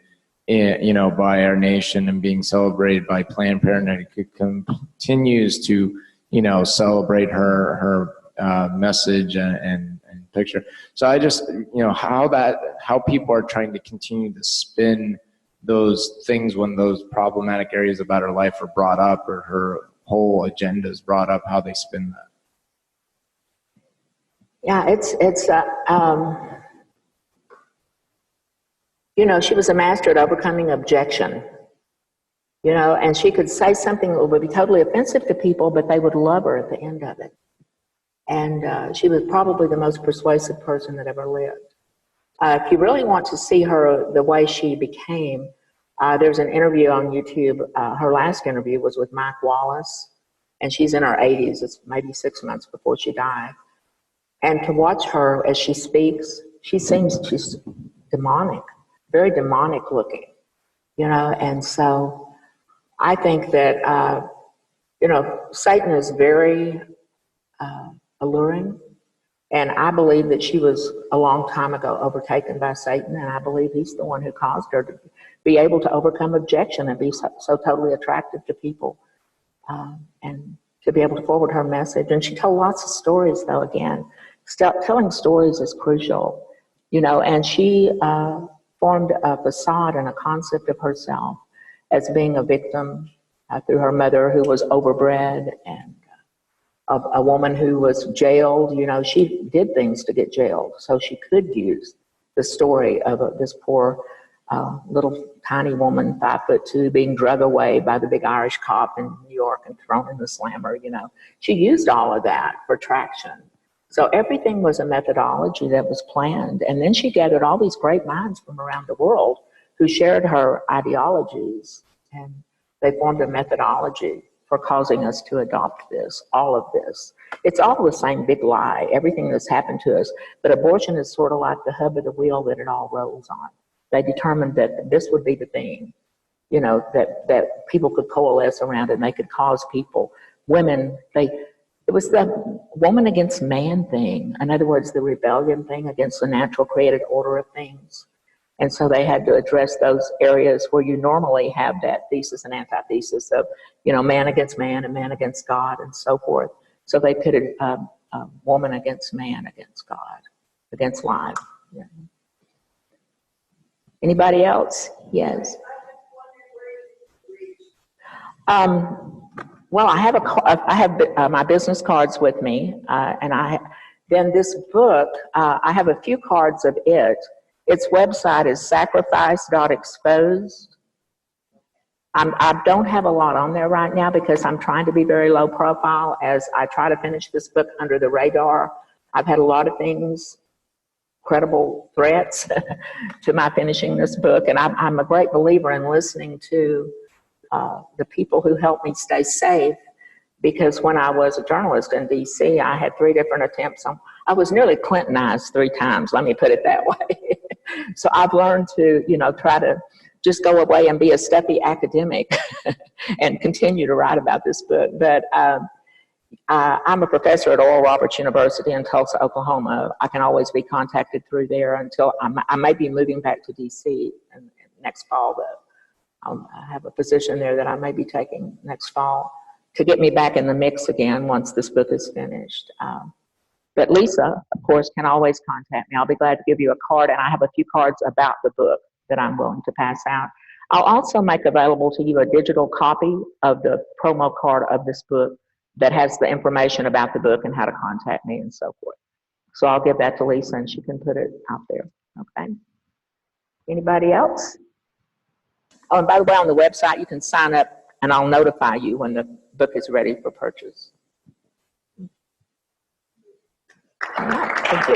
by our nation and being celebrated by Planned Parenthood. It continues to, celebrate her message and picture. So I just, how people are trying to continue to spin those things when those problematic areas about her life are brought up or her whole agenda is brought up, how they spin that. Yeah, she was a master at overcoming objection, and she could say something that would be totally offensive to people, but they would love her at the end of it. And she was probably the most persuasive person that ever lived. If you really want to see her the way she became, there's an interview on YouTube. Her last interview was with Mike Wallace, and she's in her 80s. It's maybe 6 months before she died. And to watch her as she speaks, she's demonic, very demonic looking, and so I think that, Satan is very alluring, and I believe that she was a long time ago overtaken by Satan, and I believe he's the one who caused her to be able to overcome objection and be so totally attractive to people, and to be able to forward her message. And she told lots of stories, though, again. Telling stories is crucial, and she formed a facade and a concept of herself as being a victim through her mother, who was overbred, and a woman who was jailed. She did things to get jailed, so she could use the story of this poor little tiny woman, 5'2", being drug away by the big Irish cop in New York and thrown in the slammer. She used all of that for traction. So everything was a methodology that was planned. And then she gathered all these great minds from around the world who shared her ideologies, and they formed a methodology for causing us to adopt this, all of this. It's all the same big lie, everything that's happened to us, but abortion is sort of like the hub of the wheel that it all rolls on. They determined that this would be the thing, that people could coalesce around, and they could cause people, women, it was the woman against man thing. In other words, the rebellion thing against the natural created order of things. And so they had to address those areas where you normally have that thesis and antithesis of, man against man and man against God and so forth. So they pitted woman against man against God, against life. Yeah. Anybody else? Yes. Well, I have my business cards with me, and then this book, I have a few cards of it. Its website is sacrifice.exposed. I don't have a lot on there right now because I'm trying to be very low profile as I try to finish this book under the radar. I've had a lot of things, credible threats to my finishing this book, and I'm a great believer in listening to the people who helped me stay safe, because when I was a journalist in D.C., I had 3 different attempts I was nearly Clintonized 3 times, let me put it that way. So I've learned to, try to just go away and be a stuffy academic and continue to write about this book. But I'm a professor at Oral Roberts University in Tulsa, Oklahoma. I can always be contacted through there until I may be moving back to D.C. next fall, though. I have a position there that I may be taking next fall to get me back in the mix again once this book is finished. But Lisa, of course, can always contact me. I'll be glad to give you a card, and I have a few cards about the book that I'm willing to pass out. I'll also make available to you a digital copy of the promo card of this book that has the information about the book and how to contact me and so forth. So I'll give that to Lisa, and she can put it out there, okay? Anybody else? Oh, and by the way, on the website, you can sign up, and I'll notify you when the book is ready for purchase. All right, thank you.